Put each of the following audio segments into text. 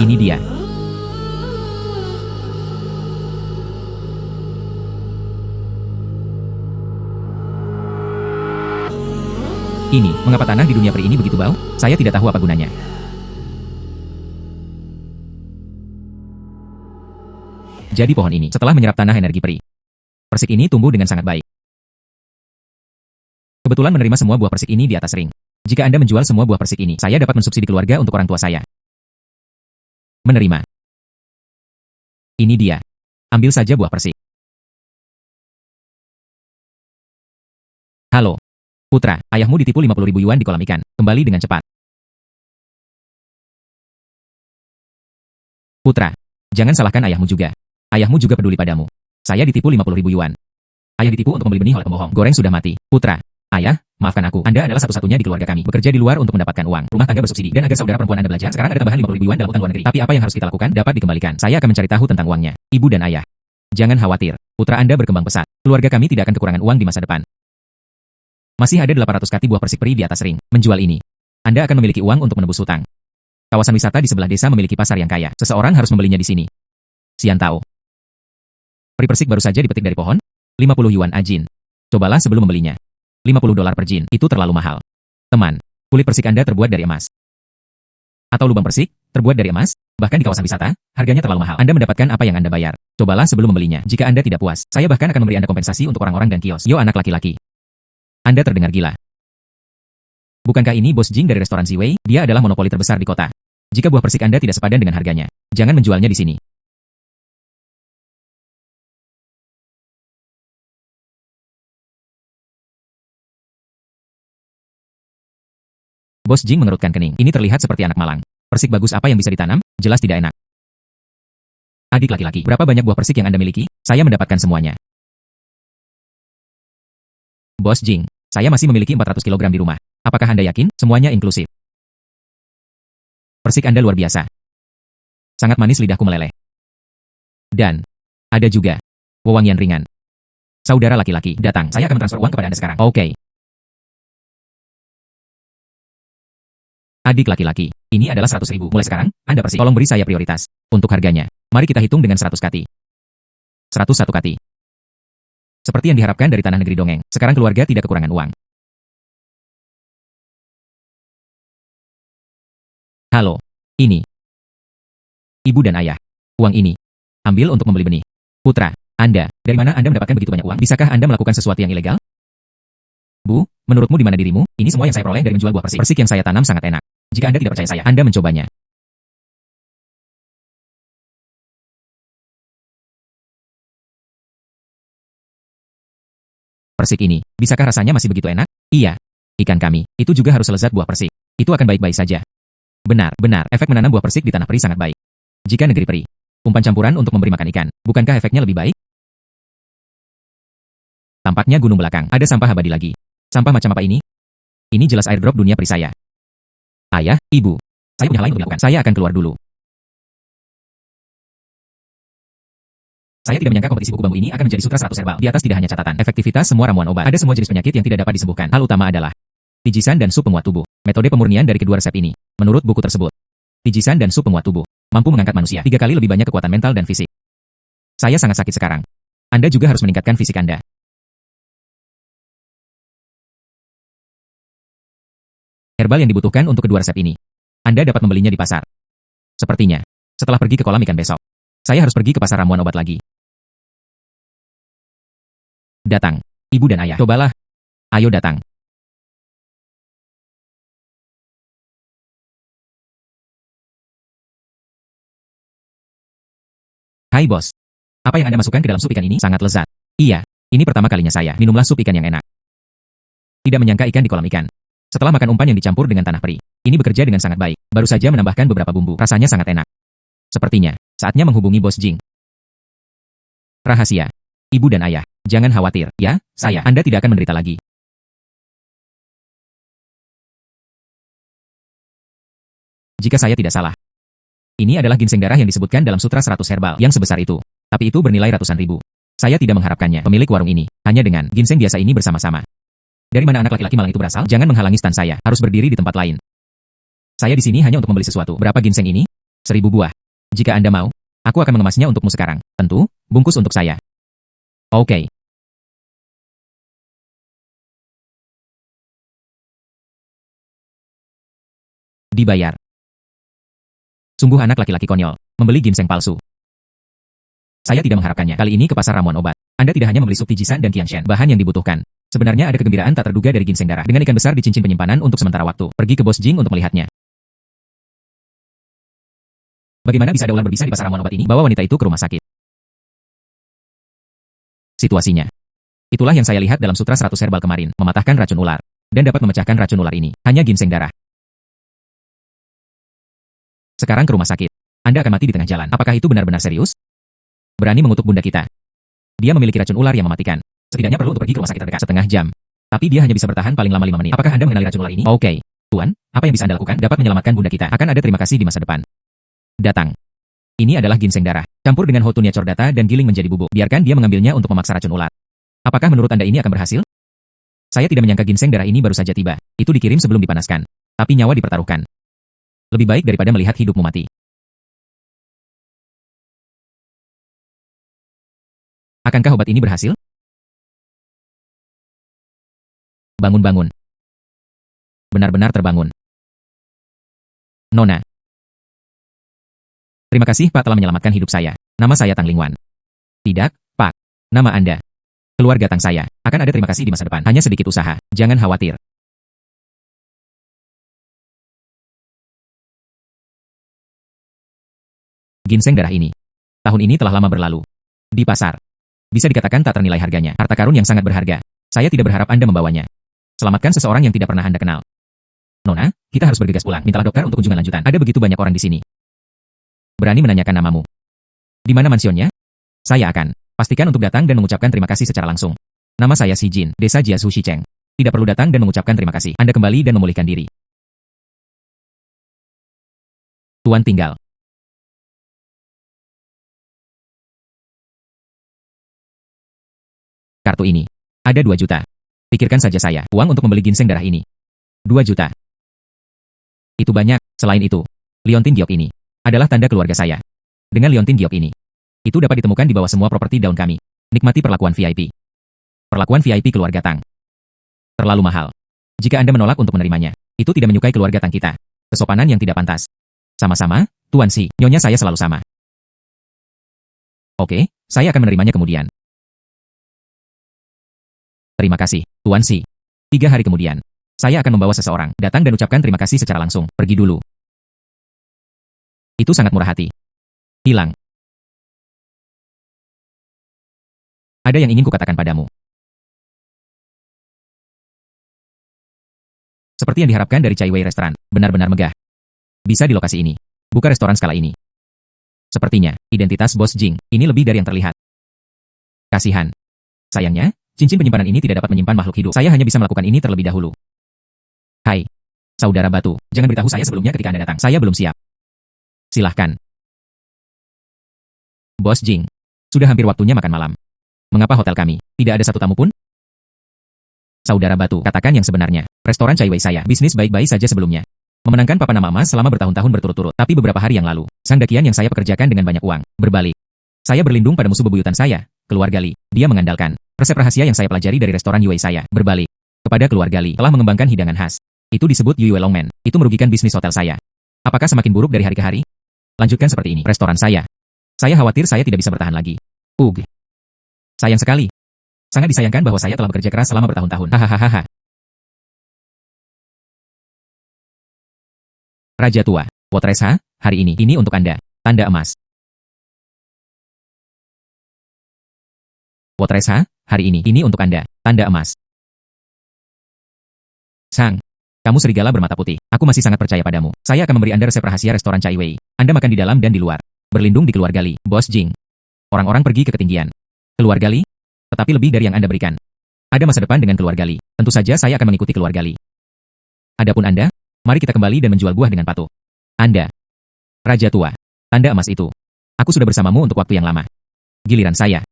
Ini dia. Ini, mengapa tanah di dunia peri ini begitu bau? Saya tidak tahu apa gunanya. Jadi pohon ini, setelah menyerap tanah energi peri, persik ini tumbuh dengan sangat baik. Kebetulan menerima semua buah persik ini di atas ring. Jika Anda menjual semua buah persik ini, saya dapat mensubsidi keluarga untuk orang tua saya. Menerima. Ini dia. Ambil saja buah persik. Halo. Putra, ayahmu ditipu 50.000 yuan di kolam ikan. Kembali dengan cepat. Putra, jangan salahkan ayahmu juga. Ayahmu juga peduli padamu. Saya ditipu 50.000 yuan. Ayah ditipu untuk membeli benih oleh pembohong. Goreng sudah mati. Putra, ayah, maafkan aku. Anda adalah satu-satunya di keluarga kami. Bekerja di luar untuk mendapatkan uang. Rumah tangga bersubsidi. Dan agar saudara perempuan Anda belajar, sekarang ada tambahan 50.000 yuan dalam utang luar negeri. Tapi apa yang harus kita lakukan dapat dikembalikan. Saya akan mencari tahu tentang uangnya. Ibu dan ayah. Jangan khawatir. Putra Anda berkembang pesat. Keluarga kami tidak akan kekurangan uang di masa depan. Masih ada 800 kati buah persik peri di atas ring. Menjual ini, Anda akan memiliki uang untuk menebus hutang. Kawasan wisata di sebelah desa memiliki pasar yang kaya. Seseorang harus membelinya di sini. Sian Tao. Peri persik baru saja dipetik dari pohon. 50 yuan ajin. Cobalah sebelum membelinya. $50 per jin. Itu terlalu mahal. Teman, kulit persik Anda terbuat dari emas. Atau lubang persik, terbuat dari emas. Bahkan di kawasan wisata, harganya terlalu mahal. Anda mendapatkan apa yang Anda bayar. Cobalah sebelum membelinya. Jika Anda tidak puas, saya bahkan akan memberi Anda kompensasi untuk orang-orang dan kios. Yo anak laki-laki. Anda terdengar gila. Bukankah ini Bos Jing dari restoran Ziwei? Dia adalah monopoli terbesar di kota. Jika buah persik Anda tidak sepadan dengan harganya, jangan menjualnya di sini. Bos Jing mengerutkan kening. Ini terlihat seperti anak malang. Persik bagus apa yang bisa ditanam? Jelas tidak enak. Adik laki-laki, berapa banyak buah persik yang Anda miliki? Saya mendapatkan semuanya. Bos Jing, saya masih memiliki 400 kg di rumah. Apakah Anda yakin? Semuanya inklusif. Persik Anda luar biasa. Sangat manis lidahku meleleh. Dan, ada juga wewangian ringan. Saudara laki-laki, datang. Saya akan mentransfer uang kepada Anda sekarang. Oke. Adik laki-laki, ini adalah 100.000. Mulai sekarang, Anda persik. Tolong beri saya prioritas. Untuk harganya, mari kita hitung dengan 100 kati. 101 kati. Seperti yang diharapkan dari tanah negeri dongeng, sekarang keluarga tidak kekurangan uang. Halo, ini. Ibu dan ayah. Uang ini. Ambil untuk membeli benih. Putra, Anda, dari mana Anda mendapatkan begitu banyak uang? Bisakah Anda melakukan sesuatu yang ilegal? Bu, menurutmu di mana dirimu? Ini semua yang saya peroleh dari menjual buah persik. Persik yang saya tanam sangat enak. Jika Anda tidak percaya saya, Anda mencobanya. Persik ini, bisakah rasanya masih begitu enak? Iya. Ikan kami, itu juga harus lezat buah persik. Itu akan baik-baik saja. Benar, benar, efek menanam buah persik di tanah peri sangat baik. Jika negeri peri, umpan campuran untuk memberi makan ikan, bukankah efeknya lebih baik? Tampaknya gunung belakang, ada sampah abadi lagi. Sampah macam apa ini? Ini jelas airdrop dunia peri saya. Ayah, ibu, saya punya hal lain untuk dilakukan. Saya akan keluar dulu. Saya tidak menyangka kompetisi buku bambu ini akan menjadi sutra 100 herbal. Di atas tidak hanya catatan efektivitas semua ramuan obat. Ada semua jenis penyakit yang tidak dapat disembuhkan. Hal utama adalah tijisan dan sup penguat tubuh. Metode pemurnian dari kedua resep ini, menurut buku tersebut, tijisan dan sup penguat tubuh mampu mengangkat manusia 3 kali lebih banyak kekuatan mental dan fisik. Saya sangat sakit sekarang. Anda juga harus meningkatkan fisik Anda. Herbal yang dibutuhkan untuk kedua resep ini, Anda dapat membelinya di pasar. Sepertinya, setelah pergi ke kolam ikan besok, saya harus pergi ke pasar ramuan obat lagi. Datang, ibu dan ayah. Cobalah. Ayo datang. Hai bos. Apa yang Anda masukkan ke dalam sup ikan ini? Sangat lezat. Iya, ini pertama kalinya saya. Minumlah sup ikan yang enak. Tidak menyangka ikan di kolam ikan. Setelah makan umpan yang dicampur dengan tanah peri, ini bekerja dengan sangat baik. Baru saja menambahkan beberapa bumbu. Rasanya sangat enak. Sepertinya, saatnya menghubungi Bos Jing. Rahasia. Ibu dan ayah, jangan khawatir, ya, saya. Anda tidak akan menderita lagi. Jika saya tidak salah, ini adalah ginseng darah yang disebutkan dalam Sutra 100 Herbal yang sebesar itu. Tapi itu bernilai ratusan ribu. Saya tidak mengharapkannya. Pemilik warung ini, hanya dengan ginseng biasa ini bersama-sama. Dari mana anak laki-laki malang itu berasal? Jangan menghalangi stand saya. Harus berdiri di tempat lain. Saya di sini hanya untuk membeli sesuatu. Berapa ginseng ini? 1000 buah. Jika Anda mau, aku akan mengemasnya untukmu sekarang. Tentu, bungkus untuk saya. Oke. Dibayar. Sungguh anak laki-laki konyol, membeli ginseng palsu. Saya tidak mengharapkannya. Kali ini ke pasar ramuan obat. Anda tidak hanya membeli sup tijisan dan kiangshen, bahan yang dibutuhkan. Sebenarnya ada kegembiraan tak terduga dari ginseng darah. Dengan ikan besar di cincin penyimpanan untuk sementara waktu. Pergi ke Bos Jing untuk melihatnya. Bagaimana bisa ada ular berbisa di pasar ramuan obat ini? Bawa wanita itu ke rumah sakit. Situasinya. Itulah yang saya lihat dalam Sutra 100 Herbal kemarin, mematahkan racun ular. Dan dapat memecahkan racun ular ini. Hanya ginseng darah. Sekarang ke rumah sakit. Anda akan mati di tengah jalan. Apakah itu benar-benar serius? Berani mengutuk bunda kita. Dia memiliki racun ular yang mematikan. Setidaknya perlu untuk pergi ke rumah sakit terdekat setengah jam. Tapi dia hanya bisa bertahan paling lama 5 menit. Apakah Anda mengenali racun ular ini? Oke. Tuan, apa yang bisa Anda lakukan? Dapat menyelamatkan bunda kita. Akan ada terima kasih di masa depan. Datang. Ini adalah ginseng darah. Campur dengan Hotunia Chordata dan giling menjadi bubuk. Biarkan dia mengambilnya untuk memaksa racun ular. Apakah menurut Anda ini akan berhasil? Saya tidak menyangka ginseng darah ini baru saja tiba. Itu dikirim sebelum dipanaskan. Tapi nyawa dipertaruhkan. Lebih baik daripada melihat hidupmu mati. Akankah obat ini berhasil? Bangun-bangun. Benar-benar terbangun. Nona. Terima kasih Pak telah menyelamatkan hidup saya. Nama saya Tang Lingwan. Tidak, Pak. Nama Anda. Keluarga Tang saya. Akan ada terima kasih di masa depan. Hanya sedikit usaha. Jangan khawatir. Ginseng darah ini. Tahun ini telah lama berlalu. Di pasar. Bisa dikatakan tak ternilai harganya. Harta karun yang sangat berharga. Saya tidak berharap Anda membawanya. Selamatkan seseorang yang tidak pernah Anda kenal. Nona, kita harus bergegas pulang. Mintalah dokter untuk kunjungan lanjutan. Ada begitu banyak orang di sini. Berani menanyakan namamu. Di mana mansionnya? Saya akan pastikan untuk datang dan mengucapkan terima kasih secara langsung. Nama saya Si Jin, Desa Jiasu Shicheng. Tidak perlu datang dan mengucapkan terima kasih. Anda kembali dan memulihkan diri. Tuan tinggal. Kartu ini. Ada 2 juta. Pikirkan saja saya, uang untuk membeli ginseng darah ini. 2 juta. Itu banyak. Selain itu, liontin giok ini adalah tanda keluarga saya. Dengan liontin giok ini, itu dapat ditemukan di bawah semua properti daun kami. Nikmati perlakuan VIP. Perlakuan VIP keluarga Tang. Terlalu mahal. Jika Anda menolak untuk menerimanya, itu tidak menyukai keluarga Tang kita. Kesopanan yang tidak pantas. Sama-sama, Tuan Si, nyonya saya selalu sama. Oke, saya akan menerimanya kemudian. Terima kasih, Tuan Si. 3 hari kemudian, saya akan membawa seseorang, datang dan ucapkan terima kasih secara langsung. Pergi dulu. Itu sangat murah hati. Hilang. Ada yang ingin kukatakan padamu. Seperti yang diharapkan dari Chai Wei Restoran, benar-benar megah. Bisa di lokasi ini. Buka restoran skala ini. Sepertinya, identitas Bos Jing, ini lebih dari yang terlihat. Kasihan. Sayangnya, cincin penyimpanan ini tidak dapat menyimpan makhluk hidup. Saya hanya bisa melakukan ini terlebih dahulu. Hai. Saudara Batu, jangan beritahu saya sebelumnya ketika Anda datang. Saya belum siap. Silahkan. Bos Jing. Sudah hampir waktunya makan malam. Mengapa hotel kami tidak ada satu tamu pun? Saudara Batu, katakan yang sebenarnya. Restoran Chai Wei saya, bisnis baik-baik saja sebelumnya. Memenangkan papan nama emas selama bertahun-tahun berturut-turut. Tapi beberapa hari yang lalu, sang dakian yang saya pekerjakan dengan banyak uang, berbalik. Saya berlindung pada musuh bebuyutan saya, keluarga Li. Dia mengandalkan resep rahasia yang saya pelajari dari restoran Yue saya, berbalik. Kepada keluarga Li, telah mengembangkan hidangan khas. Itu disebut Yue Longmen. Itu merugikan bisnis hotel saya. Apakah semakin buruk dari hari ke hari? Lanjutkan seperti ini. Restoran saya. Saya khawatir saya tidak bisa bertahan lagi. Ugh. Sayang sekali. Sangat disayangkan bahwa saya telah bekerja keras selama bertahun-tahun. Hahaha. Raja tua. Wotresa, hari ini untuk Anda. Tanda emas. Wotresa, hari ini untuk Anda. Tanda emas. Sang. Kamu serigala bermata putih. Aku masih sangat percaya padamu. Saya akan memberi Anda resep rahasia restoran Chai Wei. Anda makan di dalam dan di luar. Berlindung di keluarga Li, Bos Jing. Orang-orang pergi ke ketinggian. Keluarga Li? Tetapi lebih dari yang Anda berikan. Ada masa depan dengan keluarga Li. Tentu saja saya akan mengikuti keluarga Li. Adapun Anda, mari kita kembali dan menjual buah dengan patuh. Anda. Raja tua. Tanda emas itu. Aku sudah bersamamu untuk waktu yang lama. Giliran saya.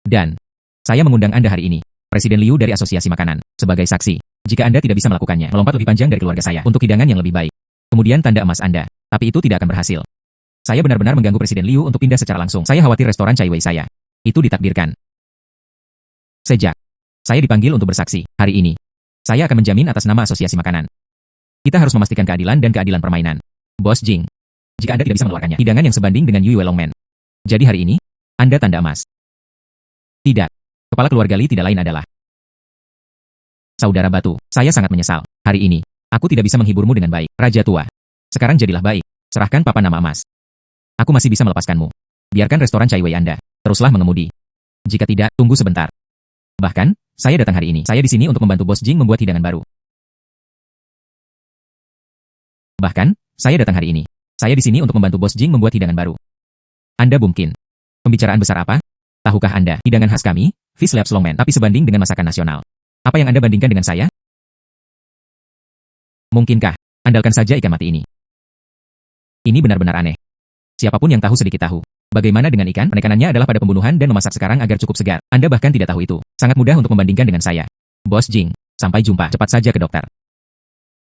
Dan saya mengundang Anda hari ini, Presiden Liu dari Asosiasi Makanan, sebagai saksi. Jika Anda tidak bisa melakukannya, melompat lebih panjang dari keluarga saya untuk hidangan yang lebih baik. Kemudian tanda emas Anda. Tapi itu tidak akan berhasil. Saya benar-benar mengganggu Presiden Liu untuk pindah secara langsung. Saya khawatir restoran Chai Wei saya. Itu ditakdirkan. Sejak saya dipanggil untuk bersaksi hari ini, saya akan menjamin atas nama Asosiasi Makanan. Kita harus memastikan keadilan dan keadilan permainan. Bos Jing, jika Anda tidak bisa mengeluarkannya, hidangan yang sebanding dengan Yue Longmen. Jadi hari ini, Anda tanda emas. Tidak. Kepala keluarga Li tidak lain adalah Saudara Batu. Saya sangat menyesal. Hari ini, aku tidak bisa menghiburmu dengan baik. Raja tua. Sekarang jadilah baik. Serahkan papan nama emas. Aku masih bisa melepaskanmu. Biarkan restoran Chai Wei Anda. Teruslah mengemudi. Jika tidak, tunggu sebentar. Bahkan, saya datang hari ini. Saya di sini untuk membantu Bos Jing membuat hidangan baru. Bahkan, saya datang hari ini. Saya di sini untuk membantu Bos Jing membuat hidangan baru. Anda mungkin. Pembicaraan besar apa? Tahukah Anda, hidangan khas kami, Fish Labs Longmen, tapi sebanding dengan masakan nasional. Apa yang Anda bandingkan dengan saya? Mungkinkah? Andalkan saja ikan mati ini. Ini benar-benar aneh. Siapapun yang tahu sedikit tahu. Bagaimana dengan ikan? Penekanannya adalah pada pembunuhan dan memasak sekarang agar cukup segar. Anda bahkan tidak tahu itu. Sangat mudah untuk membandingkan dengan saya. Bos Jing, sampai jumpa. Cepat saja ke dokter.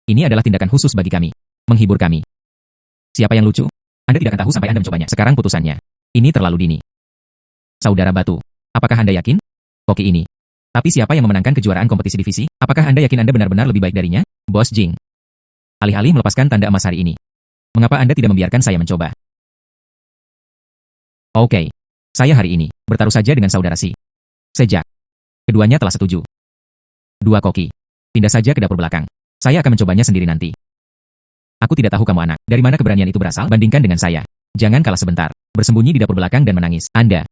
Ini adalah tindakan khusus bagi kami. Menghibur kami. Siapa yang lucu? Anda tidak akan tahu sampai Anda mencobanya. Sekarang putusannya. Ini terlalu dini. Saudara Batu, apakah Anda yakin? Koki ini. Tapi siapa yang memenangkan kejuaraan kompetisi divisi? Apakah Anda yakin Anda benar-benar lebih baik darinya? Bos Jing. Alih-alih melepaskan tanda emas hari ini. Mengapa Anda tidak membiarkan saya mencoba? Oke. Saya hari ini bertaruh saja dengan saudara Si. Sejak keduanya telah setuju. Dua koki. Pindah saja ke dapur belakang. Saya akan mencobanya sendiri nanti. Aku tidak tahu kamu anak. Dari mana keberanian itu berasal? Bandingkan dengan saya. Jangan kalah sebentar. Bersembunyi di dapur belakang dan menangis. Anda.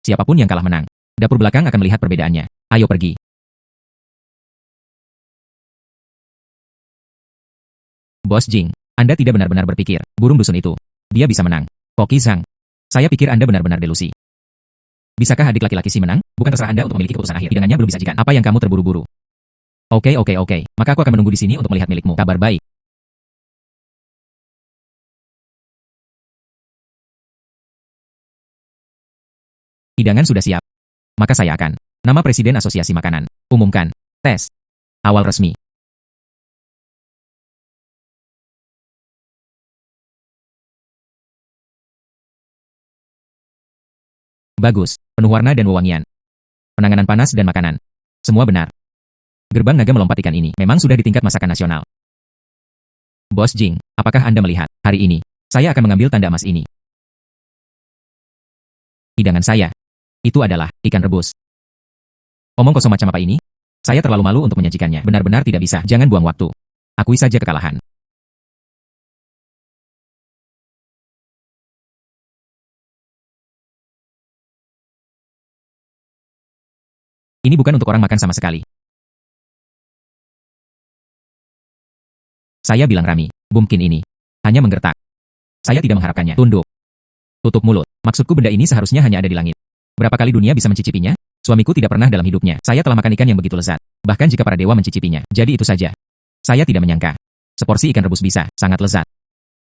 Siapapun yang kalah menang. Dapur belakang akan melihat perbedaannya. Ayo pergi. Bos Jing, Anda tidak benar-benar berpikir, burung dusun itu. Dia bisa menang. Koki Zhang. Saya pikir Anda benar-benar delusi. Bisakah adik laki-laki Si menang? Bukan terserah Anda untuk memiliki keputusan akhir. Hidangannya belum disajikan. Apa yang kamu terburu-buru? Oke. Maka aku akan menunggu di sini untuk melihat milikmu. Kabar baik. Hidangan sudah siap. Maka saya akan. Nama Presiden Asosiasi Makanan. Umumkan. Tes. Awal resmi. Bagus. Penuh warna dan wewangian. Penanganan panas dan makanan. Semua benar. Gerbang naga melompat ikan ini memang sudah di tingkat masakan nasional. Bos Jing, apakah Anda melihat? Hari ini, saya akan mengambil tanda emas ini. Hidangan saya. Itu adalah ikan rebus. Omong kosong macam apa ini? Saya terlalu malu untuk menyajikannya. Benar-benar tidak bisa. Jangan buang waktu. Akui saja kekalahan. Ini bukan untuk orang makan sama sekali. Saya bilang Rami, mungkin ini. Hanya menggertak. Saya tidak mengharapkannya. Tunduk. Tutup mulut. Maksudku benda ini seharusnya hanya ada di langit. Berapa kali dunia bisa mencicipinya? Suamiku tidak pernah dalam hidupnya. Saya telah makan ikan yang begitu lezat. Bahkan jika para dewa mencicipinya. Jadi itu saja. Saya tidak menyangka. Seporsi ikan rebus bisa sangat lezat.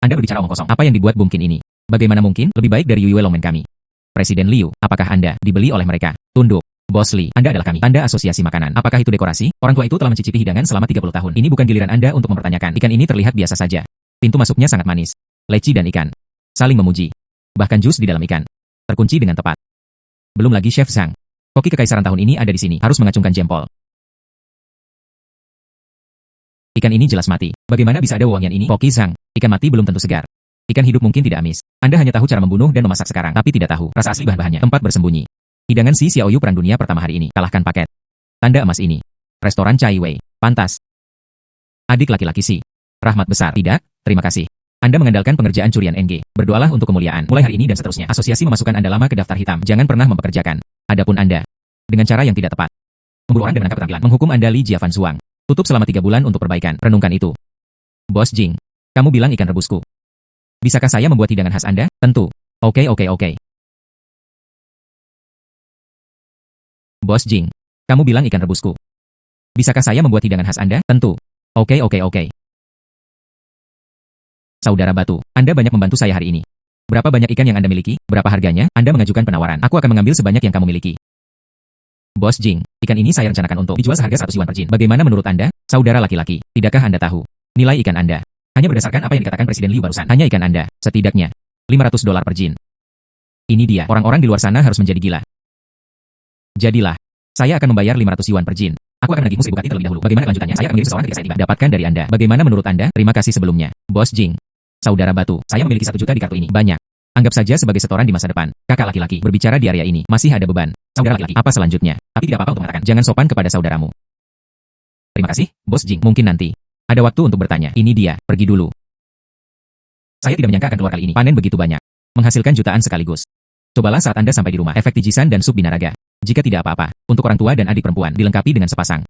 Anda berbicara omong kosong. Apa yang dibuat mungkin ini? Bagaimana mungkin? Lebih baik dari Yue Longmen kami. Presiden Liu, apakah Anda dibeli oleh mereka? Tunduk. Bos Li, Anda adalah kami. Anda asosiasi makanan. Apakah itu dekorasi? Orang tua itu telah mencicipi hidangan selama 30 tahun. Ini bukan giliran Anda untuk mempertanyakan. Ikan ini terlihat biasa saja. Pintu masuknya sangat manis. Leci dan ikan. Saling memuji. Bahkan jus di dalam ikan. Terkunci dengan tepat. Belum lagi Chef Zhang. Koki kekaisaran tahun ini ada di sini. Harus mengacungkan jempol. Ikan ini jelas mati. Bagaimana bisa ada wewangian ini? Koki Zhang. Ikan mati belum tentu segar. Ikan hidup mungkin tidak amis. Anda hanya tahu cara membunuh dan memasak sekarang, tapi tidak tahu rasa asli bahan-bahannya. Tempat bersembunyi. Hidangan Si Xiaoyu Perang Dunia pertama hari ini. Kalahkan paket. Tanda emas ini. Restoran Chai Wei. Pantas. Adik laki-laki Si. Rahmat besar. Tidak, terima kasih. Anda mengandalkan pengerjaan curian NG. Berdoalah untuk kemuliaan. Mulai hari ini dan seterusnya. Asosiasi memasukkan Anda lama ke daftar hitam. Jangan pernah mempekerjakan. Adapun Anda. Dengan cara yang tidak tepat. Memburu orang dan menangkap keterampilan. Menghukum Anda Li Jiafan Suang. Tutup selama 3 bulan untuk perbaikan. Renungkan itu. Bos Jing. Kamu bilang ikan rebusku. Bisakah saya membuat hidangan khas Anda? Tentu. Oke. Bos Jing. Kamu bilang ikan rebusku. Bisakah saya membuat hidangan khas Anda? Tentu. Oke. Saudara Batu, Anda banyak membantu saya hari ini. Berapa banyak ikan yang Anda miliki? Berapa harganya? Anda mengajukan penawaran. Aku akan mengambil sebanyak yang kamu miliki. Bos Jing, ikan ini saya rencanakan untuk dijual seharga 100 yuan per jin. Bagaimana menurut Anda? Saudara laki-laki, tidakkah Anda tahu nilai ikan Anda? Hanya berdasarkan apa yang dikatakan Presiden Liu barusan. Hanya ikan Anda, setidaknya $500 per jin. Ini dia, orang-orang di luar sana harus menjadi gila. Jadilah, saya akan membayar 500 yuan per jin. Aku akan menagihmu 1000 kati terlebih dahulu. Bagaimana kelanjutannya? Saya akan mengirim seseorang ketika saya tiba. Dapatkan dari Anda. Bagaimana menurut Anda? Terima kasih sebelumnya, Bos Jing. Saudara Batu, saya memiliki 1 juta di kartu ini. Banyak. Anggap saja sebagai setoran di masa depan. Kakak laki-laki, berbicara di area ini. Masih ada beban. Saudara laki-laki, apa selanjutnya? Tapi tidak apa-apa untuk mengatakan. Jangan sopan kepada saudaramu. Terima kasih, Bos Jing. Mungkin nanti. Ada waktu untuk bertanya. Ini dia, pergi dulu. Saya tidak menyangka akan keluar kali ini. Panen begitu banyak. Menghasilkan jutaan sekaligus. Cobalah saat Anda sampai di rumah. Efek tijisan dan sup binaraga. Jika tidak apa-apa, untuk orang tua dan adik perempuan, dilengkapi dengan sepasang.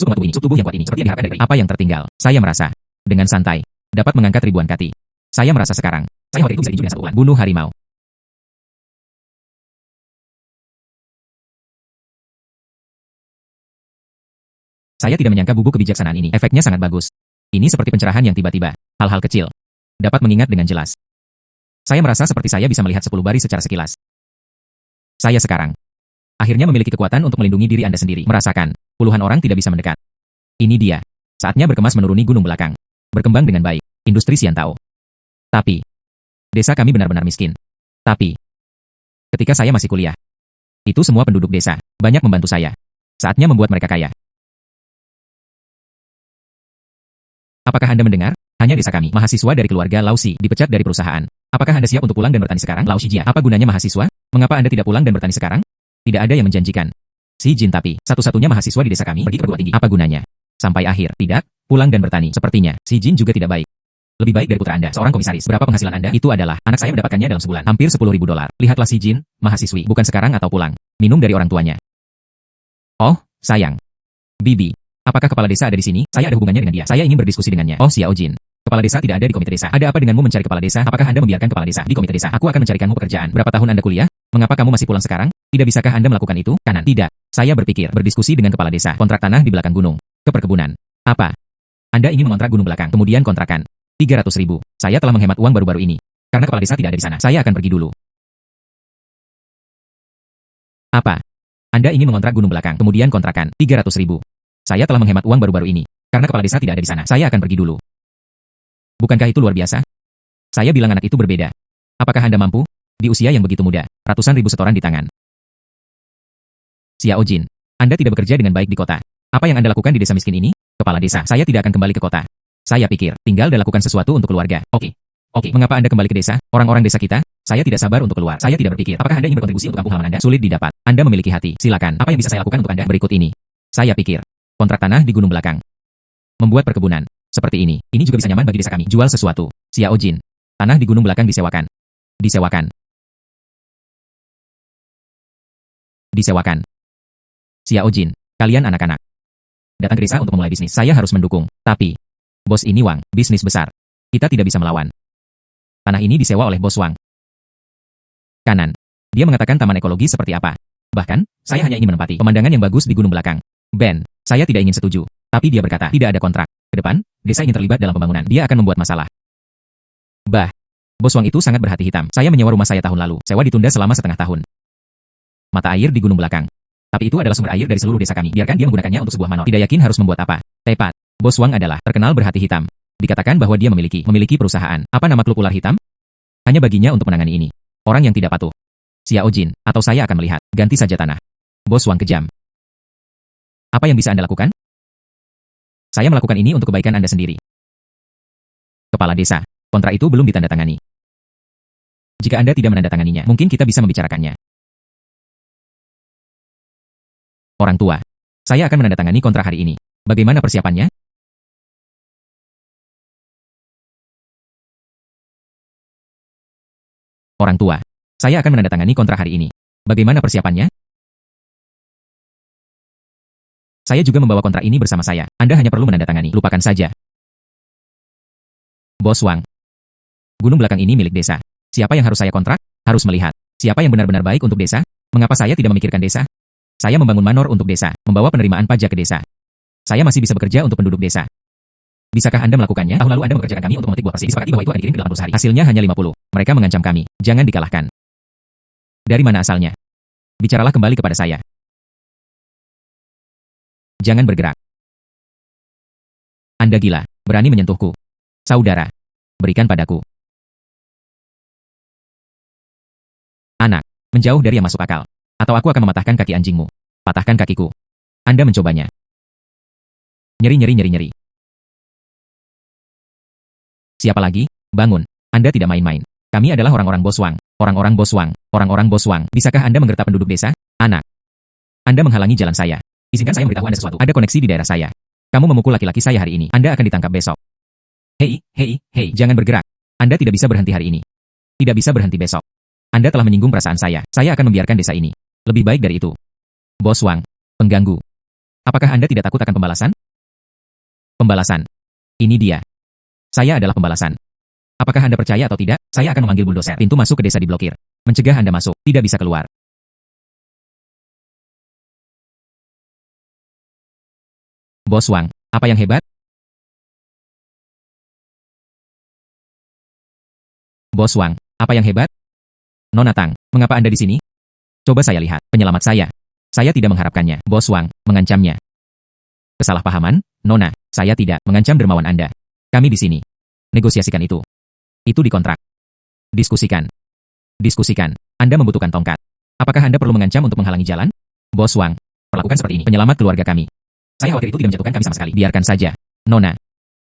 Sup tubuh yang kuat ini, seperti yang diharapkan dari apa yang tertinggal. Saya merasa, dengan santai, dapat mengangkat ribuan kati. Saya merasa sekarang, saya waktu itu bisa tinju dengan 1 bulan. Bunuh harimau. Saya tidak menyangka bubuk kebijaksanaan ini. Efeknya sangat bagus. Ini seperti pencerahan yang tiba-tiba. Hal-hal kecil. Dapat mengingat dengan jelas. Saya merasa seperti saya bisa melihat 10 baris secara sekilas. Saya sekarang akhirnya memiliki kekuatan untuk melindungi diri Anda sendiri. Merasakan, puluhan orang tidak bisa mendekat. Ini dia. Saatnya berkemas menuruni gunung belakang. Berkembang dengan baik. Industri Siantao. Tapi, desa kami benar-benar miskin. Tapi, ketika saya masih kuliah, itu semua penduduk desa banyak membantu saya. Saatnya membuat mereka kaya. Apakah Anda mendengar? Hanya desa kami, mahasiswa dari keluarga Lao Xi, dipecat dari perusahaan. Apakah Anda siap untuk pulang dan bertani sekarang? Lao Xijia, apa gunanya mahasiswa? Mengapa Anda tidak pulang dan bertani sekarang? Tidak ada yang menjanjikan. Si Jin tapi, satu-satunya mahasiswa di desa kami pergi ke perguruan tinggi. Apa gunanya? Sampai akhir, tidak, pulang dan bertani. Sepertinya, si Jin juga tidak baik. Lebih baik dari putra Anda, seorang komisaris. Berapa penghasilan Anda? Itu adalah, anak saya mendapatkannya dalam sebulan. Hampir $10.000. Lihatlah si Jin, mahasiswi. Bukan sekarang atau pulang. Minum dari orang tuanya. Oh, sayang. Bibi. Apakah kepala desa ada di sini? Saya ada hubungannya dengan dia. Saya ingin berdiskusi dengannya. Oh, Xiao Jin. Kepala desa tidak ada di komite desa. Ada apa denganmu mencari kepala desa? Apakah Anda membiarkan kepala desa di komite desa? Aku akan mencarikanmu pekerjaan. Berapa tahun Anda kuliah? Mengapa kamu masih pulang sekarang? Tidak bisakah Anda melakukan itu? Kanan. Tidak. Saya berpikir berdiskusi dengan kepala desa. Kontrak tanah di belakang gunung. Ke perkebunan. Apa? Anda ingin mengontrak gunung belakang. Kemudian kontrakan. 300.000. Saya telah menghemat uang baru-baru ini. Karena kepala desa tidak ada di sana. Saya akan pergi dulu. Apa? Anda ingin mengontrak gunung belakang. Kemudian kontrakan. 300.000. Saya telah menghemat uang baru-baru ini. Karena kepala desa tidak ada di sana. Saya akan pergi dulu. Bukankah itu luar biasa? Saya bilang anak itu berbeda. Apakah Anda mampu? Di usia yang begitu muda, ratusan ribu setoran di tangan. Xiao Jin, Anda tidak bekerja dengan baik di kota. Apa yang Anda lakukan di desa miskin ini? Kepala desa, saya tidak akan kembali ke kota. Saya pikir, tinggal dan lakukan sesuatu untuk keluarga. Oke. Mengapa Anda kembali ke desa? Orang-orang desa kita? Saya tidak sabar untuk keluar. Saya tidak berpikir, apakah Anda ingin berkontribusi untuk kampung halaman Anda? Sulit didapat. Anda memiliki hati. Silakan. Apa yang bisa saya lakukan untuk Anda? Berikut ini. Saya pikir, kontrak tanah di gunung belakang. Membuat perkebunan. Seperti ini. Ini juga bisa nyaman bagi desa kami. Jual sesuatu. Xiao Jin. Tanah di gunung belakang disewakan. Disewakan. Disewakan. Xiao Jin. Kalian anak-anak. Datang ke desa untuk memulai bisnis. Saya harus mendukung. Tapi, bos ini Wang. Bisnis besar. Kita tidak bisa melawan. Tanah ini disewa oleh bos Wang. Kanan. Dia mengatakan taman ekologi seperti apa. Bahkan, saya hanya ingin menempati pemandangan yang bagus di gunung belakang. Ben, saya tidak ingin setuju. Tapi dia berkata, tidak ada kontrak. Ke depan, desa ingin terlibat dalam pembangunan. Dia akan membuat masalah. Bah, bos Wang itu sangat berhati hitam. Saya menyewa rumah saya tahun lalu. Sewa ditunda selama setengah tahun. Mata air di gunung belakang. Tapi itu adalah sumber air dari seluruh desa kami. Biarkan dia menggunakannya untuk sebuah manor. Tidak yakin harus membuat apa. Tepat. Bos Wang adalah terkenal berhati hitam. Dikatakan bahwa dia memiliki perusahaan. Apa nama klub ular hitam? Hanya baginya untuk menangani ini. Orang yang tidak patuh. Xiao Jin, atau saya akan melihat. Ganti saja tanah. Bos Wang kejam. Apa yang bisa Anda lakukan? Saya melakukan ini untuk kebaikan Anda sendiri. Kepala desa, kontrak itu belum ditandatangani. Jika Anda tidak menandatanganinya, mungkin kita bisa membicarakannya. Orang tua, saya akan menandatangani kontrak hari ini. Bagaimana persiapannya? Orang tua, saya akan menandatangani kontrak hari ini. Bagaimana persiapannya? Saya juga membawa kontrak ini bersama saya. Anda hanya perlu menandatangani. Lupakan saja. Bos Wang. Gunung belakang ini milik desa. Siapa yang harus saya kontrak? Harus melihat. Siapa yang benar-benar baik untuk desa? Mengapa saya tidak memikirkan desa? Saya membangun manor untuk desa. Membawa penerimaan pajak ke desa. Saya masih bisa bekerja untuk penduduk desa. Bisakah Anda melakukannya? Tahun lalu Anda mengerjakan kami untuk memetik buah persik. Disepakati bahwa itu akan dikirim ke 80 hari. Hasilnya hanya 50. Mereka mengancam kami. Jangan dikalahkan. Dari mana asalnya? Bicaralah kembali kepada saya. Jangan bergerak. Anda gila, berani menyentuhku. Saudara, berikan padaku. Anak, menjauh dari yang masuk akal. Atau aku akan mematahkan kaki anjingmu. Patahkan kakiku. Anda mencobanya. Nyeri. Siapa lagi? Bangun. Anda tidak main-main. Kami adalah orang-orang Boswang. Orang-orang Boswang. Orang-orang Boswang. Bisakah Anda menggertak penduduk desa? Anak. Anda menghalangi jalan saya. Izinkan saya memberitahu Anda sesuatu. Ada koneksi di daerah saya. Kamu memukul laki-laki saya hari ini. Anda akan ditangkap besok. Hei, jangan bergerak. Anda tidak bisa berhenti hari ini. Tidak bisa berhenti besok. Anda telah menyinggung perasaan saya. Saya akan membiarkan desa ini. Lebih baik dari itu. Boswang. Pengganggu. Apakah Anda tidak takut akan pembalasan? Pembalasan. Ini dia. Saya adalah pembalasan. Apakah Anda percaya atau tidak? Saya akan memanggil bulldozer. Pintu masuk ke desa diblokir. Mencegah Anda masuk. Tidak bisa keluar. Boswang. Apa yang hebat? Boswang. Apa yang hebat? Nona Tang, mengapa Anda di sini? Coba saya lihat. Penyelamat saya. Saya tidak mengharapkannya. Boswang. Mengancamnya. Kesalahpahaman, Nona. Saya tidak mengancam dermawan Anda. Kami di sini. Negosiasikan itu. Itu dikontrak. Diskusikan. Diskusikan. Anda membutuhkan tongkat. Apakah Anda perlu mengancam untuk menghalangi jalan? Boswang. Perlakukan seperti ini. Penyelamat keluarga kami. Saya khawatir itu tidak menjatuhkan kami sama sekali. Biarkan saja. Nona.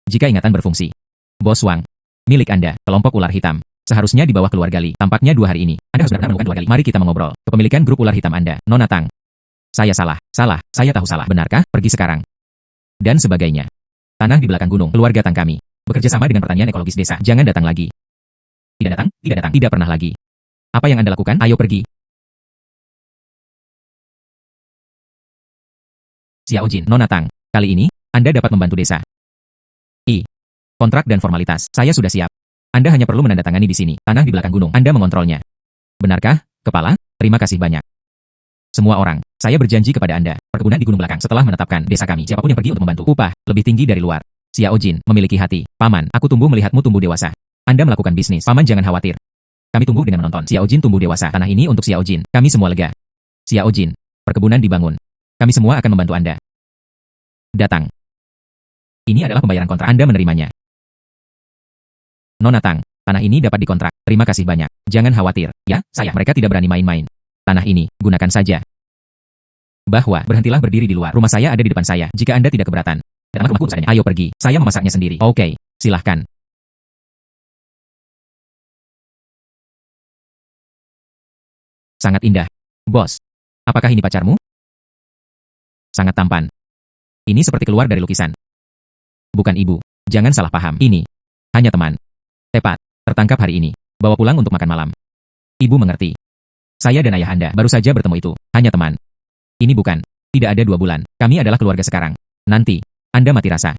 Jika ingatan berfungsi. Boswang. Milik Anda. Kelompok ular hitam. Seharusnya di bawah keluarga Li. Tampaknya 2 hari ini. Anda harus benar-benar menemukan keluarga Li. Mari kita mengobrol. Kepemilikan grup ular hitam Anda. Nona Tang. Saya salah. Saya tahu salah. Benarkah? Pergi sekarang. Dan sebagainya. Tanah di belakang gunung. Keluarga Tang kami. Bekerja sama dengan pertanian ekologis desa. Jangan datang lagi. Tidak datang. Tidak pernah lagi. Apa yang Anda lakukan? Ayo pergi. Xiao Jin. Nona Tang. Kali ini, Anda dapat membantu desa. Kontrak dan formalitas. Saya sudah siap. Anda hanya perlu menandatangani di sini. Tanah di belakang gunung. Anda mengontrolnya. Benarkah, Kepala? Terima kasih banyak. Semua orang, saya berjanji kepada Anda. Perkebunan di gunung belakang setelah menetapkan desa kami. Siapapun yang pergi untuk membantu. Upah, lebih tinggi dari luar. Xiao Jin, memiliki hati. Paman, aku tumbuh melihatmu tumbuh dewasa. Anda melakukan bisnis. Paman jangan khawatir. Kami tumbuh dengan menonton. Xiao Jin tumbuh dewasa. Tanah ini untuk Xiao Jin. Kami semua lega. Xiao Jin, perkebunan dibangun. Kami semua akan membantu Anda. Datang. Ini adalah pembayaran kontrak. Anda menerimanya. Nona Tang, tanah ini dapat dikontrak. Terima kasih banyak. Jangan khawatir. Ya, mereka tidak berani main-main. Tanah ini, gunakan saja. Bahwa, berhentilah berdiri di luar. Rumah saya ada di depan saya. Jika Anda tidak keberatan. Datanglah ke rumahku seadanya. Ayo pergi. Saya memasaknya sendiri. Oke, silahkan. Sangat indah. Bos, apakah ini pacarmu? Sangat tampan. Ini seperti keluar dari lukisan. Bukan ibu. Jangan salah paham. Ini hanya teman. Tepat, tertangkap hari ini. Bawa pulang untuk makan malam. Ibu mengerti. Saya dan ayah Anda baru saja bertemu itu. Hanya teman. Ini bukan. Tidak ada 2 bulan. Kami adalah keluarga sekarang. Nanti, Anda mati rasa.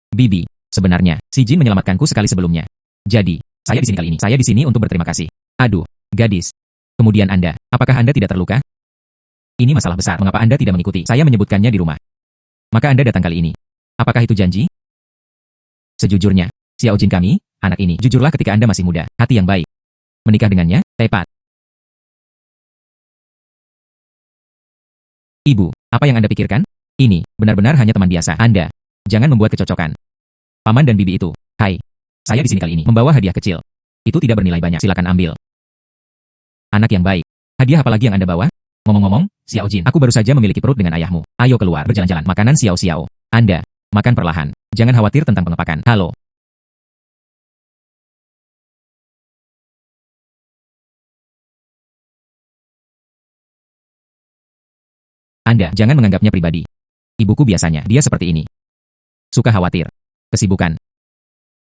Bibi, sebenarnya, si Jin menyelamatkanku sekali sebelumnya. Jadi, saya di sini kali ini. Saya di sini untuk berterima kasih. Aduh, gadis. Kemudian Anda, apakah Anda tidak terluka? Ini masalah besar. Mengapa Anda tidak mengikuti? Saya menyebutkannya di rumah. Maka Anda datang kali ini. Apakah itu janji? Sejujurnya, Xiao Jin kami, anak ini, jujurlah ketika Anda masih muda, hati yang baik. Menikah dengannya, tepat. Ibu, apa yang Anda pikirkan? Ini, benar-benar hanya teman biasa. Anda, jangan membuat kecocokan. Paman dan bibi itu, hai. Saya di sini kali ini, membawa hadiah kecil. Itu tidak bernilai banyak, silakan ambil. Anak yang baik. Hadiah apa lagi yang Anda bawa? Ngomong-ngomong, Xiao Jin, aku baru saja memiliki perut dengan ayahmu. Ayo keluar, berjalan-jalan. Makanan Xiao. Anda, makan perlahan. Jangan khawatir tentang pengepakan. Halo. Anda jangan menganggapnya pribadi. Ibuku biasanya, dia seperti ini. Suka khawatir. Kesibukan.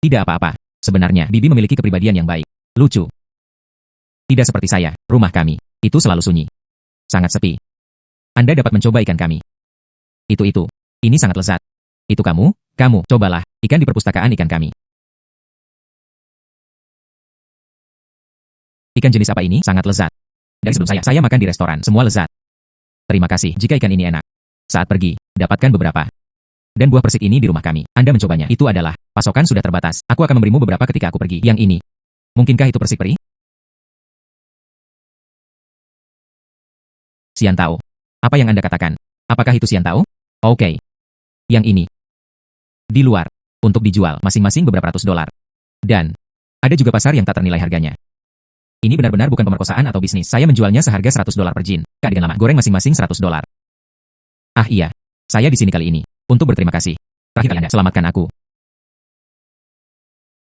Tidak apa-apa. Sebenarnya, bibi memiliki kepribadian yang baik. Lucu. Tidak seperti saya, rumah kami. Itu selalu sunyi. Sangat sepi. Anda dapat mencoba ikan kami. Itu. Ini sangat lezat. Itu kamu, cobalah, ikan di perpustakaan ikan kami. Ikan jenis apa ini? Sangat lezat. Dari sebelum saya makan di restoran, semua lezat. Terima kasih jika ikan ini enak. Saat pergi, dapatkan beberapa. Dan buah persik ini di rumah kami. Anda mencobanya. Itu adalah, pasokan sudah terbatas. Aku akan memberimu beberapa ketika aku pergi. Yang ini. Mungkinkah itu persik peri? Xian Tao. Apa yang Anda katakan? Apakah itu Xian Tao? Oke. Yang ini. Di luar. Untuk dijual masing-masing beberapa ratus dolar. Dan ada juga pasar yang tak ternilai harganya. Ini benar-benar bukan pemerkosaan atau bisnis. Saya menjualnya seharga 100 dolar per jin. Kak dengan lama. Goreng masing-masing 100 dolar. Ah iya. Saya di sini kali ini. Untuk berterima kasih. Terakhir kali Anda selamatkan aku.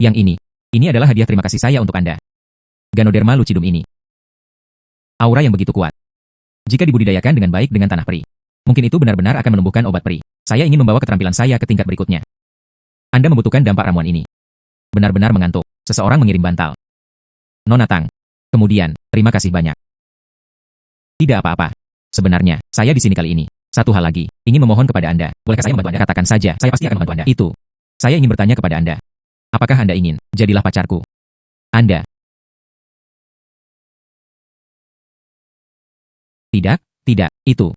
Yang ini. Ini adalah hadiah terima kasih saya untuk Anda. Ganoderma lucidum ini. Aura yang begitu kuat. Jika dibudidayakan dengan baik dengan tanah peri. Mungkin itu benar-benar akan menumbuhkan obat peri. Saya ingin membawa keterampilan saya ke tingkat berikutnya. Anda membutuhkan dampak ramuan ini. Benar-benar mengantuk. Seseorang mengirim bantal. Nona Tang. Kemudian, terima kasih banyak. Tidak apa-apa. Sebenarnya, saya di sini kali ini. Satu hal lagi, ingin memohon kepada Anda. Bolehkah saya membantu Anda? Katakan saja, saya pasti akan membantu Anda. Itu. Saya ingin bertanya kepada Anda. Apakah Anda ingin, jadilah pacarku? Anda. Tidak, tidak, itu.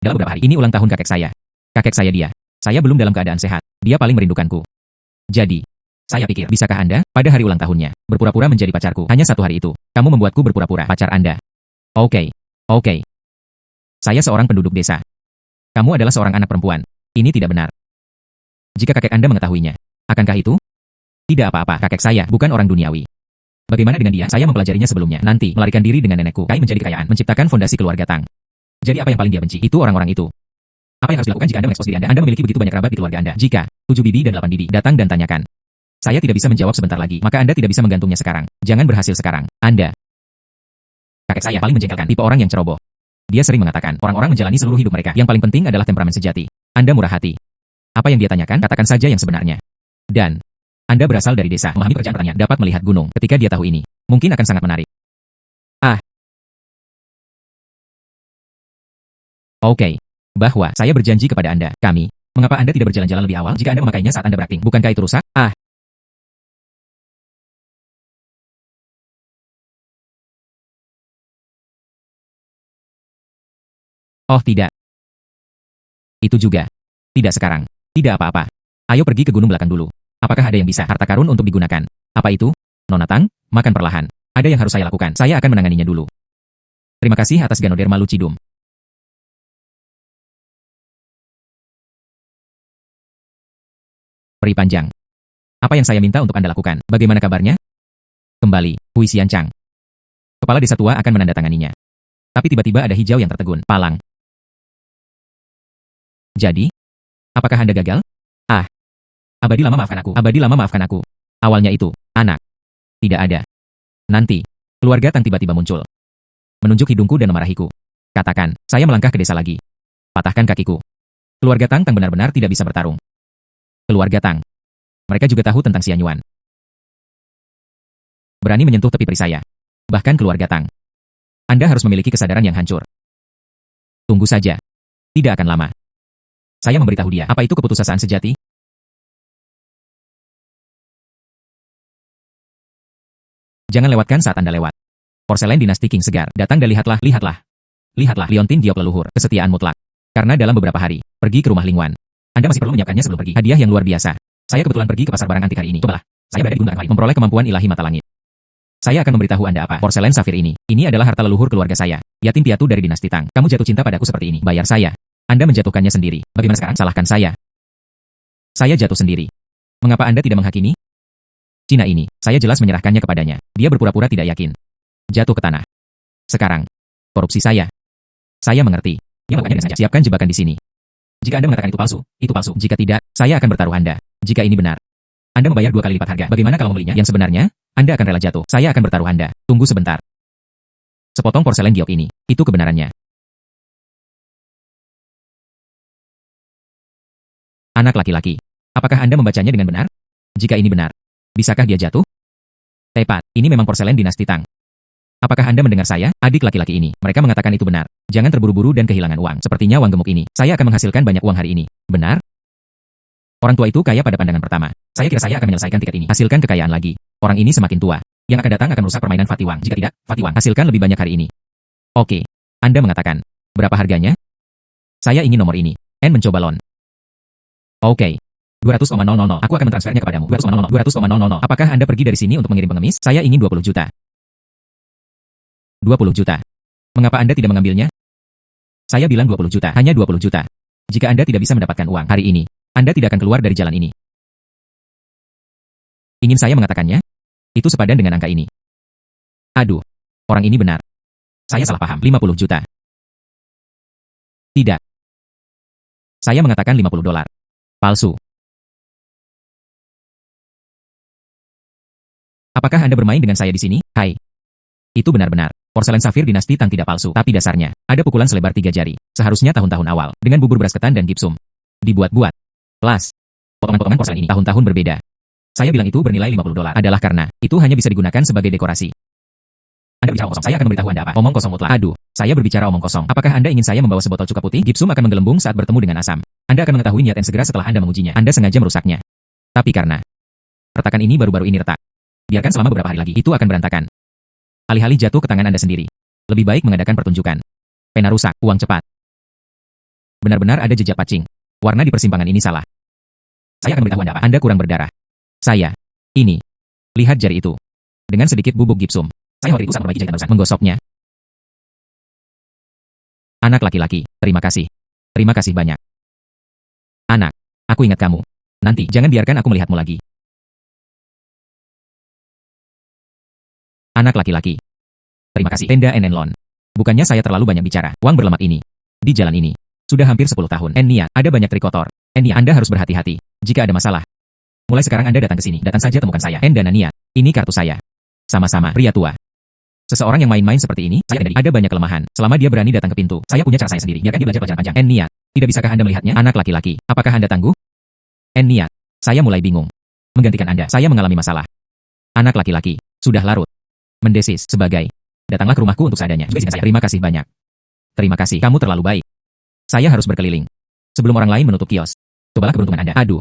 Dalam beberapa hari ini ulang tahun kakek saya. Kakek saya dia. Saya belum dalam keadaan sehat. Dia paling merindukanku. Jadi, saya pikir, bisakah Anda, pada hari ulang tahunnya, berpura-pura menjadi pacarku? Hanya satu hari itu, kamu membuatku berpura-pura pacar Anda. Oke. Saya seorang penduduk desa. Kamu adalah seorang anak perempuan. Ini tidak benar. Jika kakek Anda mengetahuinya, akankah itu? Tidak apa-apa, kakek saya bukan orang duniawi. Bagaimana dengan dia? Saya mempelajarinya sebelumnya. Nanti, melarikan diri dengan nenekku. Kai menjadi kekayaan, menciptakan fondasi keluarga Tang. Jadi apa yang paling dia benci? Itu orang-orang itu. Apa yang harus dilakukan jika Anda mengekspos diri Anda? Anda memiliki begitu banyak kerabat di keluarga Anda. Jika 7 bibi dan 8 bibi datang dan tanyakan. Saya tidak bisa menjawab sebentar lagi, maka Anda tidak bisa menggantungnya sekarang. Jangan berhasil sekarang. Anda. Kakek saya paling menjengkelkan, tipe orang yang ceroboh. Dia sering mengatakan, orang-orang menjalani seluruh hidup mereka. Yang paling penting adalah temperamen sejati. Anda murah hati. Apa yang dia tanyakan? Katakan saja yang sebenarnya. Dan Anda berasal dari desa, memahami pekerjaan pertanian, dapat melihat gunung. Ketika dia tahu ini, mungkin akan sangat menarik. Oke. Bahwa saya berjanji kepada Anda, mengapa Anda tidak berjalan-jalan lebih awal jika Anda memakainya saat Anda berakting? Bukankah itu rusak? Oh tidak. Itu juga. Tidak sekarang. Tidak apa-apa. Ayo pergi ke gunung belakang dulu. Apakah ada yang bisa harta karun untuk digunakan? Apa itu? Nona Tang, makan perlahan. Ada yang harus saya lakukan. Saya akan menanganinya dulu. Terima kasih atas Ganoderma lucidum. Peri panjang. Apa yang saya minta untuk Anda lakukan? Bagaimana kabarnya? Kembali, Hui Xianchang. Kepala desa tua akan menandatanganinya. Tapi tiba-tiba ada hijau yang tertegun. Palang. Jadi, apakah Anda gagal? Abadi lama maafkan aku. Abadi lama maafkan aku. Awalnya itu, anak. Tidak ada. Nanti, keluarga Tang tiba-tiba muncul. Menunjuk hidungku dan memarahiku. Katakan, saya melangkah ke desa lagi. Patahkan kakiku. Keluarga Tang benar-benar tidak bisa bertarung. Keluarga Tang. Mereka juga tahu tentang Xianyuan. Berani menyentuh tepi peri saya. Bahkan keluarga Tang. Anda harus memiliki kesadaran yang hancur. Tunggu saja. Tidak akan lama. Saya memberitahu dia, apa itu keputusasaan sejati? Jangan lewatkan saat Anda lewat. Porselen dinasti King segar. Datang dan lihatlah. Lihatlah, Liontin Giok leluhur. Kesetiaan mutlak. Karena dalam beberapa hari, pergi ke rumah Lingwan. Anda masih perlu menyiapkannya sebelum pergi. Hadiah yang luar biasa. Saya kebetulan pergi ke pasar barang antik hari ini. Cobalah. Saya berada di gunung kembali, memperoleh kemampuan ilahi mata langit. Saya akan memberitahu Anda apa. Porselen safir ini. Ini adalah harta leluhur keluarga saya. Yatim piatu dari dinasti Tang. Kamu jatuh cinta padaku seperti ini. Bayar saya. Anda menjatuhkannya sendiri. Bagaimana sekarang? Salahkan saya. Saya jatuh sendiri. Mengapa Anda tidak menghakimi? Cina ini, saya jelas menyerahkannya kepadanya. Dia berpura-pura tidak yakin. Jatuh ke tanah. Sekarang, korupsi saya. Saya mengerti. Ya makanya saja. Siapkan jebakan di sini. Jika Anda mengatakan itu palsu. Jika tidak, saya akan bertaruh Anda. Jika ini benar, Anda membayar 2 kali lipat harga. Bagaimana kalau membelinya? Yang sebenarnya, Anda akan rela jatuh. Saya akan bertaruh Anda. Tunggu sebentar. Sepotong porselen giok ini, itu kebenarannya. Anak laki-laki. Apakah Anda membacanya dengan benar? Jika ini benar, bisakah dia jatuh? Tepat, ini memang porselen dinasti Tang. Apakah Anda mendengar saya? Adik laki-laki ini, mereka mengatakan itu benar. Jangan terburu-buru dan kehilangan uang. Sepertinya uang gemuk ini, saya akan menghasilkan banyak uang hari ini. Benar? Orang tua itu kaya pada pandangan pertama. Saya kira saya akan menyelesaikan tiket ini. Hasilkan kekayaan lagi. Orang ini semakin tua. Yang akan datang akan merusak permainan Fatiwang. Jika tidak, Fatiwang hasilkan lebih banyak hari ini. Oke. Anda mengatakan, berapa harganya? Saya ingin nomor ini. N mencoba loan. Oke. 200,000. Aku akan mentransfernya kepadamu. 200,000. Apakah Anda pergi dari sini untuk mengirim pengemis? Saya ingin 20 juta. 20 juta. Mengapa Anda tidak mengambilnya? Saya bilang 20 juta, hanya 20 juta. Jika Anda tidak bisa mendapatkan uang hari ini, Anda tidak akan keluar dari jalan ini. Ingin saya mengatakannya? Itu sepadan dengan angka ini. Aduh, orang ini benar. Saya salah paham, 50 juta. Tidak. Saya mengatakan 50 dolar. Palsu. Apakah Anda bermain dengan saya di sini? Hai. Itu benar-benar. Porselen safir dinasti Tang tidak palsu, tapi dasarnya, ada pukulan selebar 3 jari. Seharusnya tahun-tahun awal, dengan bubur beras ketan dan gipsum. Dibuat-buat. Plus, potongan-potongan porselen ini tahun-tahun berbeda. Saya bilang itu bernilai 50 dolar adalah karena, itu hanya bisa digunakan sebagai dekorasi. Anda bicara omong kosong, saya akan memberitahu Anda apa. Omong kosong mutlak. Aduh, saya berbicara omong kosong. Apakah Anda ingin saya membawa sebotol cuka putih? Gipsum akan menggelembung saat bertemu dengan asam. Anda akan mengetahui niat N segera setelah Anda mengujinya. Anda sengaja merusaknya. Tapi karena retakan ini baru-baru ini retak, biarkan selama beberapa hari lagi, itu akan berantakan. Alih-alih jatuh ke tangan Anda sendiri. Lebih baik mengadakan pertunjukan. Pena rusak, uang cepat. Benar-benar ada jejak pacing. Warna di persimpangan ini salah. Saya akan memberitahu Anda apa. Anda kurang berdarah. Saya. Ini. Lihat jari itu. Dengan sedikit bubuk gipsum. Saya khawatir itu saat memperbaiki jahitan barusan. Menggosoknya. Anak laki-laki, terima kasih. Terima kasih banyak. Anak, aku ingat kamu. Nanti, jangan biarkan aku melihatmu lagi. Anak laki-laki. Terima kasih. Tenda Enenlon. Bukannya saya terlalu banyak bicara. Wang berlemak ini. Di jalan ini. Sudah hampir 10 tahun. Nia, ada banyak trik kotor. Nia, Anda harus berhati-hati. Jika ada masalah. Mulai sekarang Anda datang ke sini. Datang saja temukan saya. Dan Nia. Ini kartu saya. Sama-sama, pria tua. Seseorang yang main-main seperti ini, saya ada banyak kelemahan. Selama dia berani datang ke pintu, saya punya cara saya sendiri. Biarkan dia belajar pelajaran panjang. Nia, tidak bisakah Anda melihatnya? Anak laki-laki, apakah Anda tangguh? Nia, saya mulai bingung. Menggantikan Anda, saya mengalami masalah. Anak laki-laki, sudah larut. Mendesis sebagai, datanglah ke rumahku untuk seadanya. Juga saya. Terima kasih banyak. Terima kasih, kamu terlalu baik. Saya harus berkeliling. Sebelum orang lain menutup kios. Cobalah keberuntungan Anda. Aduh.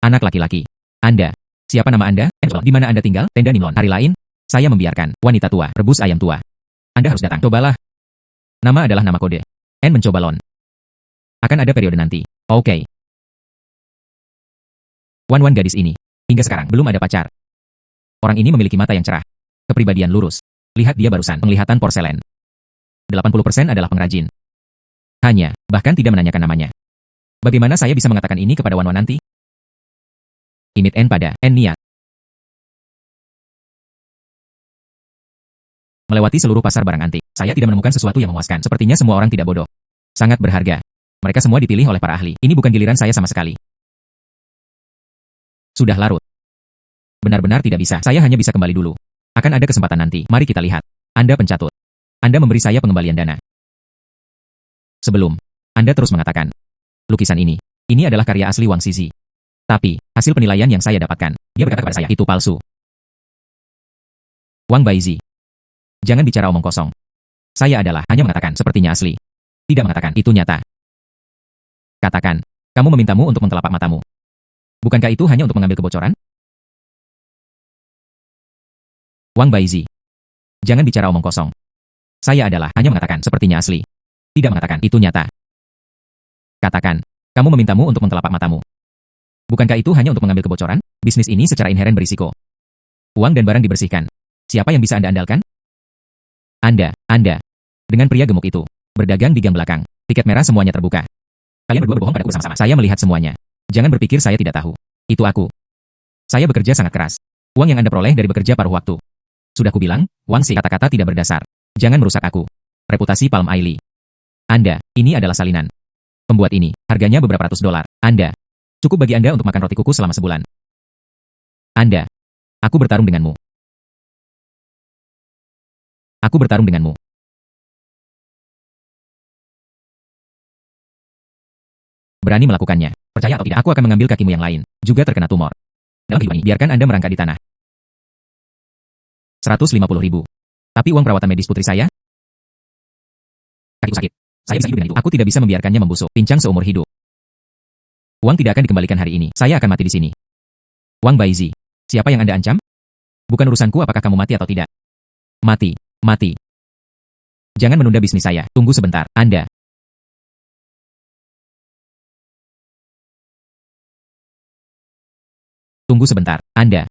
Anak laki-laki. Anda. Siapa nama Anda? Di mana Anda tinggal? Tenda Nimlon. Hari lain, saya membiarkan wanita tua rebus ayam tua. Anda harus datang. Cobalah. Nama adalah nama kode. N mencoba lon. Akan ada periode nanti. Oke. Wan gadis ini. Hingga sekarang belum ada pacar. Orang ini memiliki mata yang cerah. Kepribadian lurus. Lihat dia barusan. Penglihatan porselen. 80% adalah pengrajin. Hanya, bahkan tidak menanyakan namanya. Bagaimana saya bisa mengatakan ini kepada Wan nanti? Imit N pada N niat. Melewati seluruh pasar barang antik, saya tidak menemukan sesuatu yang memuaskan. Sepertinya semua orang tidak bodoh. Sangat berharga. Mereka semua dipilih oleh para ahli. Ini bukan giliran saya sama sekali. Sudah larut. Benar-benar tidak bisa. Saya hanya bisa kembali dulu. Akan ada kesempatan nanti. Mari kita lihat. Anda pencatut. Anda memberi saya pengembalian dana. Sebelum, Anda terus mengatakan, lukisan ini adalah karya asli Wang Zizi. Tapi, hasil penilaian yang saya dapatkan, dia berkata kepada saya, itu palsu. Wang Baizi. Jangan bicara omong kosong. Saya hanya mengatakan sepertinya asli. Tidak mengatakan itu nyata. Katakan, kamu memintamu untuk mentelapak matamu. Bukankah itu hanya untuk mengambil kebocoran? Wang Baizi. Jangan bicara omong kosong. Saya hanya mengatakan sepertinya asli. Tidak mengatakan itu nyata. Katakan, kamu memintamu untuk mentelapak matamu. Bukankah itu hanya untuk mengambil kebocoran? Bisnis ini secara inheren berisiko. Uang dan barang dibersihkan. Siapa yang bisa Anda andalkan? Anda. Dengan pria gemuk itu. Berdagang di gang belakang. Tiket merah semuanya terbuka. Kalian berdua berbohong padaku sama-sama. Saya melihat semuanya. Jangan berpikir saya tidak tahu. Itu aku. Saya bekerja sangat keras. Uang yang Anda peroleh dari bekerja paruh waktu. Sudah kubilang, Wang Si, kata-kata tidak berdasar. Jangan merusak aku. Reputasi Palm Aili. Anda, ini adalah salinan. Pembuat ini, harganya beberapa ratus dolar. Anda. Cukup bagi Anda untuk makan roti kuku selama sebulan. Anda. Aku bertarung denganmu. Aku bertarung denganmu. Berani melakukannya. Percaya atau tidak, aku akan mengambil kakimu yang lain. Juga terkena tumor. Dalam kehidupan ini, biarkan Anda merangkak di tanah. 150.000. Tapi uang perawatan medis putri saya? Kakiku sakit. Saya bisa hidup dengan itu. Aku tidak bisa membiarkannya membusuk. Pincang seumur hidup. Uang tidak akan dikembalikan hari ini. Saya akan mati di sini. Wang Baizi. Siapa yang Anda ancam? Bukan urusanku apakah kamu mati atau tidak. Mati. Jangan menunda bisnis saya. Tunggu sebentar. Anda. Tunggu sebentar. Anda.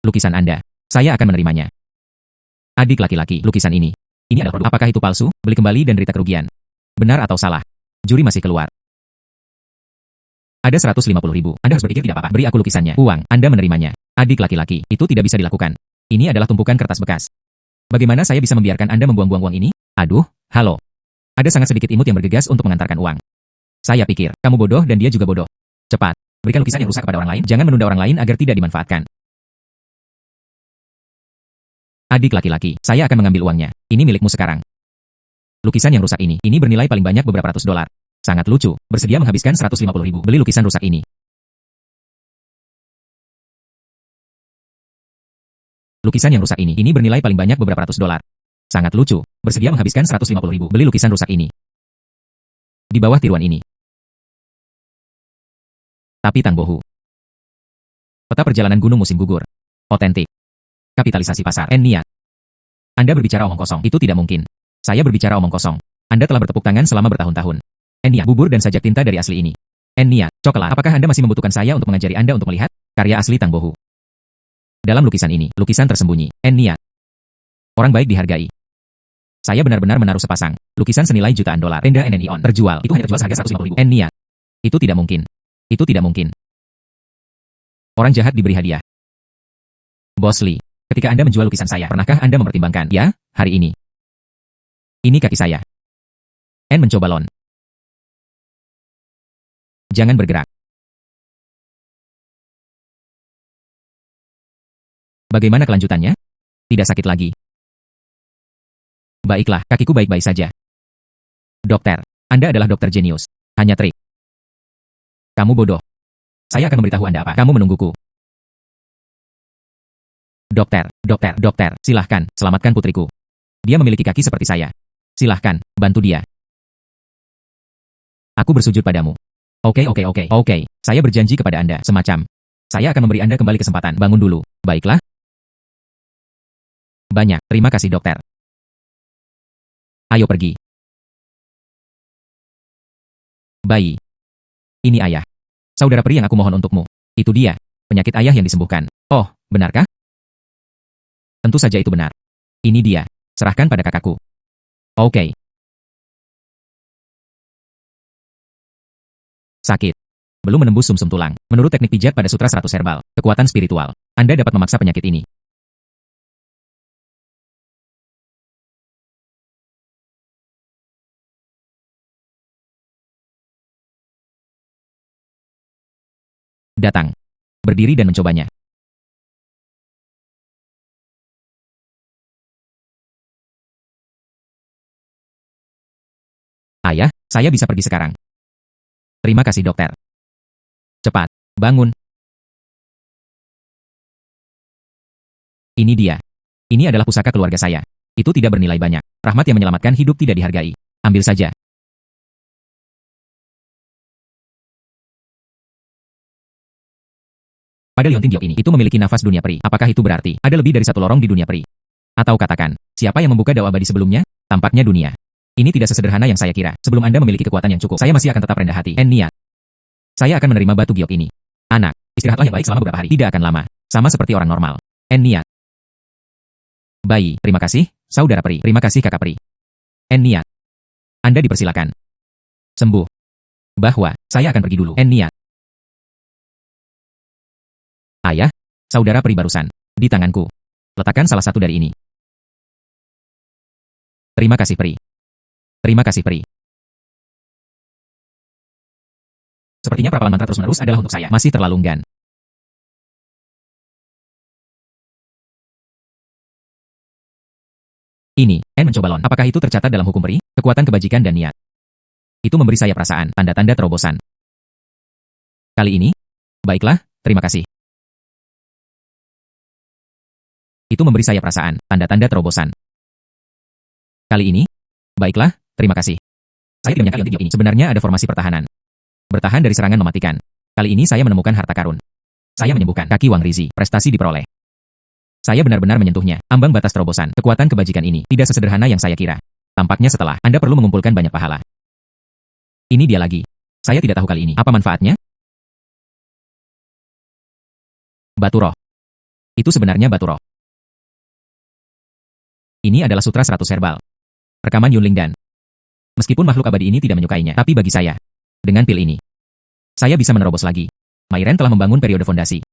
Lukisan Anda. Saya akan menerimanya. Adik laki-laki, lukisan ini. Ini adalah produk. Apakah itu palsu? Beli kembali dan derita kerugian. Benar atau salah? Juri masih keluar. Ada 150.000. Anda harus berpikir tidak apa-apa. Beri aku lukisannya. Uang. Anda menerimanya. Adik laki-laki. Itu tidak bisa dilakukan. Ini adalah tumpukan kertas bekas. Bagaimana saya bisa membiarkan Anda membuang-buang uang ini? Aduh, halo. Ada sangat sedikit imut yang bergegas untuk mengantarkan uang. Saya pikir, kamu bodoh dan dia juga bodoh. Cepat, berikan lukisan yang rusak kepada orang lain. Jangan menunda orang lain agar tidak dimanfaatkan. Adik laki-laki, saya akan mengambil uangnya. Ini milikmu sekarang. Lukisan yang rusak ini bernilai paling banyak beberapa ratus dolar. Sangat lucu, bersedia menghabiskan 150.000. Beli lukisan rusak ini. Lukisan yang rusak ini bernilai paling banyak beberapa ratus dolar. Sangat lucu, bersedia menghabiskan 150.000. Beli lukisan rusak ini. Di bawah tiruan ini. Tapi Tang Bohu. Peta perjalanan gunung musim gugur. Otentik. Kapitalisasi pasar. Niat. Anda berbicara omong kosong. Itu tidak mungkin. Saya berbicara omong kosong. Anda telah bertepuk tangan selama bertahun-tahun. Niat. Bubur dan sajak tinta dari asli ini. Niat. Coklat. Apakah Anda masih membutuhkan saya untuk mengajari Anda untuk melihat karya asli Tang Bohu? Dalam lukisan ini, lukisan tersembunyi. Niat. Orang baik dihargai. Saya benar-benar menaruh sepasang lukisan senilai jutaan dolar. Tenda NNI on terjual. Itu hanya terjual seharga 150.000. Niat. Itu tidak mungkin. Itu tidak mungkin. Orang jahat diberi hadiah. Bos Lee, ketika Anda menjual lukisan saya, pernahkah Anda mempertimbangkan, ya, hari ini? Ini kaki saya. N mencoba lon. Jangan bergerak. Bagaimana kelanjutannya? Tidak sakit lagi. Baiklah, kakiku baik-baik saja. Dokter, Anda adalah dokter jenius. Hanya trik. Kamu bodoh. Saya akan memberitahu Anda apa. Kamu menungguku. Dokter, silahkan, selamatkan putriku. Dia memiliki kaki seperti saya. Silahkan, bantu dia. Aku bersujud padamu. Oke. Saya berjanji kepada Anda, semacam. Saya akan memberi Anda kembali kesempatan. Bangun dulu. Baiklah. Banyak, terima kasih dokter. Ayo pergi. Bayi. Ini ayah. Saudara peri yang aku mohon untukmu. Itu dia, penyakit ayah yang disembuhkan. Oh, benarkah? Tentu saja itu benar. Ini dia, serahkan pada kakakku. Oke. Sakit. Belum menembus sumsum tulang. Menurut teknik pijat pada Sutra 100 Herbal, kekuatan spiritual, Anda dapat memaksa penyakit ini. Datang. Berdiri dan mencobanya. Ayah, saya bisa pergi sekarang. Terima kasih dokter. Cepat, bangun. Ini dia. Ini adalah pusaka keluarga saya. Itu tidak bernilai banyak. Rahmat yang menyelamatkan hidup tidak dihargai. Ambil saja. Pada liontin giok ini, itu memiliki nafas dunia peri. Apakah itu berarti ada lebih dari satu lorong di dunia peri? Atau katakan, siapa yang membuka dawa abadi sebelumnya? Tampaknya dunia. Ini tidak sesederhana yang saya kira. Sebelum Anda memiliki kekuatan yang cukup, saya masih akan tetap rendah hati. Niat. Saya akan menerima batu giok ini. Anak, istirahatlah yang baik selama beberapa hari. Tidak akan lama. Sama seperti orang normal. Niat. Bayi, terima kasih, saudara peri. Terima kasih kakak peri. Niat. Anda dipersilakan. Sembuh. Bahwa, saya akan pergi dulu. Niat. Ayah, saudara peri barusan. Di tanganku. Letakkan salah satu dari ini. Terima kasih peri. Terima kasih peri. Sepertinya prapalan mantra terus-menerus adalah untuk saya. Masih terlalu enggan. Ini, N mencoba lon. Apakah itu tercatat dalam hukum peri? Kekuatan kebajikan dan niat. Itu memberi saya perasaan, tanda-tanda terobosan. Kali ini? Baiklah, terima kasih. Itu memberi saya perasaan, tanda-tanda terobosan. Kali ini? Baiklah, terima kasih. Saya tidak menyangka liontin giok ini sebenarnya ada formasi pertahanan. Bertahan dari serangan mematikan. Kali ini saya menemukan harta karun. Saya menyembuhkan kaki Wang Rizi, prestasi diperoleh. Saya benar-benar menyentuhnya, ambang batas terobosan. Kekuatan kebajikan ini tidak sesederhana yang saya kira. Tampaknya setelah, Anda perlu mengumpulkan banyak pahala. Ini dia lagi. Saya tidak tahu kali ini, apa manfaatnya? Batu roh. Itu sebenarnya batu roh. Ini adalah Sutra 100 Herbal. Rekaman Yunling Dan. Meskipun makhluk abadi ini tidak menyukainya, tapi bagi saya, dengan pil ini, saya bisa menerobos lagi. Mairen telah membangun periode fondasi.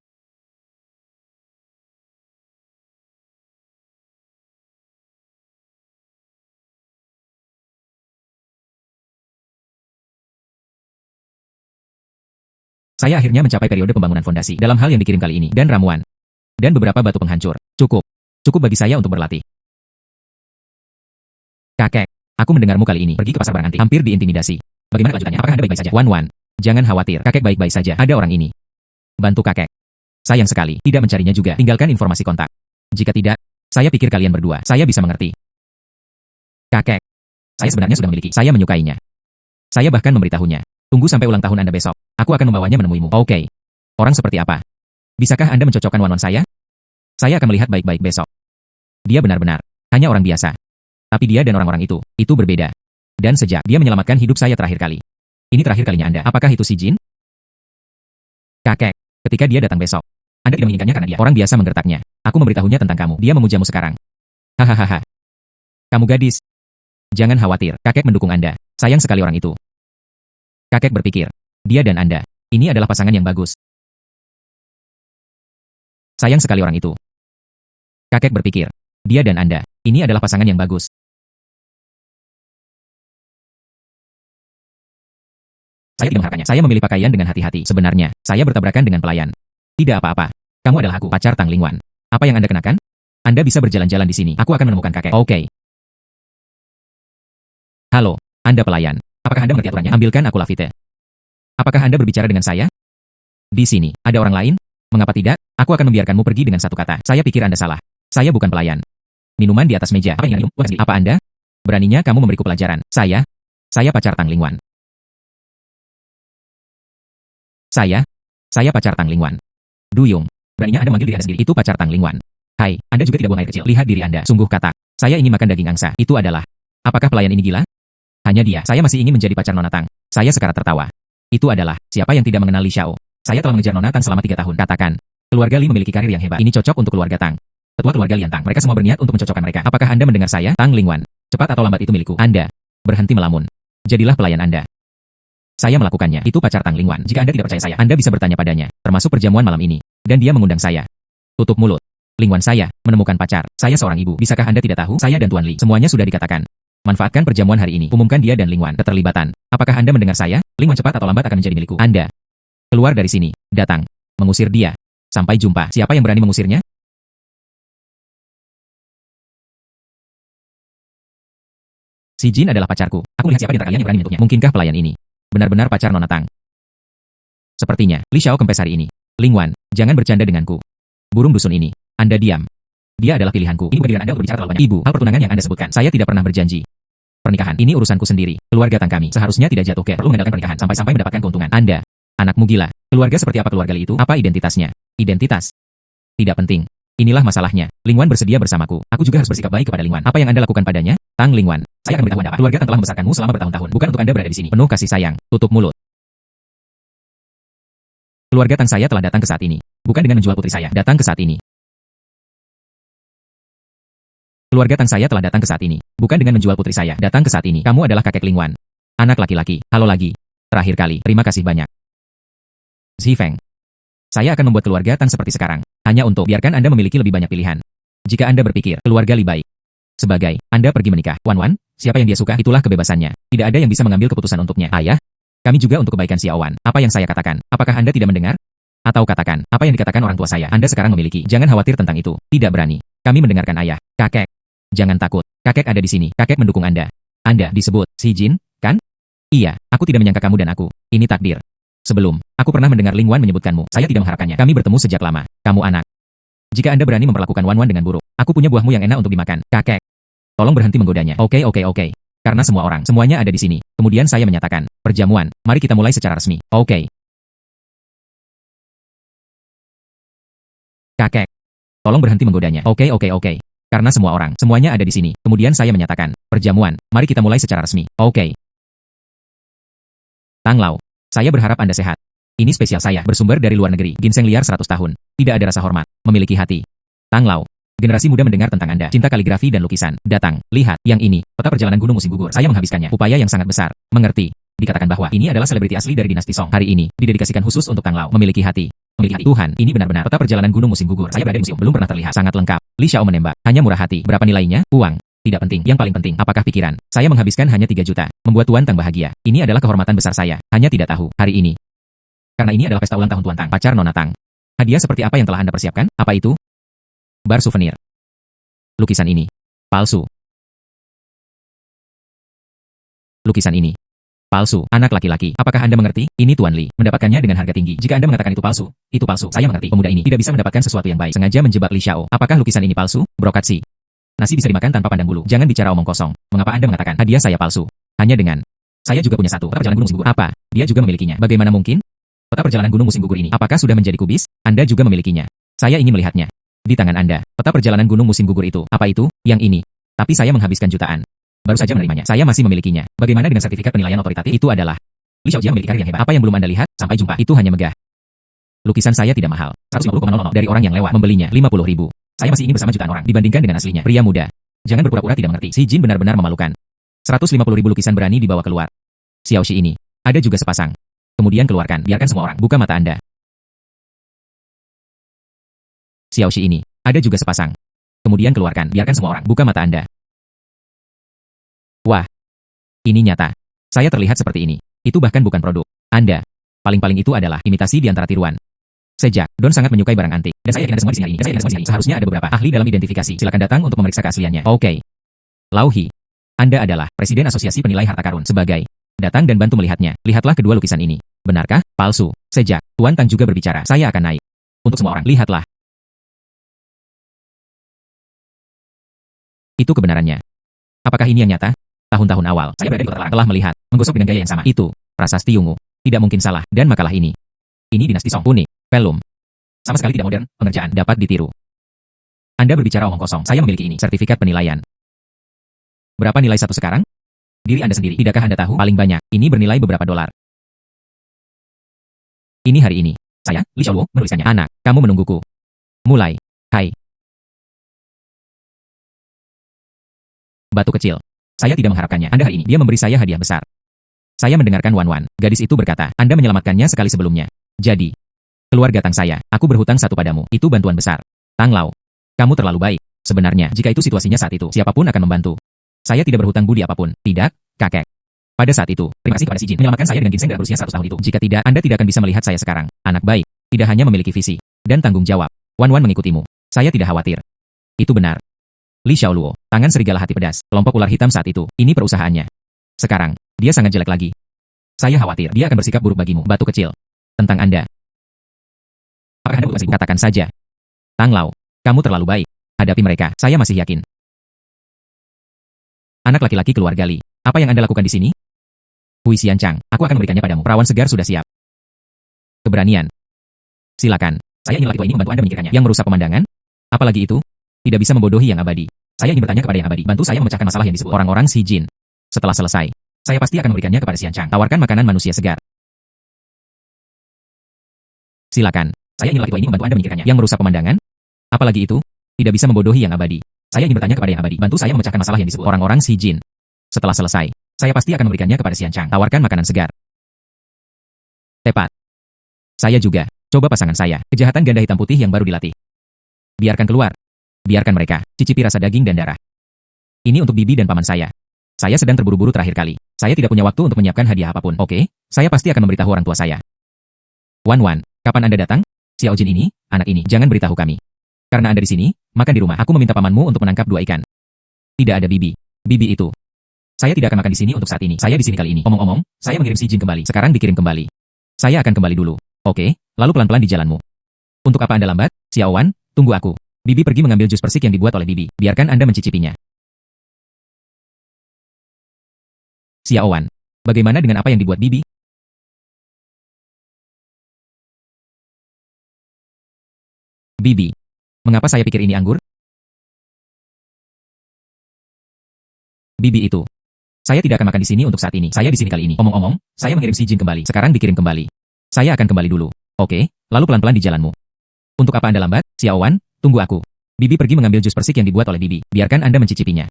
Saya akhirnya mencapai periode pembangunan fondasi dalam hal yang dikirim kali ini, dan ramuan, dan beberapa batu penghancur. Cukup. Cukup bagi saya untuk berlatih. Kakek, aku mendengarmu kali ini pergi ke pasar barang antik, hampir diintimidasi. Bagaimana kelanjutannya? Apakah Anda baik-baik saja? Wan, jangan khawatir, kakek baik-baik saja. Ada orang ini. Bantu kakek. Sayang sekali, tidak mencarinya juga. Tinggalkan informasi kontak. Jika tidak, saya pikir kalian berdua, saya bisa mengerti. Kakek, saya sebenarnya sudah memiliki, saya menyukainya. Saya bahkan memberitahunya. Tunggu sampai ulang tahun Anda besok. Aku akan membawanya menemuimu. Oke. Orang seperti apa? Bisakah Anda mencocokkan Wan saya? Saya akan melihat baik-baik besok. Dia benar-benar hanya orang biasa. Tapi dia dan orang-orang itu berbeda. Dan sejak dia menyelamatkan hidup saya terakhir kali. Ini terakhir kalinya Anda. Apakah itu si Jin? Kakek, ketika dia datang besok, Anda tidak menginginkannya karena dia orang biasa menggertaknya. Aku memberitahunya tentang kamu. Dia memujamu sekarang. Hahaha. Kamu gadis. Jangan khawatir, kakek mendukung Anda. Sayang sekali orang itu. Kakek berpikir, dia dan Anda, ini adalah pasangan yang bagus. Sayang sekali orang itu. Kakek berpikir, dia dan Anda, ini adalah pasangan yang bagus. Saya tidak mengharapkannya. Saya memilih pakaian dengan hati-hati. Sebenarnya, saya bertabrakan dengan pelayan. Tidak apa-apa. Kamu adalah aku, pacar Tang Lingwan. Apa yang Anda kenakan? Anda bisa berjalan-jalan di sini. Aku akan menemukan kakek. Oke. Halo, Anda pelayan. Apakah Anda mengerti aturannya? Ambilkan aku lafite. Apakah Anda berbicara dengan saya? Di sini, ada orang lain? Mengapa tidak? Aku akan membiarkanmu pergi dengan satu kata. Saya pikir Anda salah. Saya bukan pelayan. Minuman di atas meja. Apa yang minum? Apa Anda? Beraninya kamu memberiku pelajaran. Saya pacar Tang Lingwan. Saya pacar Tang Lingwan. Duyung, beraninya Anda manggil diri Anda sendiri. Itu pacar Tang Lingwan. Hai, Anda juga tidak buang air kecil. Lihat diri Anda. Sungguh katak. Saya ingin makan daging angsa. Itu adalah. Apakah pelayan ini gila? Hanya dia. Saya masih ingin menjadi pacar Nona Tang. Saya sekarat tertawa. Itu adalah, siapa yang tidak mengenal Li Xiao? Saya telah mengejar Nona Tang selama 3 tahun. Katakan, keluarga Li memiliki karir yang hebat. Ini cocok untuk keluarga Tang. Tetua keluarga Lian Tang. Mereka semua berniat untuk mencocokkan mereka. Apakah Anda mendengar saya? Tang Lingwan. Cepat atau lambat itu milikku. Anda berhenti melamun. Jadilah pelayan Anda. Saya melakukannya. Itu pacar Tang Lingwan. Jika Anda tidak percaya saya, Anda bisa bertanya padanya. Termasuk perjamuan malam ini. Dan dia mengundang saya. Tutup mulut. Lingwan saya menemukan pacar. Saya seorang ibu. Bisakah Anda tidak tahu? Saya dan Tuan Li. Semuanya sudah dikatakan. Manfaatkan perjamuan hari ini. Umumkan dia dan Lingwan keterlibatan. Apakah Anda mendengar saya? Lingwan cepat atau lambat akan menjadi milikku. Anda keluar dari sini. Datang. Mengusir dia. Sampai jumpa. Siapa yang berani mengusirnya? Si Jin adalah pacarku. Aku melihat siapa di antara kalian yang berani menyentuhnya. Mungkinkah pelayan ini benar-benar pacar Nona Tang? Sepertinya, Li Xiao kempes hari ini. Lingwan, jangan bercanda denganku. Burung dusun ini. Anda diam. Dia adalah pilihanku. Ini bukan giliran Anda untuk berbicara terlalu banyak. Ibu, hal pertunangan yang Anda sebutkan. Saya tidak pernah berjanji. Pernikahan, ini urusanku sendiri. Keluarga Tang kami seharusnya tidak jatuh ke perlu mengandalkan pernikahan sampai mendapatkan keuntungan. Anda, anakmu gila. Keluarga seperti apa keluarga Li itu? Apa identitasnya? Identitas? Tidak penting. Inilah masalahnya. Lingwan bersedia bersamaku. Aku juga harus bersikap baik kepada Lingwan. Apa yang Anda lakukan padanya? Tang Lingwan, saya akan memberitahu Anda. Keluarga Tang telah membesarkanmu selama bertahun-tahun. Bukan untuk Anda berada di sini. Penuh kasih sayang. Tutup mulut. Keluarga Tang saya telah datang ke saat ini. Bukan dengan menjual putri saya. Datang ke saat ini. Keluarga Tang saya telah datang ke saat ini. Bukan dengan menjual putri saya. Datang ke saat ini. Kamu adalah kakek Lingwan. Anak laki-laki. Halo lagi. Terakhir kali. Terima kasih banyak. Zhifeng. Saya akan membuat keluarga Tang seperti sekarang. Hanya untuk biarkan Anda memiliki lebih banyak pilihan. Jika Anda berpikir, keluarga Li baik. Sebagai, Anda pergi menikah. Wan, siapa yang dia suka, itulah kebebasannya. Tidak ada yang bisa mengambil keputusan untuknya. Ayah, kami juga untuk kebaikan Xiao Wan. Apa yang saya katakan? Apakah Anda tidak mendengar? Atau katakan, apa yang dikatakan orang tua saya, Anda sekarang memiliki. Jangan khawatir tentang itu. Tidak berani. Kami mendengarkan ayah. Kakek. Jangan takut. Kakek ada di sini. Kakek mendukung Anda. Anda disebut si Jin, kan? Iya, aku tidak menyangka kamu dan aku. Ini takdir. Sebelum, aku pernah mendengar Lingwan menyebutkanmu. Saya tidak mengharapkannya. Kami bertemu sejak lama. Kamu anak. Jika Anda berani memperlakukan Wan dengan buruk, aku punya buahmu yang enak untuk dimakan. Kakek. Tolong berhenti menggodanya. Oke. Karena semua orang, semuanya ada di sini. Kemudian saya menyatakan, perjamuan. Mari kita mulai secara resmi. Oke. Kakek. Tolong berhenti menggodanya. Oke. Karena semua orang, semuanya ada di sini. Kemudian saya menyatakan, perjamuan. Mari kita mulai secara resmi. Oke. Tang Lao. Saya berharap Anda sehat. Ini spesial saya, bersumber dari luar negeri. Ginseng liar 100 tahun. Tidak ada rasa hormat. Memiliki hati. Tang Lao. Generasi muda mendengar tentang Anda. Cinta kaligrafi dan lukisan. Datang, lihat, yang ini, peta perjalanan Gunung Musim Gugur. Saya menghabiskannya. Upaya yang sangat besar. Mengerti. Dikatakan bahwa ini adalah selebriti asli dari dinasti Song. Hari ini, didedikasikan khusus untuk Tang Lao. Memiliki hati. Memiliki hati. Tuhan, ini benar-benar peta perjalanan Gunung Musim Gugur. Saya berada di museum. Belum pernah terlihat. Sangat lengkap. Li Xiao menembak. Hanya murah hati. Berapa nilainya? Uang. Tidak penting. Yang paling penting, apakah pikiran? Saya menghabiskan hanya 3 juta. Membuat Tuan Tang bahagia. Ini adalah kehormatan besar saya. Hanya tidak tahu, hari ini. Karena ini adalah pesta ulang tahun Tuan Tang, pacar Nona Tang. Hadiah seperti apa yang telah Anda persiapkan? Apa itu? Bar souvenir. Lukisan ini. Palsu. Lukisan ini. Palsu. Anak laki-laki. Apakah Anda mengerti? Ini Tuan Li. Mendapatkannya dengan harga tinggi. Jika Anda mengatakan itu palsu, itu palsu. Saya mengerti. Pemuda ini tidak bisa mendapatkan sesuatu yang baik. Sengaja menjebak Li Xiao. Apakah lukisan ini palsu? Brokatsi. Nasi bisa dimakan tanpa pandang bulu. Jangan bicara omong kosong. Mengapa Anda mengatakan hadiah saya palsu? Hanya dengan saya juga punya satu. Peta perjalanan Gunung Musim Gugur. Apa? Dia juga memilikinya. Bagaimana mungkin? Peta perjalanan Gunung Musim Gugur ini. Apakah sudah menjadi kubis? Anda juga memilikinya. Saya ingin melihatnya. Di tangan Anda. Peta perjalanan Gunung Musim Gugur itu. Apa itu? Yang ini. Tapi saya menghabiskan jutaan. Baru saja menerimanya. Saya masih memilikinya. Bagaimana dengan sertifikat penilaian otoritatif? Itu adalah Li Xiaojia memiliki karir yang hebat. Apa yang belum Anda lihat? Sampai jumpa. Itu hanya megah. Lukisan saya tidak mahal. 150,00 dari orang yang lewat membelinya 50.000. Saya masih ingin bersama jutaan orang dibandingkan dengan aslinya. Pria muda. Jangan berpura-pura tidak mengerti. Si Jin benar-benar memalukan. 150.000 lukisan berani dibawa keluar. Xiaoxi ini. Ada juga sepasang. Kemudian keluarkan. Biarkan semua orang buka mata Anda. Xiaoxi ini. Ada juga sepasang. Kemudian keluarkan. Biarkan semua orang buka mata Anda. Wah. Ini nyata. Saya terlihat seperti ini. Itu bahkan bukan produk Anda. Paling-paling itu adalah imitasi di antara tiruan. Sejak Don sangat menyukai barang antik, dan saya yakin Anda semua di sini hari ini. Seharusnya ada beberapa ahli dalam identifikasi. Silakan datang untuk memeriksa keasliannya. Oke. Lauhi. Anda adalah Presiden Asosiasi Penilai Harta Karun. Sebagai datang dan bantu melihatnya. Lihatlah kedua lukisan ini. Benarkah? Palsu. Sejak Tuan Tang juga berbicara, saya akan naik. Untuk semua orang, lihatlah. Itu kebenarannya. Apakah ini yang nyata? Tahun-tahun awal, saya berada di kota telah melihat, menggosok dengan gaya yang sama. Itu, prasasti ungu. Tidak mungkin salah, dan makalah ini. Ini dinasti Song. Unik. Velum. Sama sekali tidak modern, pengerjaan dapat ditiru. Anda berbicara omong kosong, saya memiliki ini, sertifikat penilaian. Berapa nilai satu sekarang? Diri Anda sendiri, tidakkah Anda tahu? Paling banyak, ini bernilai beberapa dolar. Ini hari ini. Saya, Li Xiaoluo, menuliskannya. Anak, kamu menungguku. Mulai. Hai. Batu kecil. Saya tidak mengharapkannya. Anda hari ini, dia memberi saya hadiah besar. Saya mendengarkan Wan Wan. Gadis itu berkata, Anda menyelamatkannya sekali sebelumnya. Jadi, keluarga Tang saya, aku berhutang satu padamu. Itu bantuan besar. Tang Lao, kamu terlalu baik. Sebenarnya, jika itu situasinya saat itu, siapapun akan membantu. Saya tidak berhutang budi apapun. Tidak, kakek. Pada saat itu, terima kasih kepada si Jin. Menyelamatkan saya dengan ginseng dan berusia 100 tahun itu. Jika tidak, Anda tidak akan bisa melihat saya sekarang. Anak baik. Tidak hanya memiliki visi dan tanggung jawab. Wan Wan mengikutimu. Saya tidak khawatir. Itu benar. Li Xiaoluo, tangan serigala hati pedas. Kelompok ular hitam saat itu. Ini perusahaannya. Sekarang, dia sangat jelek lagi. Saya khawatir dia akan bersikap buruk bagimu. Batu kecil. Tentang Anda. Apakah Anda masih katakan saja? Tang Lao, kamu terlalu baik. Hadapi mereka, saya masih yakin. Anak laki-laki keluarga Li, apa yang Anda lakukan di sini? Hui Xianchang, aku akan memberikannya padamu. Perawan segar sudah siap. Keberanian. Silakan. Saya ingin laki tua ini membantu Anda memikirkannya. Yang merusak pemandangan? Apalagi itu? Tidak bisa membodohi yang abadi. Saya ingin bertanya kepada yang abadi. Bantu saya memecahkan masalah yang disebut orang-orang si Jin. Setelah selesai, saya pasti akan memberikannya kepada Xianchang. Tawarkan makanan manusia segar. Silakan. Saya ingin laki tua ini membantu Anda memikirkannya. Yang merusak pemandangan? Apalagi itu? Tidak bisa membodohi yang abadi. Saya ingin bertanya kepada yang abadi. Bantu saya memecahkan masalah yang disebut orang-orang si Jin. Setelah selesai, saya pasti akan memberikannya kepada Xianchang. Tawarkan makanan segar. Tepat. Saya juga. Coba pasangan saya. Kejahatan ganda hitam putih yang baru dilatih. Biarkan keluar. Biarkan mereka cicipi rasa daging dan darah. Ini untuk bibi dan paman saya. Saya sedang terburu-buru terakhir kali. Saya tidak punya waktu untuk menyiapkan hadiah apapun. Oke, saya pasti akan memberitahu orang tua saya. Wan Wan, kapan Anda datang? Xiao Jin ini, anak ini, jangan beritahu kami. Karena Anda di sini, makan di rumah. Aku meminta pamanmu untuk menangkap 2 ikan. Tidak ada bibi. Bibi itu. Saya tidak akan makan di sini untuk saat ini. Saya di sini kali ini. Omong-omong, saya mengirim si Jin kembali. Sekarang dikirim kembali. Saya akan kembali dulu. Oke, lalu pelan-pelan di jalanmu. Untuk apa Anda lambat? Xiao Wan, tunggu aku. Bibi pergi mengambil jus persik yang dibuat oleh Bibi. Biarkan Anda mencicipinya. Xiao Wan, bagaimana dengan apa yang dibuat Bibi? Bibi, mengapa saya pikir ini anggur? Bibi itu. Saya tidak akan makan di sini untuk saat ini. Saya di sini kali ini. Omong-omong, saya mengirim si Jin kembali. Sekarang dikirim kembali. Saya akan kembali dulu. Oke, lalu pelan-pelan di jalanmu. Untuk apa Anda lambat? Xiao Wan, tunggu aku. Bibi pergi mengambil jus persik yang dibuat oleh Bibi. Biarkan Anda mencicipinya.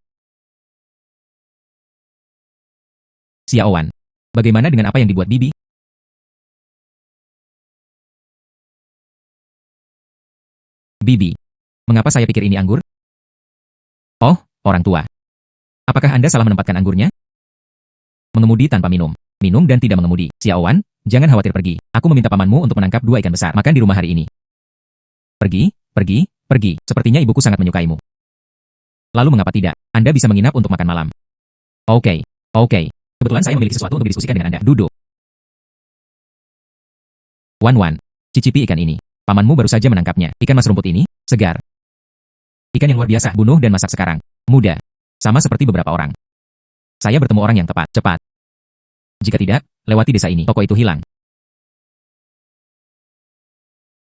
Xiaowan, bagaimana dengan apa yang dibuat Bibi? Bibi, mengapa saya pikir ini anggur? Oh, orang tua. Apakah Anda salah menempatkan anggurnya? Mengemudi tanpa minum. Minum dan tidak mengemudi. Xiaowan, jangan khawatir pergi. Aku meminta pamanmu untuk menangkap 2 ikan besar. Makan di rumah hari ini. Pergi, pergi, pergi. Sepertinya ibuku sangat menyukaimu. Lalu mengapa tidak? Anda bisa menginap untuk makan malam. Oke, oke. Kebetulan saya memiliki sesuatu untuk didiskusikan dengan Anda. Duduk. Wan Wan, cicipi ikan ini. Pamanmu baru saja menangkapnya. Ikan mas rumput ini, segar. Ikan yang luar biasa. Bunuh dan masak sekarang. Mudah. Sama seperti beberapa orang. Saya bertemu orang yang tepat. Cepat. Jika tidak, lewati desa ini. Toko itu hilang.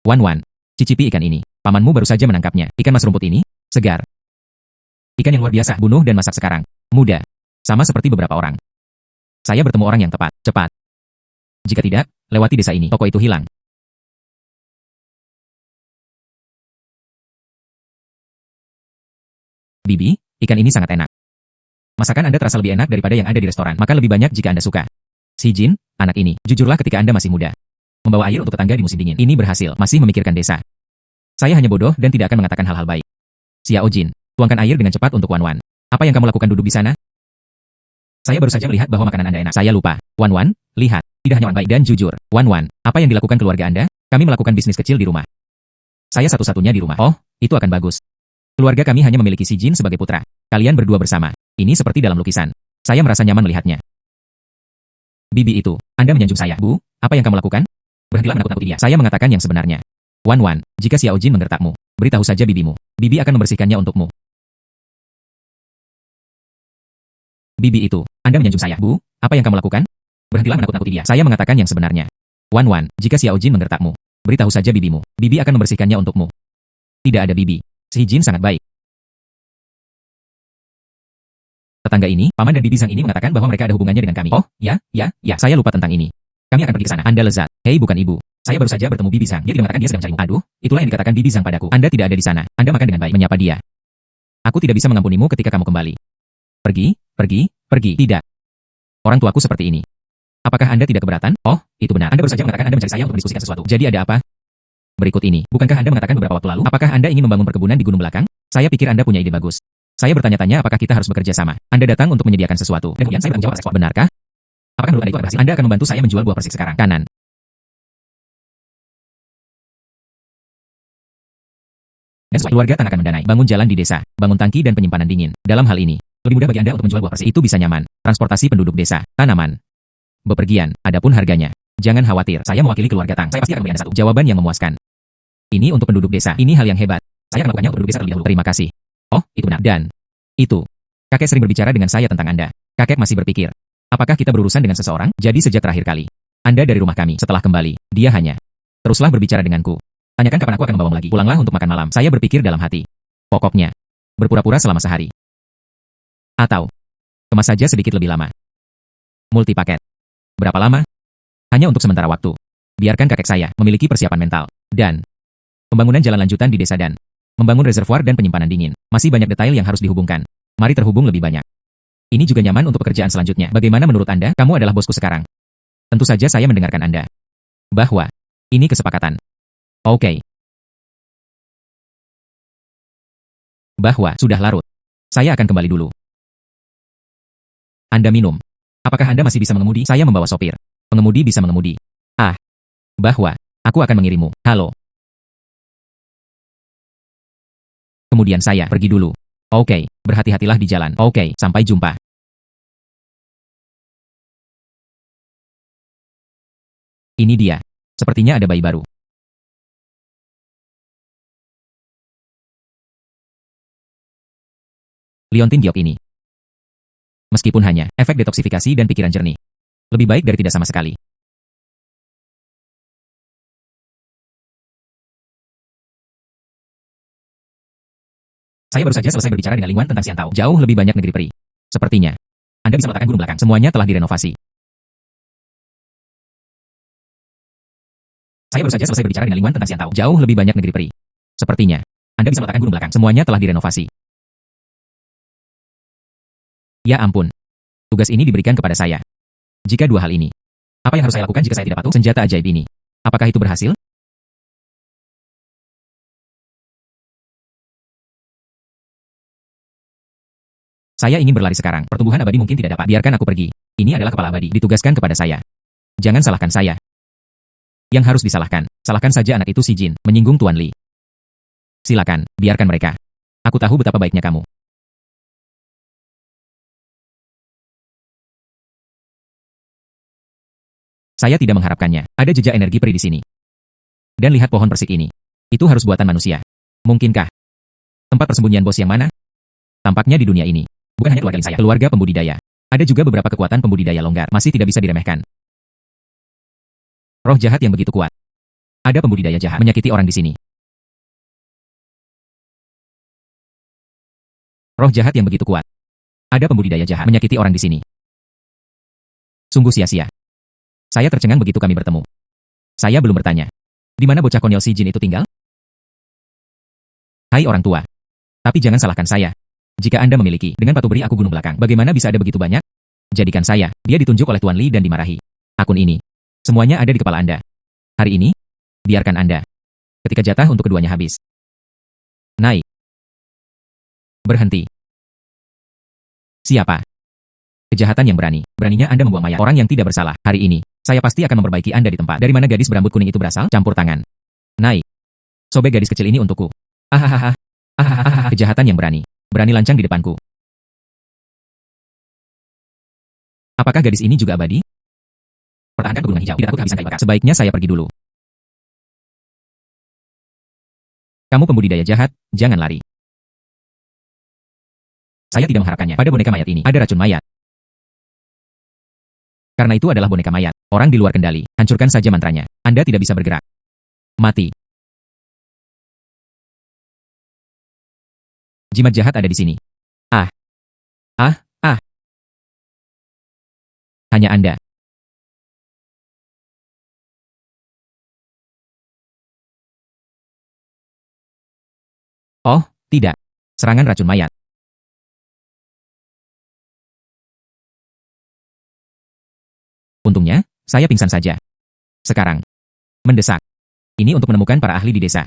Wan Wan, cicipi ikan ini. Pamanmu baru saja menangkapnya. Ikan mas rumput ini, segar. Ikan yang luar biasa. Bunuh dan masak sekarang. Mudah. Sama seperti beberapa orang. Saya bertemu orang yang tepat. Cepat. Jika tidak, lewati desa ini. Toko itu hilang. Bibi, ikan ini sangat enak. Masakan Anda terasa lebih enak daripada yang ada di restoran. Makan lebih banyak jika Anda suka. Si Jin, anak ini, jujurlah ketika Anda masih muda. Membawa air untuk tetangga di musim dingin. Ini berhasil, masih memikirkan desa. Saya hanya bodoh dan tidak akan mengatakan hal-hal baik. Xiao Jin, tuangkan air dengan cepat untuk Wan Wan. Apa yang kamu lakukan duduk di sana? Saya baru saja melihat bahwa makanan Anda enak. Saya lupa. Wan Wan, lihat. Tidak hanya Wan baik dan jujur. Wan Wan, apa yang dilakukan keluarga Anda? Kami melakukan bisnis kecil di rumah. Saya satu-satunya di rumah. Oh, itu akan bagus. Keluarga kami hanya memiliki si Jin sebagai putra. Kalian berdua bersama. Ini seperti dalam lukisan. Saya merasa nyaman melihatnya. Bibi itu, Anda menyanjung saya. Bu, apa yang kamu lakukan? Berhentilah menakut-nakuti dia. Saya mengatakan yang sebenarnya. Wan Wan, jika Xiao Jin menggertakmu, beritahu saja bibimu. Bibi akan membersihkannya untukmu. Bibi itu, Anda menyanjung saya. Bu, apa yang kamu lakukan? Berhentilah menakut-nakuti dia. Saya mengatakan yang sebenarnya. Wan Wan, jika Xiao Jin menggertakmu, beritahu saja bibimu. Bibi akan membersihkannya untukmu. Tidak ada bibi. Si Jin sangat baik. Tetangga ini, paman dan bibi Zhang ini mengatakan bahwa mereka ada hubungannya dengan kami. Oh, ya, saya lupa tentang ini. Kami akan pergi ke sana. Anda lezat. Hei, bukan ibu. Saya baru saja bertemu bibi Zhang. Dia tidak mengatakan dia sedang mencarimu. Aduh, itulah yang dikatakan bibi Zhang padaku. Anda tidak ada di sana. Anda makan dengan baik. Menyapa dia. Aku tidak bisa mengampunimu ketika kamu kembali. Pergi, pergi, pergi. Tidak. Orang tuaku seperti ini. Apakah Anda tidak keberatan? Oh, itu benar. Anda baru saja mengatakan Anda mencari saya untuk berdiskusikan sesuatu. Jadi ada apa? Berikut ini. Bukankah Anda mengatakan beberapa waktu lalu? Apakah Anda ingin membangun perkebunan di gunung belakang? Saya pikir Anda punya ide bagus. Saya bertanya-tanya apakah kita harus bekerja sama. Anda datang untuk menyediakan sesuatu. Dan kemudian saya bertanggung jawab atas ekspor. Benarkah? Apakah menurut Anda itu akan berhasil? Anda akan membantu saya menjual buah persik sekarang. Kanan. Dan sesuai keluarga Tan akan mendanai. Bangun jalan di desa. Bangun tangki dan penyimpanan dingin. Dalam hal ini, lebih mudah bagi Anda untuk menjual buah persik. Itu bisa nyaman. Transportasi penduduk desa. Tanaman. Bepergian. Adapun harganya. Jangan khawatir. Saya mewakili keluarga Tang. Saya pasti akan memberi Anda satu jawaban yang memuaskan. Ini untuk penduduk desa. Ini hal yang hebat. Saya akan melakukannya untuk penduduk desa terlebih dahulu. Terima kasih. Oh, itu benar. Dan itu. Kakek sering berbicara dengan saya tentang Anda. Kakek masih berpikir. Apakah kita berurusan dengan seseorang? Jadi sejak terakhir kali. Anda dari rumah kami. Setelah kembali, dia hanya teruslah berbicara denganku. Tanyakan kapan aku akan membawamu lagi. Pulanglah untuk makan malam. Saya berpikir dalam hati. Pokoknya, berpura-pura selama sehari. Atau, kemas saja sedikit lebih lama. Multi paket. Berapa lama? Hanya untuk sementara waktu. Biarkan kakek saya memiliki persiapan mental. Dan, pembangunan jalan lanjutan di desa dan membangun reservoir dan penyimpanan dingin. Masih banyak detail yang harus dihubungkan. Mari terhubung lebih banyak. Ini juga nyaman untuk pekerjaan selanjutnya. Bagaimana menurut Anda? Kamu adalah bosku sekarang. Tentu saja saya mendengarkan Anda. Bahwa, ini kesepakatan. Oke. Bahwa, sudah larut. Saya akan kembali dulu. Anda minum. Apakah Anda masih bisa mengemudi? Saya membawa sopir. Pengemudi bisa mengemudi. Ah. Bahwa, aku akan mengirimmu. Halo. Kemudian saya pergi dulu. Oke, berhati-hatilah di jalan. Oke, sampai jumpa. Ini dia. Sepertinya ada bayi baru. Liontin Giok ini. Meskipun hanya efek detoksifikasi dan pikiran jernih. Lebih baik dari tidak sama sekali. Saya baru saja selesai berbicara dengan Lingwan tentang Xiantao. Jauh lebih banyak negeri peri. Sepertinya, Anda bisa meletakkan gunung belakang. Semuanya telah direnovasi. Saya baru saja selesai berbicara dengan Lingwan tentang Xiantao. Jauh lebih banyak negeri peri. Sepertinya, Anda bisa meletakkan gunung belakang. Semuanya telah direnovasi. Ya ampun. Tugas ini diberikan kepada saya. Jika dua hal ini, apa yang harus saya lakukan jika saya tidak patuh senjata ajaib ini? Apakah itu berhasil? Saya ingin berlari sekarang. Pertumbuhan abadi mungkin tidak dapat. Biarkan aku pergi. Ini adalah kepala abadi. Ditugaskan kepada saya. Jangan salahkan saya. Yang harus disalahkan, salahkan saja anak itu si Jin, menyinggung Tuan Li. Silakan, biarkan mereka. Aku tahu betapa baiknya kamu. Saya tidak mengharapkannya. Ada jejak energi peri di sini. Dan lihat pohon persik ini. Itu harus buatan manusia. Mungkinkah? Tempat persembunyian bos yang mana? Tampaknya di dunia ini. Bukan hanya keluarga saya, keluarga pembudidaya. Ada juga beberapa kekuatan pembudidaya longgar, masih tidak bisa diremehkan. Roh jahat yang begitu kuat. Ada pembudidaya jahat menyakiti orang di sini. Roh jahat yang begitu kuat. Ada pembudidaya jahat menyakiti orang di sini. Sungguh sia-sia. Saya tercengang begitu kami bertemu. Saya belum bertanya. Di mana bocah konyol si Jin itu tinggal? Hai orang tua. Tapi jangan salahkan saya. Jika Anda memiliki, dengan patuh beri aku gunung belakang, bagaimana bisa ada begitu banyak? Jadikan saya. Dia ditunjuk oleh Tuan Li dan dimarahi. Akun ini. Semuanya ada di kepala Anda. Hari ini, biarkan Anda. Ketika jatah untuk keduanya habis. Naik. Berhenti. Siapa? Kejahatan yang berani. Beraninya Anda membuang mayat orang yang tidak bersalah. Hari ini, saya pasti akan memperbaiki Anda di tempat. Dari mana gadis berambut kuning itu berasal? Campur tangan. Naik. Sobek gadis kecil ini untukku. Ahahaha. Ahahaha. Kejahatan yang berani. Berani lancang di depanku. Apakah gadis ini juga abadi? Pertahankan pegunungan hijau. Tidak takut kehabisan kayu bakar. Sebaiknya saya pergi dulu. Kamu pembudidaya jahat, jangan lari. Saya tidak mengharapkannya. Pada boneka mayat ini, ada racun mayat. Karena itu adalah boneka mayat. Orang di luar kendali. Hancurkan saja mantranya. Anda tidak bisa bergerak. Mati. Jimat jahat ada di sini. Ah. Ah, ah. Hanya Anda. Oh, tidak. Serangan racun mayat. Untungnya, saya pingsan saja. Sekarang. Mendesak. Ini untuk menemukan para ahli di desa.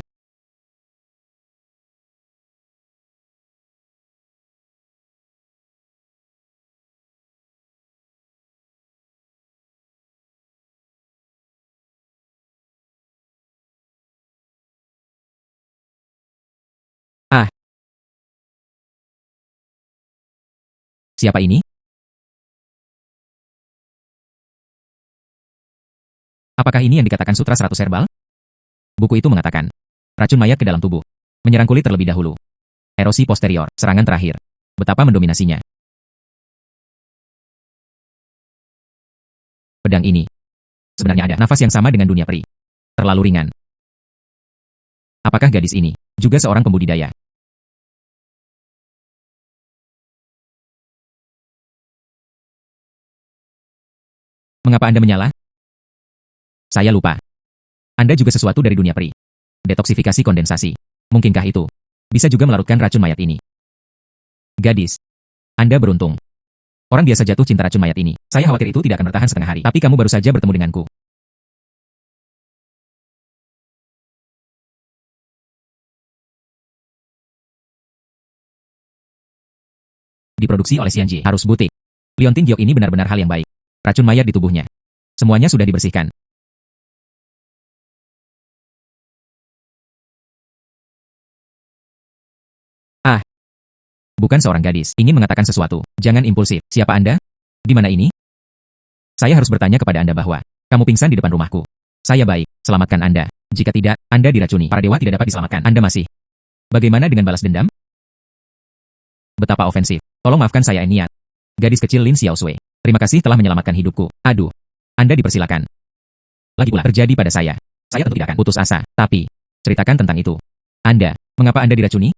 Ah. Siapa ini? Apakah ini yang dikatakan Sutra 100 Herbal? Buku itu mengatakan, racun mayat ke dalam tubuh. Menyerang kulit terlebih dahulu. Erosi posterior, serangan terakhir. Betapa mendominasinya. Pedang ini. Sebenarnya ada nafas yang sama dengan dunia peri. Terlalu ringan. Apakah gadis ini juga seorang pembudidaya? Mengapa Anda menyala? Saya lupa. Anda juga sesuatu dari dunia peri. Detoksifikasi kondensasi. Mungkinkah itu bisa juga melarutkan racun mayat ini? Gadis. Anda beruntung. Orang biasa jatuh cinta racun mayat ini. Saya khawatir itu tidak akan bertahan setengah hari. Tapi kamu baru saja bertemu denganku. Diproduksi oleh Xianji. Harus butik. Liontin Giok ini benar-benar hal yang baik. Racun mayat di tubuhnya. Semuanya sudah dibersihkan. Ah. Bukan seorang gadis. Ingin mengatakan sesuatu. Jangan impulsif. Siapa Anda? Di mana ini? Saya harus bertanya kepada Anda bahwa kamu pingsan di depan rumahku. Saya baik. Selamatkan Anda. Jika tidak, Anda diracuni. Para dewa tidak dapat diselamatkan. Anda masih. Bagaimana dengan balas dendam? Betapa ofensif. Tolong maafkan saya Niat. Gadis kecil Lin Xiaosui. Terima kasih telah menyelamatkan hidupku. Aduh. Anda dipersilakan. Lagi pula terjadi pada saya. Saya tentu tidak akan putus asa. Tapi, ceritakan tentang itu. Anda, mengapa Anda diracuni?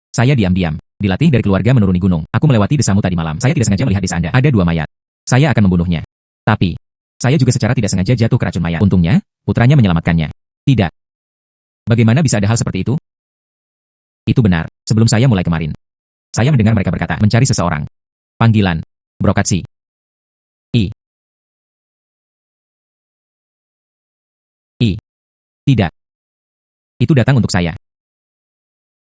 Saya diam-diam. Dilatih dari keluarga menuruni gunung. Aku melewati desamu tadi malam. Saya tidak sengaja melihat desa Anda. Ada 2 mayat. Saya akan membunuhnya. Tapi, saya juga secara tidak sengaja jatuh ke racun mayat. Untungnya, putranya menyelamatkannya. Tidak. Bagaimana bisa ada hal seperti itu? Itu benar, sebelum saya mulai kemarin. Saya mendengar mereka berkata, mencari seseorang. Panggilan. Brokatsi. Tidak. Itu datang untuk saya.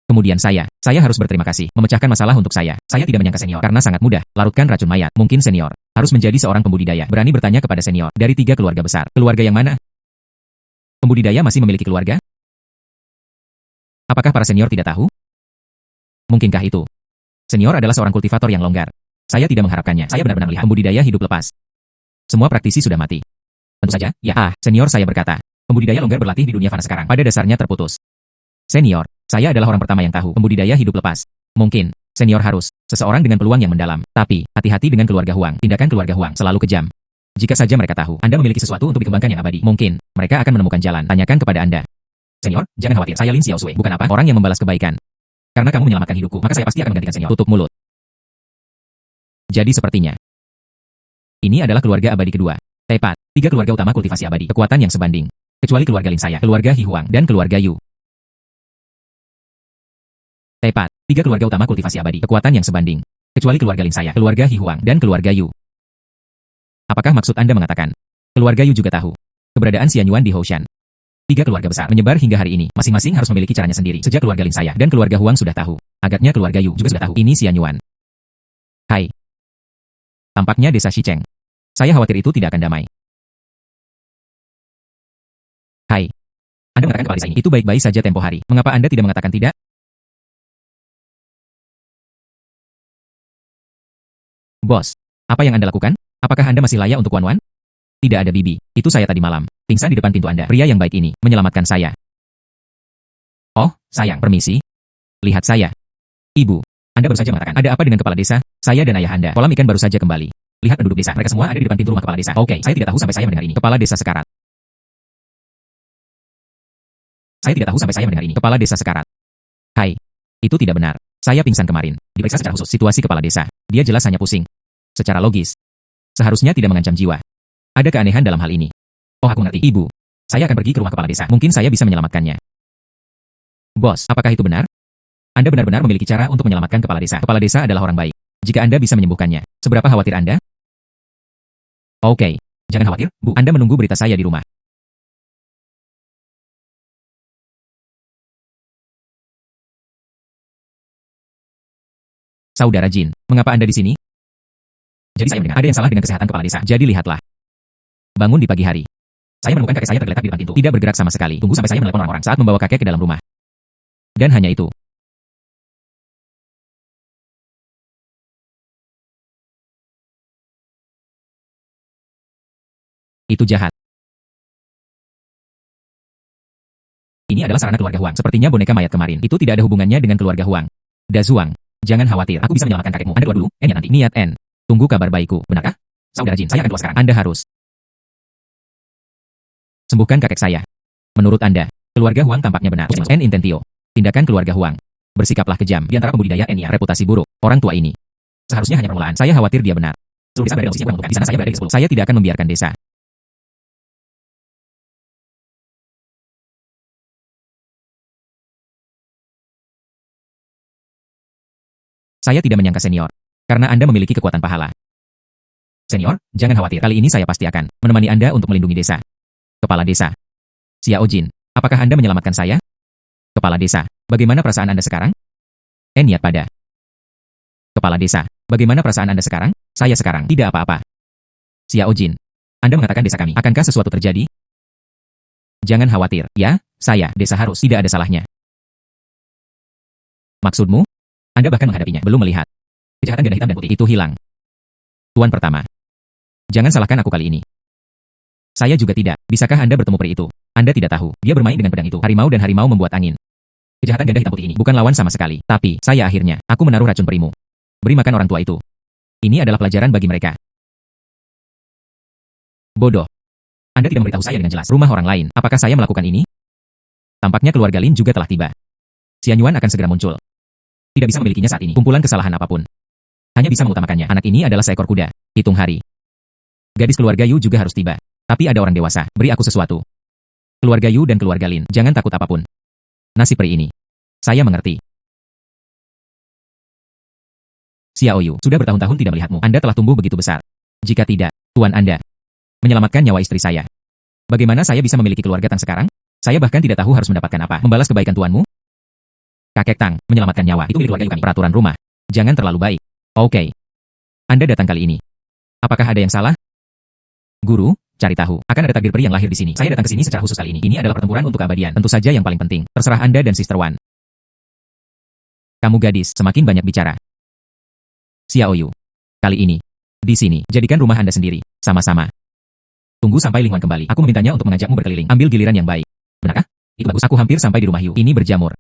Kemudian saya harus berterima kasih, memecahkan masalah untuk saya. Saya tidak menyangka senior, karena sangat mudah, larutkan racun mayat. Mungkin senior harus menjadi seorang pembudidaya. Berani bertanya kepada senior, dari 3 keluarga besar. Keluarga yang mana? Pembudidaya masih memiliki keluarga? Apakah para senior tidak tahu? Mungkinkah itu? Senior adalah seorang kultivator yang longgar. Saya tidak mengharapkannya. Saya benar-benar melihat pembudidaya hidup lepas. Semua praktisi sudah mati. Tentu saja, ya. Senior, saya berkata. Pembudidaya longgar berlatih di dunia fana sekarang. Pada dasarnya terputus. Senior, saya adalah orang pertama yang tahu pembudidaya hidup lepas. Mungkin, senior harus seseorang dengan peluang yang mendalam. Tapi, hati-hati dengan keluarga Huang. Tindakan keluarga Huang selalu kejam. Jika saja mereka tahu Anda memiliki sesuatu untuk dikembangkan yang abadi, mungkin mereka akan menemukan jalan. Tanyakan kepada Anda. Senior, jangan khawatir. Saya Lin Xiaosui, bukan apa orang yang membalas kebaikan. Karena kamu menyelamatkan hidupku, maka saya pasti akan menggantikan senior. Tutup mulut. Jadi sepertinya, ini adalah keluarga abadi kedua. Tepat, 3 keluarga utama kultivasi abadi. Kekuatan yang sebanding. Kecuali keluarga Lin saya, keluarga Hi Huang, dan keluarga Yu. Tepat, 3 keluarga utama kultivasi abadi. Kekuatan yang sebanding. Kecuali keluarga Lin saya, keluarga Hi Huang, dan keluarga Yu. Apakah maksud Anda mengatakan? Keluarga Yu juga tahu keberadaan Xian Yuan di Houshan. 3 keluarga besar menyebar hingga hari ini. Masing-masing harus memiliki caranya sendiri. Sejak keluarga Lin saya dan keluarga Huang sudah tahu. Agaknya keluarga Yu juga sudah tahu. Ini Xian Yuan. Hai. Tampaknya desa Shicheng. Saya khawatir itu tidak akan damai. Hai. Anda mengatakan kepala desa ini itu baik-baik saja tempo hari. Mengapa Anda tidak mengatakan tidak? Bos, apa yang Anda lakukan? Apakah Anda masih layak untuk Wan Wan? Tidak ada Bibi. Itu saya tadi malam. Pingsan di depan pintu Anda. Pria yang baik ini menyelamatkan saya. Oh, sayang, permisi. Lihat saya. Ibu, Anda baru saja mengatakan, ada apa dengan kepala desa? Saya dan ayah Anda. Kolam ikan baru saja kembali. Lihat penduduk desa. Mereka semua ada di depan pintu rumah kepala desa. Oke, saya tidak tahu sampai saya mendengar ini. Kepala desa sekarat. Saya tidak tahu sampai saya mendengar ini. Kepala desa sekarat. Hai. Itu tidak benar. Saya pingsan kemarin. Diperiksa secara khusus situasi kepala desa. Dia jelas hanya pusing. Secara logis, seharusnya tidak mengancam jiwa. Ada keanehan dalam hal ini. Oh, aku ngerti. Ibu, saya akan pergi ke rumah kepala desa. Mungkin saya bisa menyelamatkannya. Bos, apakah itu benar? Anda benar-benar memiliki cara untuk menyelamatkan kepala desa. Kepala desa adalah orang baik. Jika Anda bisa menyembuhkannya, seberapa khawatir Anda? Oke, jangan khawatir, Bu. Anda menunggu berita saya di rumah. Saudara Jin, mengapa Anda di sini? Jadi saya mendengar ada yang salah dengan kesehatan kepala desa. Jadi lihatlah. Bangun di pagi hari. Saya menemukan kakek saya tergeletak di depan pintu. Tidak bergerak sama sekali. Tunggu sampai saya menelepon orang-orang saat membawa kakek ke dalam rumah. Dan hanya itu. Itu jahat. Ini adalah sarana keluarga Huang. Sepertinya boneka mayat kemarin. Itu tidak ada hubungannya dengan keluarga Huang. Dazuang, jangan khawatir. Aku bisa menyelamatkan kakekmu. Anda doa dulu. Ya nanti. Niat N. Tunggu kabar baikku. Benarkah? Saudara Jin, saya akan keluar sekarang. Anda harus sembuhkan kakek saya. Menurut Anda, keluarga Huang tampaknya benar. N intentio. Tindakan keluarga Huang. Bersikaplah kejam. Di antara pembudidaya N yang reputasi buruk. Orang tua ini. Seharusnya hanya permulaan. Saya khawatir dia benar. Seluruh desa berada di posisi yang menguntungkan. Di sana saya berada di 10. Saya tidak akan membiarkan desa. Saya tidak menyangka senior. Karena Anda memiliki kekuatan pahala. Senior, jangan khawatir. Kali ini saya pasti akan menemani Anda untuk melindungi desa. Kepala desa. Xiao Jin, apakah Anda menyelamatkan saya? Kepala desa, bagaimana perasaan Anda sekarang? Niat pada. Kepala desa, bagaimana perasaan Anda sekarang? Saya sekarang tidak apa-apa. Xiao Jin, Anda mengatakan desa kami. Akankah sesuatu terjadi? Jangan khawatir, ya, saya, desa harus tidak ada salahnya. Maksudmu? Anda bahkan menghadapinya, belum melihat. Kejahatan ganda hitam dan putih itu hilang. Tuan pertama. Jangan salahkan aku kali ini. Saya juga tidak. Bisakah Anda bertemu peri itu? Anda tidak tahu. Dia bermain dengan pedang itu. Harimau dan harimau membuat angin. Kejahatan ganda hitam putih ini bukan lawan sama sekali. Tapi, saya akhirnya, aku menaruh racun perimu. Beri makan orang tua itu. Ini adalah pelajaran bagi mereka. Bodoh. Anda tidak memberitahu saya dengan jelas. Rumah orang lain. Apakah saya melakukan ini? Tampaknya keluarga Lin juga telah tiba. Xian Yuan akan segera muncul. Tidak bisa memilikinya saat ini. Kumpulan kesalahan apapun. Hanya bisa mengutamakannya. Anak ini adalah seekor kuda. Hitung hari. Gadis keluarga Yu juga harus tiba. Tapi ada orang dewasa. Beri aku sesuatu. Keluarga Yu dan keluarga Lin. Jangan takut apapun. Nasib peri ini. Saya mengerti. Xiaoyu, sudah bertahun-tahun tidak melihatmu. Anda telah tumbuh begitu besar. Jika tidak, Tuan Anda menyelamatkan nyawa istri saya. Bagaimana saya bisa memiliki keluarga Tang sekarang? Saya bahkan tidak tahu harus mendapatkan apa. Membalas kebaikan tuanmu? Kakek Tang, menyelamatkan nyawa. Itu milik keluarga kami. Peraturan rumah. Jangan terlalu baik. Oke. Anda datang kali ini. Apakah ada yang salah? Guru, cari tahu. Akan ada takdir peri yang lahir di sini. Saya datang ke sini secara khusus kali ini. Ini adalah pertempuran untuk keabadian. Tentu saja yang paling penting. Terserah Anda dan Sister Wan. Kamu gadis, semakin banyak bicara. Xiaoyu. Kali ini. Di sini, jadikan rumah Anda sendiri. Sama-sama. Tunggu sampai Ling Wan kembali. Aku memintanya untuk mengajakmu berkeliling. Ambil giliran yang baik. Benarkah? Itu bagus. Aku hampir sampai di rumah Yu. Ini berjamur.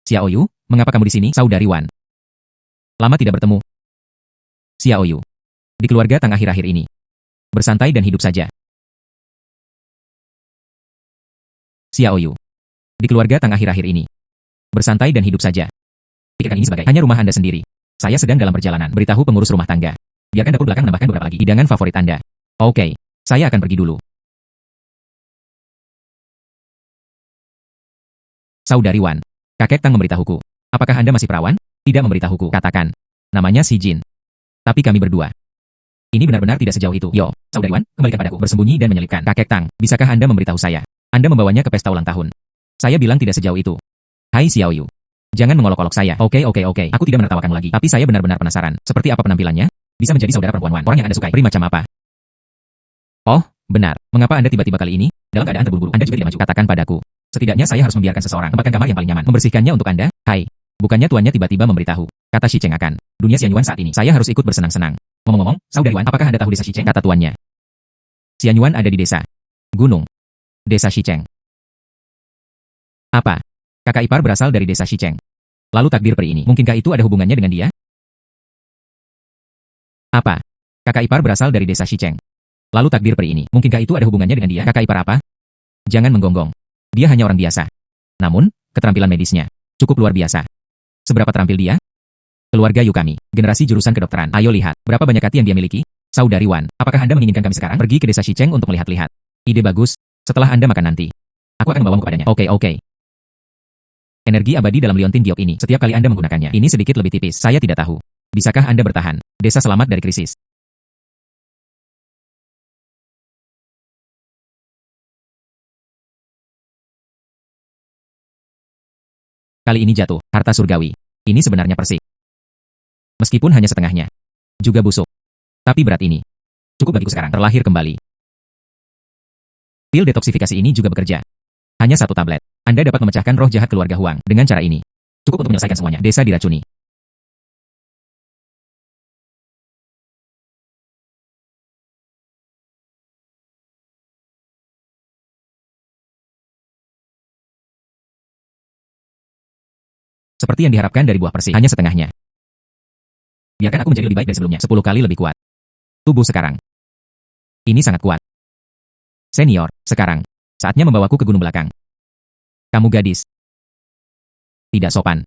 Xiaoyu, mengapa kamu di sini, saudari Wan? Lama tidak bertemu. Xiaoyu. Di keluarga Tang akhir-akhir ini. Bersantai dan hidup saja. Xiaoyu. Di keluarga Tang akhir-akhir ini. Bersantai dan hidup saja. Pikirkan ini sebagai hanya rumah Anda sendiri. Saya sedang dalam perjalanan. Beritahu pengurus rumah tangga. Biarkan dapur belakang menambahkan beberapa lagi hidangan favorit Anda. Oke. Saya akan pergi dulu. Saudari Wan. Kakek Tang memberitahuku. Apakah Anda masih perawan? Tidak memberitahuku. Katakan. Namanya si Jin. Tapi kami berdua. Ini benar-benar tidak sejauh itu. Yo, saudari Wan, kembalikan padaku. Bersembunyi dan menyelipkan. Kakek Tang, bisakah Anda memberitahu saya? Anda membawanya ke pesta ulang tahun. Saya bilang tidak sejauh itu. Hai Xiaoyu. Jangan mengolok-olok saya. Oke. Aku tidak menertawakanmu lagi. Tapi saya benar-benar penasaran. Seperti apa penampilannya? Bisa menjadi saudara perempuan Wan. Orang yang Anda sukai. Peri macam apa? Oh, benar. Mengapa Anda tiba-tiba kali ini? Dalam keadaan terburu-buru. Anda juga tidak maju. Katakan padaku. Setidaknya saya harus membiarkan seseorang tempatkan kamar yang paling nyaman. Membersihkannya untuk Anda. Hai. Bukannya tuannya tiba-tiba memberitahu. Kata Shi Cheng akan. Dunia Xianyuan saat ini. Saya harus ikut bersenang-senang. Ngomong-ngomong, saudari Wan, apakah Anda tahu desa Shi Cheng? Kata tuannya. Xianyuan ada di desa. Gunung. Desa Shi Cheng. Apa? Kakak ipar berasal dari desa Shi Cheng. Lalu takdir peri ini, mungkinkah itu ada hubungannya dengan dia? Apa? Kakak ipar berasal dari desa Shi Cheng. Lalu takdir peri ini, mungkinkah itu ada hubungannya dengan dia? Kakak ipar apa? Jangan menggonggong. Dia hanya orang biasa. Namun, keterampilan medisnya cukup luar biasa. Seberapa terampil dia? Keluarga Yu kami, generasi jurusan kedokteran. Ayo lihat, berapa banyak hati yang dia miliki? Saudari Wan, apakah Anda menginginkan kami sekarang pergi ke desa Shi Cheng untuk melihat-lihat? Ide bagus. Setelah Anda makan nanti, aku akan membawamu kepadanya. Oke. Energi abadi dalam liontin giok ini, setiap kali Anda menggunakannya, ini sedikit lebih tipis. Saya tidak tahu. Bisakah Anda bertahan? Desa selamat dari krisis. Kali ini jatuh, harta surgawi. Ini sebenarnya persik. Meskipun hanya setengahnya. Juga busuk. Tapi berat ini. Cukup bagiku sekarang, terlahir kembali. Pil detoksifikasi ini juga bekerja. Hanya satu tablet. Anda dapat memecahkan roh jahat keluarga Huang. Dengan cara ini. Cukup untuk menyelesaikan semuanya. Desa diracuni. Seperti yang diharapkan dari buah persik, hanya setengahnya. Biarkan aku menjadi lebih baik dari sebelumnya, 10 kali lebih kuat. Tubuh sekarang. Ini sangat kuat. Senior, sekarang. Saatnya membawaku ke gunung belakang. Kamu gadis. Tidak sopan.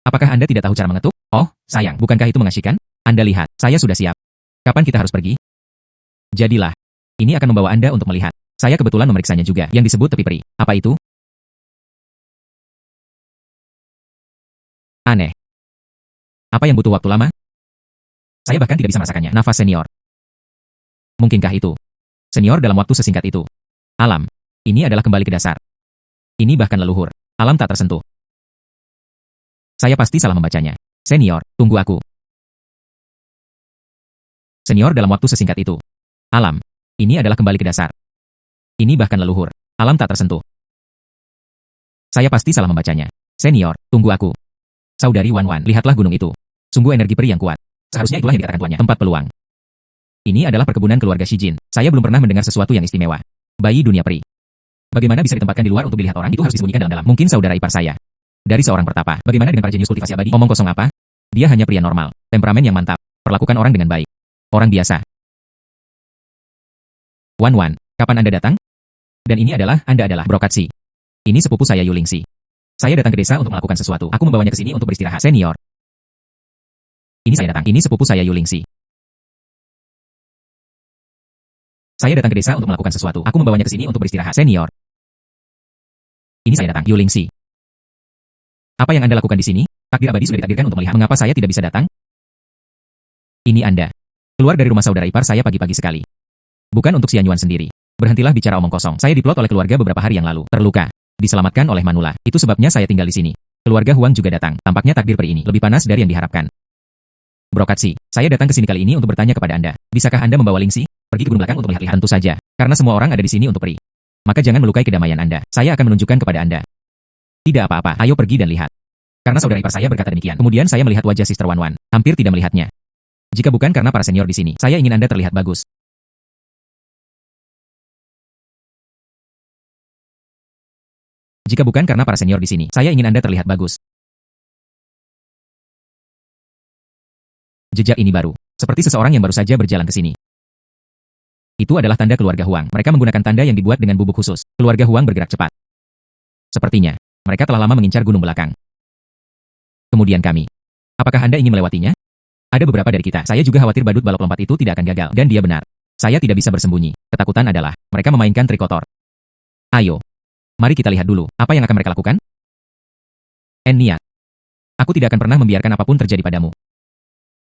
Apakah Anda tidak tahu cara mengetuk? Oh, sayang, bukankah itu mengasyikkan? Anda lihat, saya sudah siap. Kapan kita harus pergi? Jadilah. Ini akan membawa Anda untuk melihat. Saya kebetulan memeriksanya juga, yang disebut tepi peri. Apa itu? Aneh. Apa yang butuh waktu lama? Saya bahkan tidak bisa merasakannya. Nafas senior. Mungkinkah itu? Senior dalam waktu sesingkat itu. Alam. Ini adalah kembali ke dasar. Ini bahkan leluhur. Alam tak tersentuh. Saya pasti salah membacanya. Senior, tunggu aku. Senior dalam waktu sesingkat itu. Alam. Ini adalah kembali ke dasar. Ini bahkan leluhur. Alam tak tersentuh. Saya pasti salah membacanya. Senior, tunggu aku. Saudari Wan, lihatlah gunung itu. Sungguh energi peri yang kuat. Seharusnya itulah yang dikatakan tuannya. 4 peluang. Ini adalah perkebunan keluarga Shi Jin. Saya belum pernah mendengar sesuatu yang istimewa. Bayi dunia peri. Bagaimana bisa ditempatkan di luar untuk dilihat orang? Itu harus disembunyikan dalam-dalam. Mungkin saudara ipar saya. Dari seorang pertapa. Bagaimana dengan para jenius kultivasi abadi? Omong kosong apa? Dia hanya pria normal. Temperamen yang mantap. Perlakukan orang dengan baik. Orang biasa. Wan, kapan Anda datang? Dan ini adalah, Anda adalah Brokatsi. Ini sepupu saya Yulingsi. Saya datang ke desa untuk melakukan sesuatu. Aku membawanya ke sini untuk beristirahat. Senior. Ini saya datang. Ini sepupu saya Yulingsi. Saya datang ke desa untuk melakukan sesuatu. Aku membawanya ke sini untuk beristirahat. Senior. Ini saya datang. Yulingsi. Apa yang Anda lakukan di sini? Takdir abadi sudah ditakdirkan untuk melihat. Mengapa saya tidak bisa datang? Ini Anda. Keluar dari rumah saudara ipar saya pagi-pagi sekali. Bukan untuk Xianyuan sendiri. Berhentilah bicara omong kosong. Saya diplot oleh keluarga beberapa hari yang lalu. Terluka. Diselamatkan oleh Manula. Itu sebabnya saya tinggal di sini. Keluarga Huang juga datang. Tampaknya takdir peri ini lebih panas dari yang diharapkan. Brokatsi, saya datang ke sini kali ini untuk bertanya kepada Anda. Bisakah Anda membawa Lingxi pergi ke gunung belakang untuk melihat-lihat? Tentu saja. Karena semua orang ada di sini untuk peri. Maka jangan melukai kedamaian Anda. Saya akan menunjukkan kepada Anda. Tidak apa-apa. Ayo pergi dan lihat. Karena saudara ipar saya berkata demikian. Kemudian saya melihat wajah Sister Wanwan. Hampir tidak melihatnya. Jika bukan karena para senior di sini, saya ingin Anda terlihat bagus. Jika bukan karena para senior di sini, saya ingin Anda terlihat bagus. Jejak ini baru. Seperti seseorang yang baru saja berjalan ke sini. Itu adalah tanda keluarga Huang. Mereka menggunakan tanda yang dibuat dengan bubuk khusus. Keluarga Huang bergerak cepat. Sepertinya, mereka telah lama mengincar gunung belakang. Kemudian kami. Apakah Anda ingin melewatinya? Ada beberapa dari kita. Saya juga khawatir badut balap lompat itu tidak akan gagal. Dan dia benar. Saya tidak bisa bersembunyi. Ketakutan adalah, mereka memainkan trik kotor. Ayo. Mari kita lihat dulu, apa yang akan mereka lakukan? Niat. Aku tidak akan pernah membiarkan apapun terjadi padamu.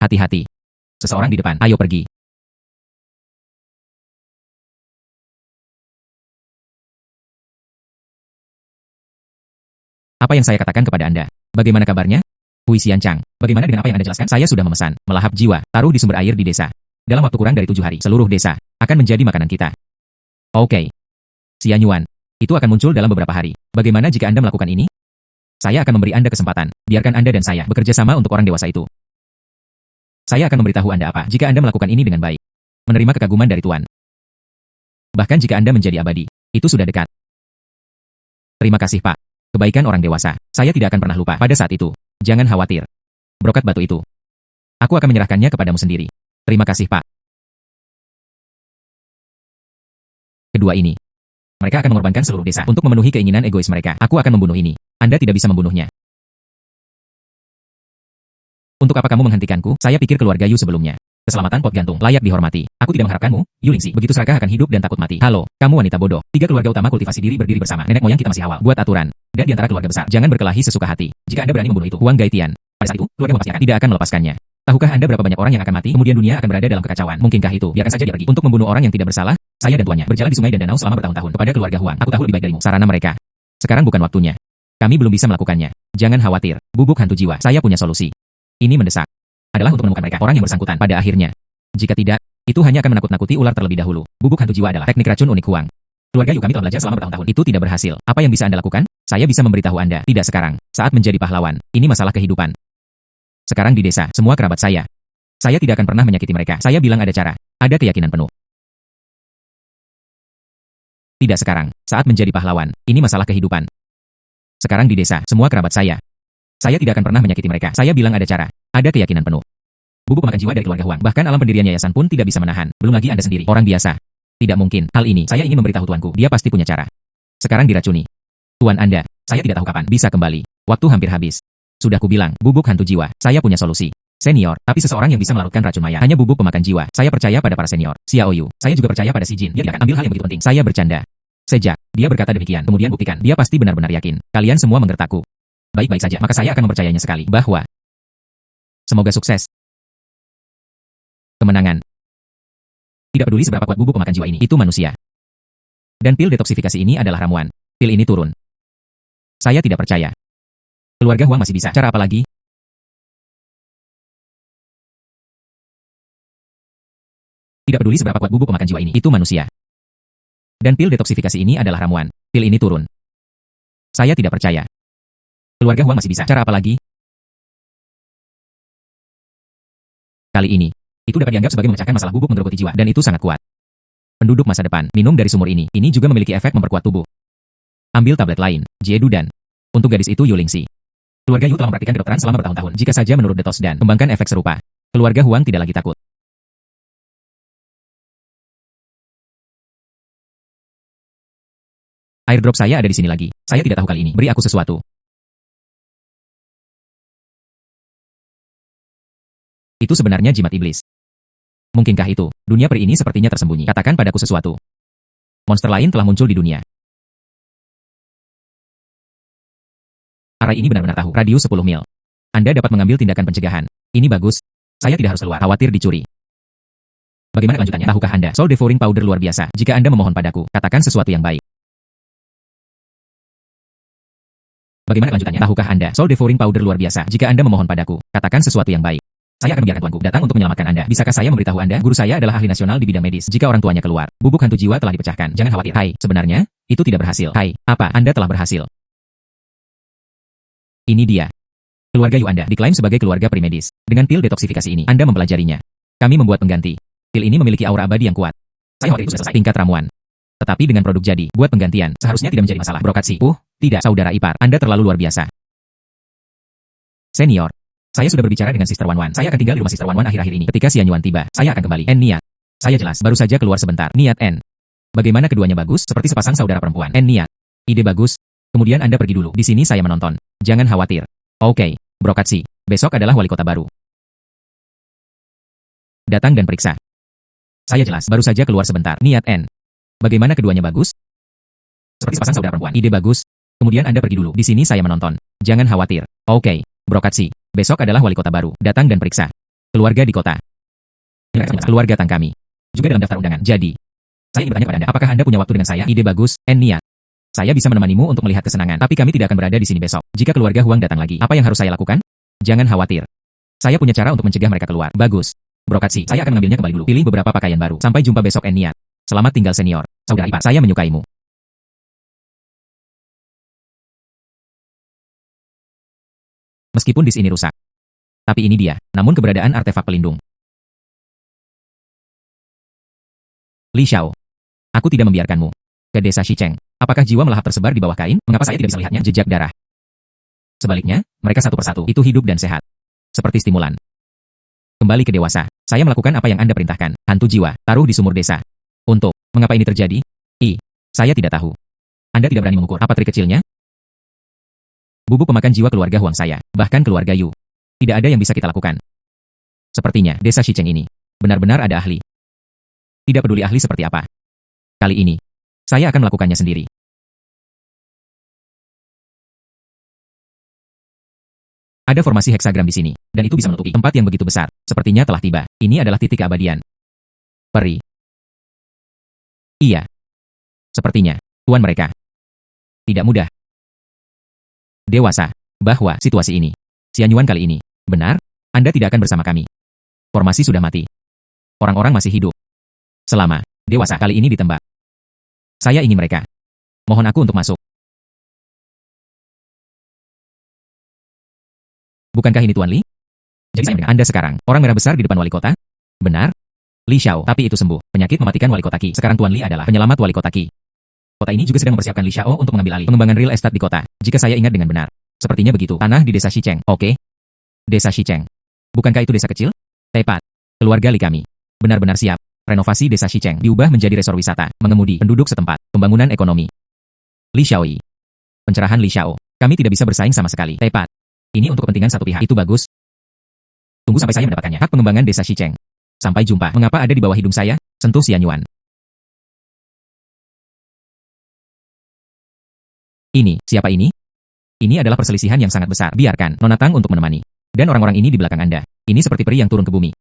Hati-hati. Seseorang di depan. Ayo pergi. Apa yang saya katakan kepada Anda? Bagaimana kabarnya? Hui Xianchang, bagaimana dengan apa yang Anda jelaskan? Saya sudah memesan, melahap jiwa, taruh di sumber air di desa. Dalam waktu kurang dari 7 hari, seluruh desa akan menjadi makanan kita. Oke. Xianyuan, itu akan muncul dalam beberapa hari. Bagaimana jika Anda melakukan ini? Saya akan memberi Anda kesempatan. Biarkan Anda dan saya bekerja sama untuk orang dewasa itu. Saya akan memberitahu Anda apa jika Anda melakukan ini dengan baik. Menerima kekaguman dari Tuan. Bahkan jika Anda menjadi abadi, itu sudah dekat. Terima kasih, Pak. Kebaikan orang dewasa, saya tidak akan pernah lupa pada saat itu. Jangan khawatir. Brokat batu itu. Aku akan menyerahkannya kepadamu sendiri. Terima kasih, Pak. Kedua ini. Mereka akan mengorbankan seluruh desa untuk memenuhi keinginan egois mereka. Aku akan membunuh ini. Anda tidak bisa membunuhnya. Untuk apa kamu menghentikanku? Saya pikir keluarga Yu sebelumnya. Keselamatan pot gantung layak dihormati. Aku tidak mengharapkanmu, Yu Lingxi. Begitu serakah akan hidup dan takut mati. Halo, kamu wanita bodoh. 3 keluarga utama kultivasi diri berdiri bersama. Nenek moyang kita masih awal. Buat aturan. Dan di antara keluarga besar, jangan berkelahi sesuka hati. Jika Anda berani membunuh itu, Huang Gaitian. Pada saat itu, keluarga pasti tidak akan melepaskannya. Tahukah Anda berapa banyak orang yang akan mati? Kemudian dunia akan berada dalam kekacauan. Mungkinkah itu? Biarkan saja dia pergi. Untuk membunuh orang yang tidak bersalah, saya dan tuannya berjalan di sungai dan danau selama bertahun-tahun. Kepada keluarga Huang, aku tahu lebih baik darimu. Sarana mereka. Sekarang bukan waktunya. Kami belum bisa melakukannya. Jangan khawatir. Bubuk hantu jiwa. Saya punya solusi. Ini mendesak. Adalah untuk menemukan mereka, orang yang bersangkutan pada akhirnya. Jika tidak, itu hanya akan menakut-nakuti ular terlebih dahulu. Bubuk hantu jiwa adalah teknik racun unik Huang. Keluarga Yu kami telah belajar selama bertahun-tahun. Itu tidak berhasil. Apa yang bisa Anda lakukan? Saya bisa memberitahu Anda. Tidak sekarang. Saat menjadi pahlawan. Ini masalah kehidupan. Sekarang di desa, semua kerabat saya. Saya tidak akan pernah menyakiti mereka. Saya bilang ada cara. Ada keyakinan penuh. Tidak sekarang. Saat menjadi pahlawan. Ini masalah kehidupan. Sekarang di desa, semua kerabat saya. Saya tidak akan pernah menyakiti mereka. Saya bilang ada cara. Ada keyakinan penuh. Bubuk pemakan jiwa dari keluarga Huang. Bahkan alam pendirian yayasan pun tidak bisa menahan. Belum lagi Anda sendiri, orang biasa. Tidak mungkin. Hal ini, saya ingin memberitahu tuanku. Dia pasti punya cara. Sekarang diracuni. Tuan Anda, saya tidak tahu kapan bisa kembali. Waktu hampir habis. Sudah kubilang, bubuk hantu jiwa. Saya punya solusi. Senior, tapi seseorang yang bisa melarutkan racun maya. Hanya bubuk pemakan jiwa. Saya percaya pada para senior. Xiao Yu. Saya juga percaya pada Si Jin. Dia tidak akan ambil hal yang begitu penting. Saya bercanda. Sejak dia berkata demikian, kemudian buktikan. Dia pasti benar-benar yakin. Kalian semua menggertakku. Baik-baik saja. Maka saya akan mempercayainya sekali. Bahwa semoga sukses. Kemenangan. Tidak peduli seberapa kuat bubuk pemakan jiwa ini, itu manusia. Dan pil detoksifikasi ini adalah ramuan. Pil ini turun. Saya tidak percaya. Keluarga Huang masih bisa. Cara apa lagi? Tidak peduli seberapa kuat bubuk pemakan jiwa ini, itu manusia. Dan pil detoksifikasi ini adalah ramuan. Pil ini turun. Saya tidak percaya. Keluarga Huang masih bisa. Cara apa lagi? Kali ini. Itu dapat dianggap sebagai memecahkan masalah bubuk menggerogoti jiwa, dan itu sangat kuat. Penduduk masa depan, minum dari sumur ini. Ini juga memiliki efek memperkuat tubuh. Ambil tablet lain, Jiedu dan untuk gadis itu Yu Lingxi. Keluarga Yu telah mempraktikkan kedokteran selama bertahun-tahun. Jika saja menurut Detos dan kembangkan efek serupa, keluarga Huang tidak lagi takut. Airdrop saya ada di sini lagi. Saya tidak tahu kali ini. Beri aku sesuatu. Itu sebenarnya jimat iblis. Mungkinkah itu? Dunia peri ini sepertinya tersembunyi. Katakan padaku sesuatu. Monster lain telah muncul di dunia. Arai ini benar-benar tahu. Radius 10 mil. Anda dapat mengambil tindakan pencegahan. Ini bagus. Saya tidak harus keluar, khawatir dicuri. Bagaimana kelanjutannya? Tahukah Anda, soul devouring powder luar biasa. Jika Anda memohon padaku, katakan sesuatu yang baik. Bagaimana kelanjutannya? Tahukah Anda, soul devouring powder luar biasa. Jika Anda memohon padaku, katakan sesuatu yang baik. Saya akan membiarkan tuanku datang untuk menyelamatkan Anda. Bisakah saya memberitahu Anda, guru saya adalah ahli nasional di bidang medis. Jika orang tuanya keluar, bubuk hantu jiwa telah dipecahkan. Jangan khawatir. Hai, sebenarnya, itu tidak berhasil. Hai, apa? Anda telah berhasil. Ini dia. Keluarga Yu Anda diklaim sebagai keluarga primedis. Dengan pil detoksifikasi ini, Anda mempelajarinya. Kami membuat pengganti. Pil ini memiliki aura abadi yang kuat. Saya khawatir itu selesai. Tingkat ramuan. Tetapi dengan produk jadi, buat penggantian, seharusnya tidak menjadi masalah. Brokatsi. Tidak, saudara ipar. Anda terlalu luar biasa. Senior. Saya sudah berbicara dengan Sister Wan. Saya akan tinggal di rumah Sister Wan akhir-akhir ini. Ketika si Anyuan tiba, saya akan kembali. Niat. Saya jelas, baru saja keluar sebentar. Niat N. Bagaimana keduanya bagus? Seperti sepasang saudara perempuan. Niat. Ide bagus. Kemudian Anda pergi dulu. Di sini saya menonton. Jangan khawatir. Oke, Brokatsi. Besok adalah wali kota baru. Datang dan periksa. Saya jelas, baru saja keluar sebentar. Niat N. Bagaimana keduanya bagus? Seperti sepasang saudara perempuan. Ide bagus. Kemudian Anda pergi dulu. Di sini saya menonton. Jangan khawatir. Oke, Brokatsi. Besok adalah wali kota baru. Datang dan periksa. Keluarga di kota. Keluarga Tang kami. Juga dalam daftar undangan. Jadi, saya ingin bertanya kepada Anda, apakah Anda punya waktu dengan saya? Ide bagus, Niat. Saya bisa menemanimu untuk melihat kesenangan, tapi kami tidak akan berada di sini besok. Jika keluarga Huang datang lagi, apa yang harus saya lakukan? Jangan khawatir. Saya punya cara untuk mencegah mereka keluar. Bagus. Brokatsi, saya akan mengambilnya kembali dulu. Pilih beberapa pakaian baru. Sampai jumpa besok, Niat. Selamat tinggal senior. Saudara ipar, saya menyukaimu. Meskipun di sini rusak. Tapi ini dia, namun keberadaan artefak pelindung. Li Xiao. Aku tidak membiarkanmu. Ke desa Shicheng. Apakah jiwa melahap tersebar di bawah kain? Mengapa saya tidak bisa melihatnya? Jejak darah. Sebaliknya, mereka satu persatu. Itu hidup dan sehat. Seperti stimulan. Kembali ke dewasa. Saya melakukan apa yang Anda perintahkan. Hantu jiwa, taruh di sumur desa. Untuk, mengapa ini terjadi? Saya tidak tahu. Anda tidak berani mengukur. Apa trik kecilnya? Bubuk pemakan jiwa keluarga Huang saya, bahkan keluarga Yu. Tidak ada yang bisa kita lakukan. Sepertinya, desa Shicheng ini benar-benar ada ahli. Tidak peduli ahli seperti apa. Kali ini, saya akan melakukannya sendiri. Ada formasi heksagram di sini, dan itu bisa menutupi tempat yang begitu besar. Sepertinya telah tiba. Ini adalah titik keabadian. Peri. Iya. Sepertinya, tuan mereka. Tidak mudah. Dewasa. Bahwa situasi ini. Xianyuan kali ini. Benar? Anda tidak akan bersama kami. Formasi sudah mati. Orang-orang masih hidup. Selama. Dewasa kali ini ditembak. Saya ingin mereka. Mohon aku untuk masuk. Bukankah ini Tuan Li? Jadi saya Anda sekarang, orang merah besar di depan wali kota? Benar? Li Xiao, tapi itu sembuh. Penyakit mematikan wali kota Qi. Sekarang Tuan Li adalah penyelamat wali kota Qi. Kota ini juga sedang mempersiapkan Li Xiao untuk mengambil alih pengembangan real estate di kota. Jika saya ingat dengan benar. Sepertinya begitu. Tanah di desa Shicheng. Oke. Desa Shicheng. Bukankah itu desa kecil? Tepat. Keluarga Li kami. Benar-benar siap. Renovasi desa Shicheng diubah menjadi resor wisata, mengemudi, penduduk setempat, pembangunan ekonomi. Li Xiaoi. Pencerahan Li Xiao. Kami tidak bisa bersaing sama sekali. Tepat. Ini untuk kepentingan satu pihak. Itu bagus. Tunggu sampai saya mendapatkannya. Hak pengembangan desa Shicheng. Sampai jumpa. Mengapa ada di bawah hidung saya? Sentuh Xianyuan. Ini, siapa ini? Ini adalah perselisihan yang sangat besar. Biarkan Nona Tang untuk menemani. Dan orang-orang ini di belakang Anda. Ini seperti peri yang turun ke bumi.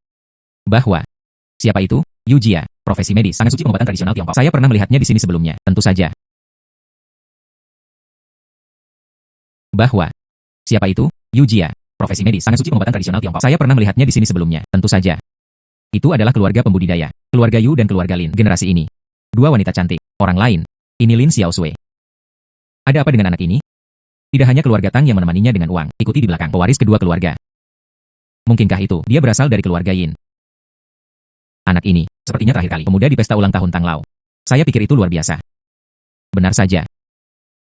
Bahwa. Siapa itu? Yu Jia, profesi medis. Sangat suci pengobatan tradisional Tiongkok. Saya pernah melihatnya di sini sebelumnya. Tentu saja. Bahwa. Siapa itu? Yu Jia, profesi medis. Sangat suci pengobatan tradisional Tiongkok. Saya pernah melihatnya di sini sebelumnya. Tentu saja. Itu adalah keluarga pembudidaya. Keluarga Yu dan keluarga Lin. Generasi ini. Dua wanita cantik. Orang lain. Ini Lin Xiaosui. Ada apa dengan anak ini? Tidak hanya keluarga Tang yang menemaninya dengan uang. Ikuti di belakang. Pewaris kedua keluarga. Mungkinkah itu? Dia berasal dari keluarga Yin. Anak ini, sepertinya terakhir kali pemuda di pesta ulang tahun Tang Lao. Saya pikir itu luar biasa. Benar saja.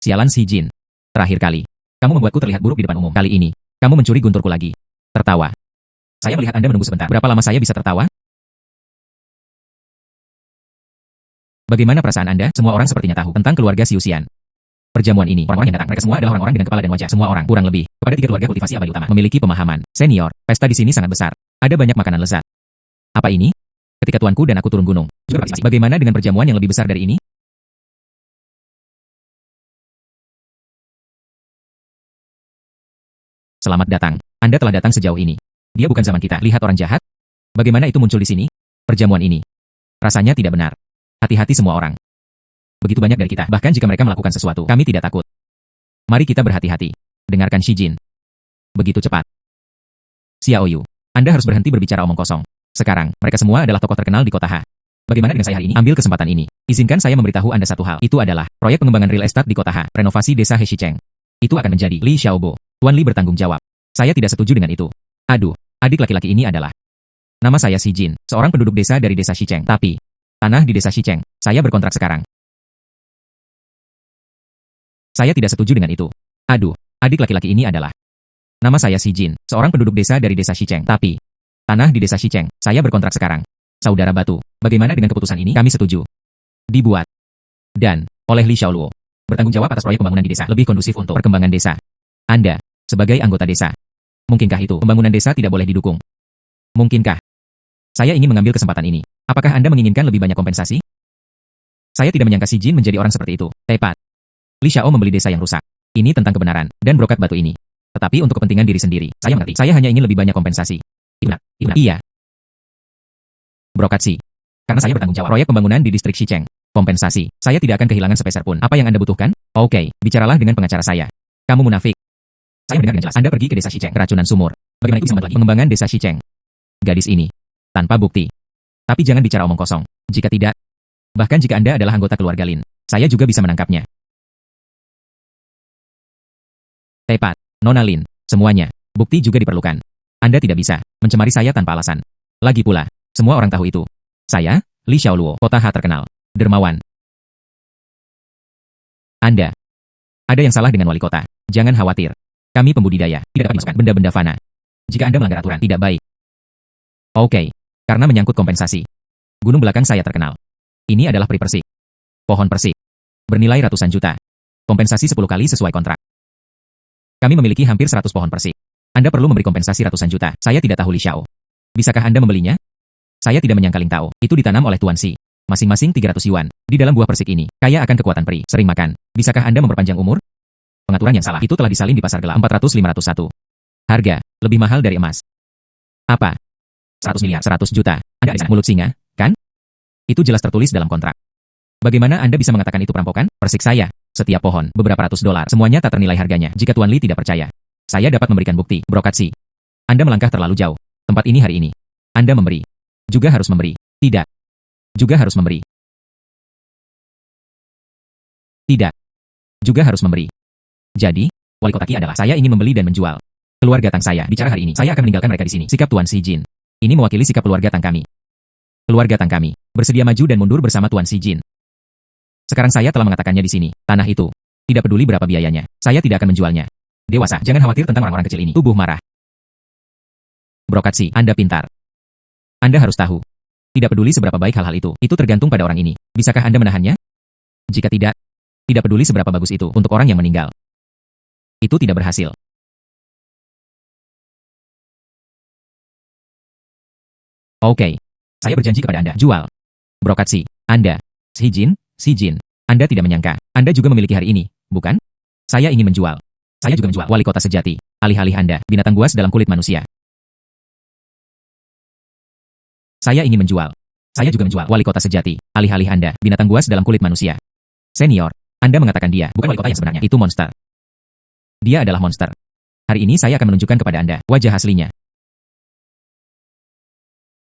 Sialan si Jin. Terakhir kali. Kamu membuatku terlihat buruk di depan umum. Kali ini, kamu mencuri gunturku lagi. Tertawa. Saya melihat Anda menunggu sebentar. Berapa lama saya bisa tertawa? Bagaimana perasaan Anda? Semua orang sepertinya tahu tentang keluarga Xiuxian. Perjamuan ini, orang-orang yang datang, mereka semua adalah orang-orang dengan kepala dan wajah. Semua orang, kurang lebih, kepada 3 keluarga kultivasi abadi utama, memiliki pemahaman. Senior, pesta di sini sangat besar. Ada banyak makanan lezat. Apa ini? Ketika tuanku dan aku turun gunung. Bagaimana dengan perjamuan yang lebih besar dari ini? Selamat datang. Anda telah datang sejauh ini. Dia bukan zaman kita. Lihat orang jahat. Bagaimana itu muncul di sini? Perjamuan ini. Rasanya tidak benar. Hati-hati semua orang. Begitu banyak dari kita. Bahkan jika mereka melakukan sesuatu, kami tidak takut. Mari kita berhati-hati. Dengarkan Shi Jin. Begitu cepat. Xiaoyu, Anda harus berhenti berbicara omong kosong. Sekarang, mereka semua adalah tokoh terkenal di kota Ha. Bagaimana dengan saya hari ini? Ambil kesempatan ini. Izinkan saya memberitahu Anda satu hal. Itu adalah proyek pengembangan real estate di kota Ha, renovasi desa Hexicheng. Itu akan menjadi Li Xiaobo. Tuan Li bertanggung jawab. Saya tidak setuju dengan itu. Aduh, adik laki-laki ini adalah. Nama saya Shi Jin, seorang penduduk desa dari desa Xicheng. Tapi, tanah di desa Xicheng, saya berkontrak sekarang. Saya tidak setuju dengan itu. Aduh, adik laki-laki ini adalah. Nama saya Shi Jin, seorang penduduk desa dari desa Xicheng. Tapi, tanah di desa Xicheng, saya berkontrak sekarang. Saudara Batu, bagaimana dengan keputusan ini? Kami setuju. Dibuat. Dan, oleh Li Xiaoluo. Bertanggung jawab atas proyek pembangunan di desa. Lebih kondusif untuk perkembangan desa. Anda, sebagai anggota desa. Mungkinkah itu, pembangunan desa tidak boleh didukung? Mungkinkah? Saya ingin mengambil kesempatan ini. Apakah Anda menginginkan lebih banyak kompensasi? Saya tidak menyangka Shi Jin menjadi orang seperti itu. Tepat. Li Xiao membeli desa yang rusak. Ini tentang kebenaran, dan brokat batu ini. Tetapi untuk kepentingan diri sendiri, saya mengerti. Saya hanya ingin lebih banyak kompensasi. Iya. Brokat Si. Karena saya bertanggung jawab proyek pembangunan di distrik Xicheng. Kompensasi. Saya tidak akan kehilangan sepeser pun. Apa yang Anda butuhkan? Oke, bicaralah dengan pengacara saya. Kamu munafik. Saya mendengar dengan jelas. Anda pergi ke desa Xicheng. Keracunan sumur. Bagaimana itu bisa membantu pengembangan desa Xicheng? Gadis ini. Tanpa bukti. Tapi jangan bicara omong kosong. Jika tidak, bahkan jika Anda adalah anggota keluarga Lin, saya juga bisa menangkapnya. Tepat. Nona Lin. Semuanya. Bukti juga diperlukan. Anda tidak bisa mencemari saya tanpa alasan. Lagi pula, semua orang tahu itu. Saya, Li Xiaoluo, kota Ha terkenal. Dermawan. Anda. Ada yang salah dengan wali kota. Jangan khawatir. Kami pembudidaya. Tidak dapat dimasukkan benda-benda fana. Jika Anda melanggar aturan, tidak baik. Oke. Karena menyangkut kompensasi. Gunung belakang saya terkenal. Ini adalah peri persik. Pohon persik. Bernilai ratusan juta. Kompensasi 10 kali sesuai kontrak. Kami memiliki hampir 100 pohon persik. Anda perlu memberi kompensasi ratusan juta. Saya tidak tahu Li Xiao. Bisakah Anda membelinya? Saya tidak menyangka Ling Tao. Itu ditanam oleh Tuan Si. Masing-masing 300 yuan. Di dalam buah persik ini, kaya akan kekuatan peri. Sering makan. Bisakah Anda memperpanjang umur? Pengaturan yang salah. Itu telah disalin di pasar gelap. 400-501. Harga. Lebih mahal dari emas. Apa? 100 miliar. 100 juta. Anda ada mulut singa, kan? Itu jelas tertulis dalam kontrak. Bagaimana Anda bisa mengatakan itu perampokan? Persik saya. Setiap pohon, beberapa ratus dolar. Semuanya tak ternilai harganya. Jika Tuan Li tidak percaya, saya dapat memberikan bukti. Brokat Si. Anda melangkah terlalu jauh. Tempat ini hari ini. Anda memberi. Juga harus memberi. Tidak. Juga harus memberi. Tidak. Juga harus memberi. Jadi, wali kota Qi adalah saya ingin membeli dan menjual. Keluarga Tang saya. Bicara hari ini, saya akan meninggalkan mereka di sini. Sikap Tuan Shi Jin. Ini mewakili sikap keluarga Tang kami. Keluarga Tang kami bersedia maju dan mundur bersama Tuan Shi Jin. Sekarang saya telah mengatakannya di sini. Tanah itu. Tidak peduli berapa biayanya. Saya tidak akan menjualnya. Dewasa, jangan khawatir tentang orang-orang kecil ini. Tubuh marah. Brokat Si, Anda pintar. Anda harus tahu. Tidak peduli seberapa baik hal-hal itu. Itu tergantung pada orang ini. Bisakah Anda menahannya? Jika tidak, tidak peduli seberapa bagus itu untuk orang yang meninggal. Itu tidak berhasil. Oke. Saya berjanji kepada Anda. Jual. Brokat Si, Anda. Shi Jin, Anda tidak menyangka. Anda juga memiliki hari ini, bukan? Saya ingin menjual. Saya juga menjual wali kota sejati. Alih-alih Anda, binatang buas dalam kulit manusia. Saya ingin menjual. Saya juga menjual wali kota sejati. Alih-alih Anda, binatang buas dalam kulit manusia. Senior, Anda mengatakan dia bukan wali kota yang sebenarnya. Itu monster. Dia adalah monster. Hari ini saya akan menunjukkan kepada Anda wajah aslinya.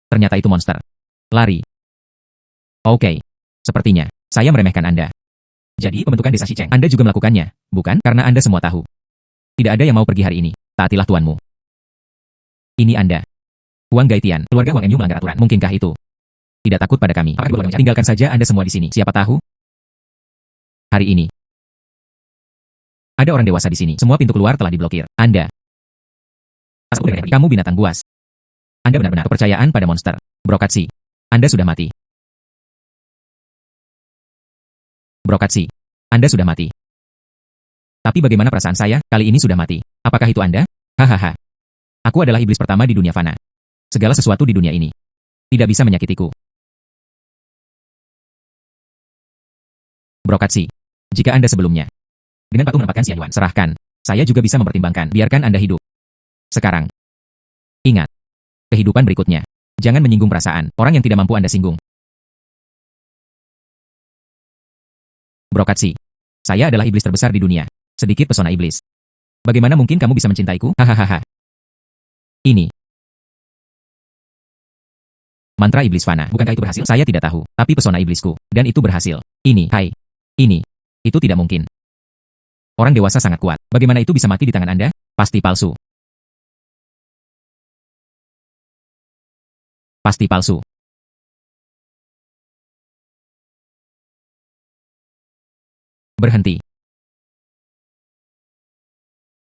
Ternyata itu monster. Lari. Oke. Sepertinya, saya meremehkan Anda. Jadi, pembentukan desa Xicheng, Anda juga melakukannya, bukan? Karena Anda semua tahu. Tidak ada yang mau pergi hari ini. Taatilah tuanmu. Ini Anda. Huang Gaitian, keluarga Huang Enyu melanggar aturan. Mungkinkah itu? Tidak takut pada kami. Tinggalkan saja Anda semua di sini. Siapa tahu? Hari ini. Ada orang dewasa di sini. Semua pintu keluar telah diblokir. Anda. Kamu binatang buas. Anda benar-benar kepercayaan pada monster. Brokat Si. Anda sudah mati. Brokat Si. Anda sudah mati. Tapi bagaimana perasaan saya? Kali ini sudah mati. Apakah itu Anda? Hahaha. Aku adalah iblis pertama di dunia fana. Segala sesuatu di dunia ini tidak bisa menyakitiku. Brokat Si. Jika Anda sebelumnya dengan patuh menampakkan Xianyuan, serahkan. Saya juga bisa mempertimbangkan. Biarkan Anda hidup. Sekarang, ingat, kehidupan berikutnya. Jangan menyinggung perasaan orang yang tidak mampu Anda singgung. Brokatsi. Saya adalah iblis terbesar di dunia. Sedikit pesona iblis. Bagaimana mungkin kamu bisa mencintaiku? Hahaha. Ini. Mantra iblis fana. Bukankah itu berhasil? Saya tidak tahu. Tapi pesona iblisku. Dan itu berhasil. Ini. Hai. Ini. Itu tidak mungkin. Orang dewasa sangat kuat. Bagaimana itu bisa mati di tangan Anda? Pasti palsu. Pasti palsu. Berhenti.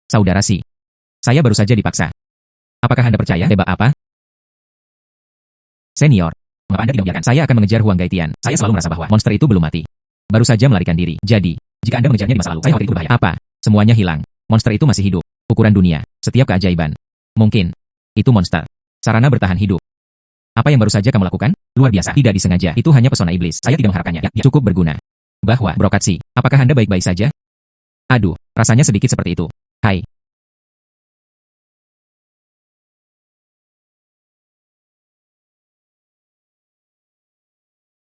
Saudara Si. Saya baru saja dipaksa. Apakah Anda percaya? Tebak apa? Senior. Mengapa Anda tidak membiarkan? Saya akan mengejar Huang Gaitian. Saya selalu merasa bahwa monster itu belum mati. Baru saja melarikan diri. Jadi, jika Anda mengejarnya di masa lalu, saya khawatir itu berbahaya. Apa? Semuanya hilang. Monster itu masih hidup. Ukuran dunia. Setiap keajaiban. Mungkin. Itu monster. Sarana bertahan hidup. Apa yang baru saja kamu lakukan? Luar biasa. Tidak disengaja. Itu hanya pesona iblis. Saya tidak mengharapkannya. Ya, cukup berguna. Bahwa, Brokatsi, apakah Anda baik-baik saja? Aduh, rasanya sedikit seperti itu. Hai.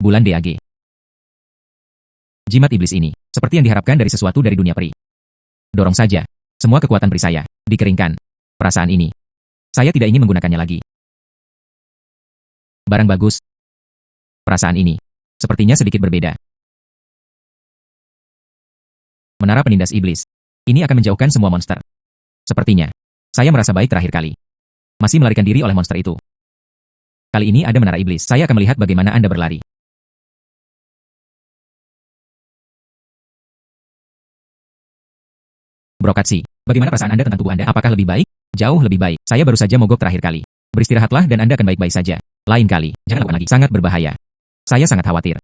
Bulan DAG. Jimat iblis ini, seperti yang diharapkan dari sesuatu dari dunia peri. Dorong saja. Semua kekuatan peri saya, dikeringkan. Perasaan ini. Saya tidak ingin menggunakannya lagi. Barang bagus. Perasaan ini. Sepertinya sedikit berbeda. Menara penindas iblis. Ini akan menjauhkan semua monster. Sepertinya. Saya merasa baik terakhir kali. Masih melarikan diri oleh monster itu. Kali ini ada menara iblis. Saya akan melihat bagaimana Anda berlari. Brokatsi, bagaimana perasaan Anda tentang tubuh Anda? Apakah lebih baik? Jauh lebih baik. Saya baru saja mogok terakhir kali. Beristirahatlah dan Anda akan baik-baik saja. Lain kali, jangan lakukan lagi. Sangat berbahaya. Saya sangat khawatir.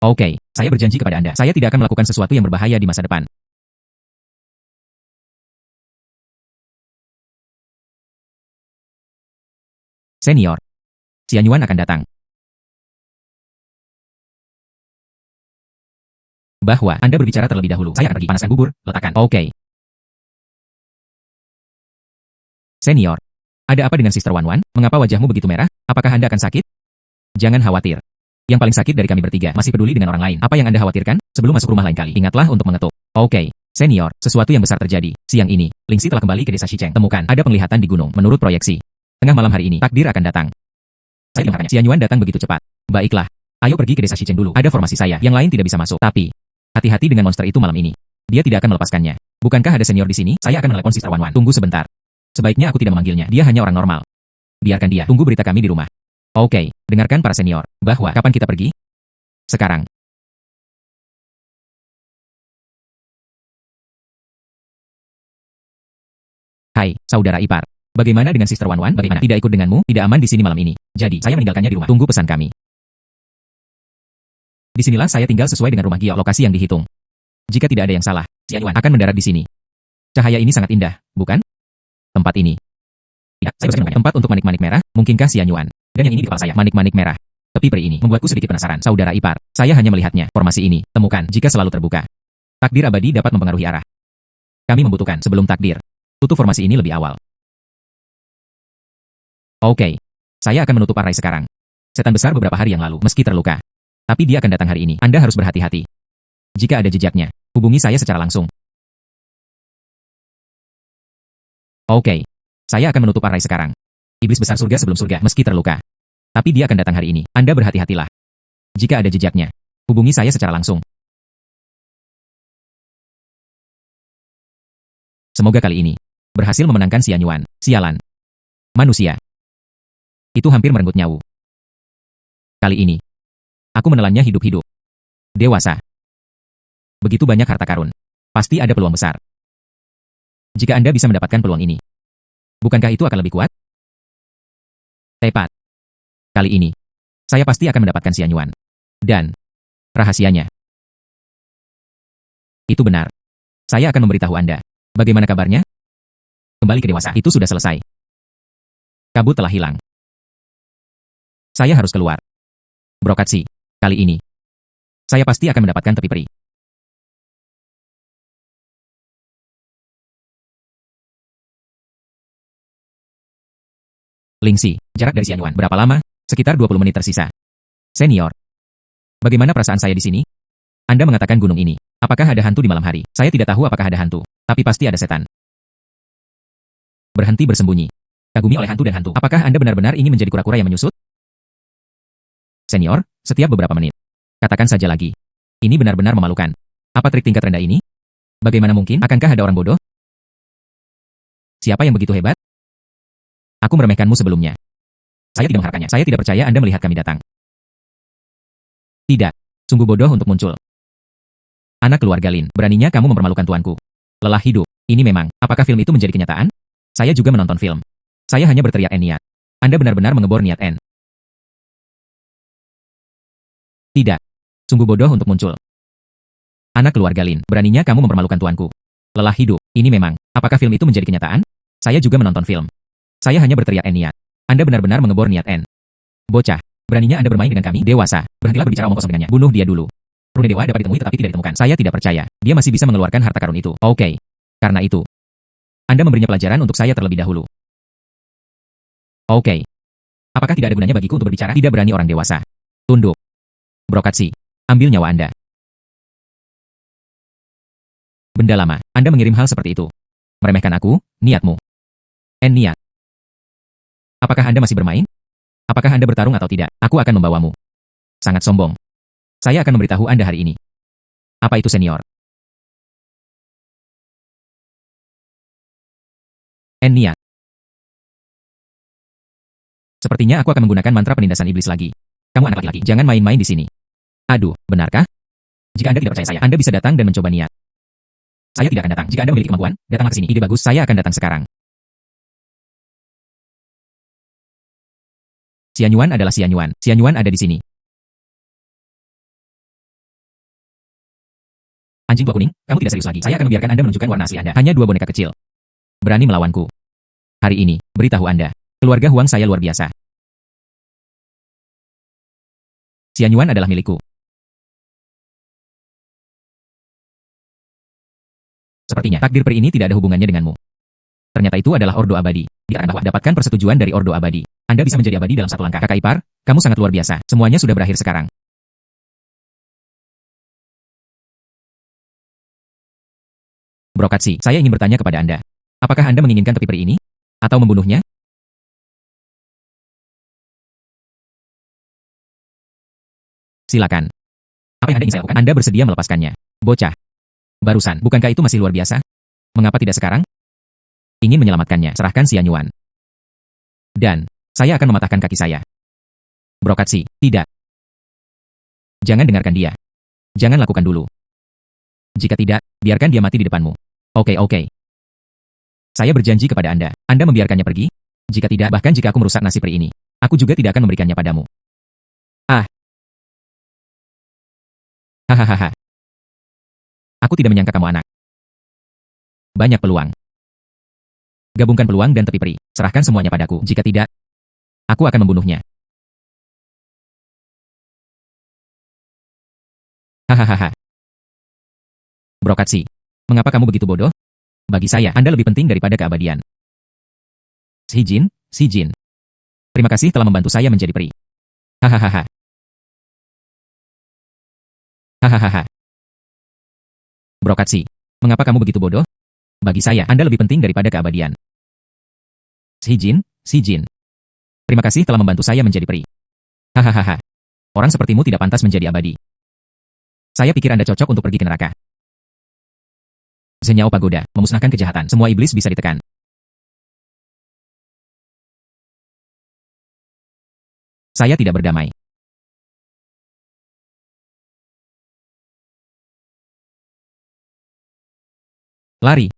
Oke, saya berjanji kepada Anda. Saya tidak akan melakukan sesuatu yang berbahaya di masa depan. Senior. Xianyuan akan datang. Bahwa Anda berbicara terlebih dahulu. Saya akan pergi panaskan bubur, letakkan. Oke. Senior. Ada apa dengan Sister Wanwan? Mengapa wajahmu begitu merah? Apakah Anda akan sakit? Jangan khawatir. Yang paling sakit dari kami bertiga masih peduli dengan orang lain. Apa yang Anda khawatirkan? Sebelum masuk rumah lain kali, ingatlah untuk mengetuk. Oke. Senior, sesuatu yang besar terjadi. Siang ini, Lingxi telah kembali ke desa Shicheng. Temukan, ada penglihatan di gunung. Menurut proyeksi, tengah malam hari ini, takdir akan datang. Saya tidak mengharapkannya. Xianyuan datang begitu cepat. Baiklah. Ayo pergi ke desa Shicheng dulu. Ada formasi saya. Yang lain tidak bisa masuk. Tapi, hati-hati dengan monster itu malam ini. Dia tidak akan melepaskannya. Bukankah ada senior di sini? Saya akan menelepon Sister Wanwan. Tunggu sebentar. Sebaiknya aku tidak memanggilnya. Dia hanya orang normal. Biarkan dia. Tunggu berita kami di rumah. Oke, dengarkan para senior. Bahwa, kapan kita pergi? Sekarang. Hai, saudara ipar. Bagaimana dengan Sister Wanwan? Bagaimana? Tidak ikut denganmu? Tidak aman di sini malam ini. Jadi, saya meninggalkannya di rumah. Tunggu pesan kami. Disinilah saya tinggal sesuai dengan rumah geolokasi yang dihitung. Jika tidak ada yang salah, Xianyuan akan mendarat di sini. Cahaya ini sangat indah, bukan? Tempat ini. Tidak, saya bersama tempat untuk manik-manik merah, mungkinkah Xianyuan? Dan yang ini di kepala saya, manik-manik merah. Tepi peri ini membuatku sedikit penasaran. Saudara ipar, saya hanya melihatnya. Formasi ini, temukan jika selalu terbuka. Takdir abadi dapat mempengaruhi arah. Kami membutuhkan sebelum takdir. Tutup formasi ini lebih awal. Oke. Saya akan menutup arai sekarang. Setan besar beberapa hari yang lalu, meski terluka. Tapi dia akan datang hari ini. Anda harus berhati-hati. Jika ada jejaknya, hubungi saya secara langsung. Oke. Saya akan menutup arai sekarang. Iblis besar surga sebelum surga, meski terluka. Tapi dia akan datang hari ini. Anda berhati-hatilah. Jika ada jejaknya, hubungi saya secara langsung. Semoga kali ini berhasil memenangkan Xianyuan. Sialan. Manusia. Itu hampir merenggut nyawa. Kali ini, aku menelannya hidup-hidup. Dewasa. Begitu banyak harta karun. Pasti ada peluang besar. Jika Anda bisa mendapatkan peluang ini, bukankah itu akan lebih kuat? Tepat. Kali ini, saya pasti akan mendapatkan Xianyuan. Dan, rahasianya. Itu benar. Saya akan memberitahu Anda. Bagaimana kabarnya? Kembali ke dewasa. Itu sudah selesai. Kabut telah hilang. Saya harus keluar. Brokatsi. Kali ini, saya pasti akan mendapatkan tepi peri. Lingxi, jarak dari Xianyuan. Berapa lama? Sekitar 20 menit tersisa. Senior. Bagaimana perasaan saya di sini? Anda mengatakan gunung ini. Apakah ada hantu di malam hari? Saya tidak tahu apakah ada hantu. Tapi pasti ada setan. Berhenti bersembunyi. Kagumi oleh hantu dan hantu. Apakah Anda benar-benar ingin menjadi kura-kura yang menyusut? Senior, setiap beberapa menit. Katakan saja lagi. Ini benar-benar memalukan. Apa trik tingkat rendah ini? Bagaimana mungkin? Akankah ada orang bodoh? Siapa yang begitu hebat? Aku meremehkanmu sebelumnya. Saya tidak mengharapkannya. Saya tidak percaya Anda melihat kami datang. Tidak. Sungguh bodoh untuk muncul. Anak keluarga Lin, beraninya kamu mempermalukan tuanku. Lelah hidup. Ini memang, apakah film itu menjadi kenyataan? Saya juga menonton film. Saya hanya berteriak niat. Anda benar-benar mengebor niat N. Tidak. Sungguh bodoh untuk muncul. Anak keluarga Lin, beraninya kamu mempermalukan tuanku. Lelah hidup. Ini memang, apakah film itu menjadi kenyataan? Saya juga menonton film. Saya hanya berteriak niat. Anda benar-benar mengebor niat N. Bocah, beraninya Anda bermain dengan kami? Dewasa, berhentilah berbicara omong kosong dengannya. Bunuh dia dulu. Rune Dewa dapat ditemui tetapi tidak ditemukan. Saya tidak percaya. Dia masih bisa mengeluarkan harta karun itu. Oke. Karena itu, Anda memberinya pelajaran untuk saya terlebih dahulu. Oke. Apakah tidak ada gunanya bagiku untuk berbicara? Tidak berani orang dewasa. Tunduk. Brokatsi, ambil nyawa Anda. Benda lama, Anda mengirim hal seperti itu. Meremehkan aku, niatmu. Niat. Apakah Anda masih bermain? Apakah Anda bertarung atau tidak? Aku akan membawamu. Sangat sombong. Saya akan memberitahu Anda hari ini. Apa itu senior? Niat. Sepertinya aku akan menggunakan mantra penindasan iblis lagi. Kamu anak laki-laki, jangan main-main di sini. Aduh, benarkah? Jika Anda tidak percaya saya, Anda bisa datang dan mencoba niat. Saya tidak akan datang. Jika Anda memiliki kemampuan, datanglah ke sini. Ide bagus, saya akan datang sekarang. Xianyuan adalah Xianyuan. Xianyuan ada di sini. Anjing tua kuning, kamu tidak serius lagi. Saya akan membiarkan Anda menunjukkan warna asli Anda. Hanya 2 boneka kecil. Berani melawanku. Hari ini, beritahu Anda. Keluarga Huang saya luar biasa. Xianyuan adalah milikku. Sepertinya, takdir peri ini tidak ada hubungannya denganmu. Ternyata itu adalah Ordo Abadi. Dikatakan bahwa dapatkan persetujuan dari Ordo Abadi. Anda bisa menjadi abadi dalam 1 langkah. Kakak ipar, kamu sangat luar biasa. Semuanya sudah berakhir sekarang. Brokatsi, saya ingin bertanya kepada Anda. Apakah Anda menginginkan tepi peri ini? Atau membunuhnya? Silakan. Apa yang Anda ingin saya lakukan? Anda bersedia melepaskannya. Bocah. Barusan, bukankah itu masih luar biasa? Mengapa tidak sekarang? Ingin menyelamatkannya, serahkan Xianyuan. Dan, saya akan mematahkan kaki saya. Brokatsi, tidak. Jangan dengarkan dia. Jangan lakukan dulu. Jika tidak, biarkan dia mati di depanmu. Oke. Saya berjanji kepada Anda. Anda membiarkannya pergi? Jika tidak, bahkan jika aku merusak nasib peri ini, aku juga tidak akan memberikannya padamu. Ah. Hahaha. Aku tidak menyangka kamu anak. Banyak peluang. Gabungkan peluang dan tepi peri. Serahkan semuanya padaku. Jika tidak, aku akan membunuhnya. Hahaha. Brokatsi, mengapa kamu begitu bodoh? Bagi saya, Anda lebih penting daripada keabadian. Si Jin. Terima kasih telah membantu saya menjadi peri. Hahaha. Hahaha. Brokatsi, mengapa kamu begitu bodoh? Bagi saya, Anda lebih penting daripada keabadian. Si Jin. Terima kasih telah membantu saya menjadi peri. Hahaha. Orang sepertimu tidak pantas menjadi abadi. Saya pikir Anda cocok untuk pergi ke neraka. Zenyao Pagoda, memusnahkan kejahatan. Semua iblis bisa ditekan. Saya tidak berdamai. Lari.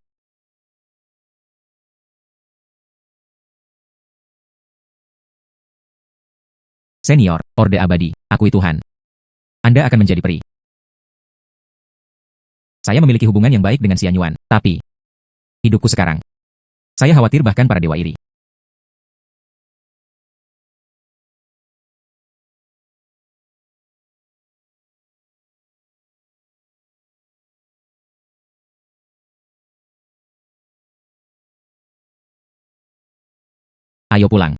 Senior, Orde Abadi, akui Tuhan. Anda akan menjadi peri. Saya memiliki hubungan yang baik dengan Xianyuan, tapi hidupku sekarang. Saya khawatir bahkan para dewa iri. Ayo pulang.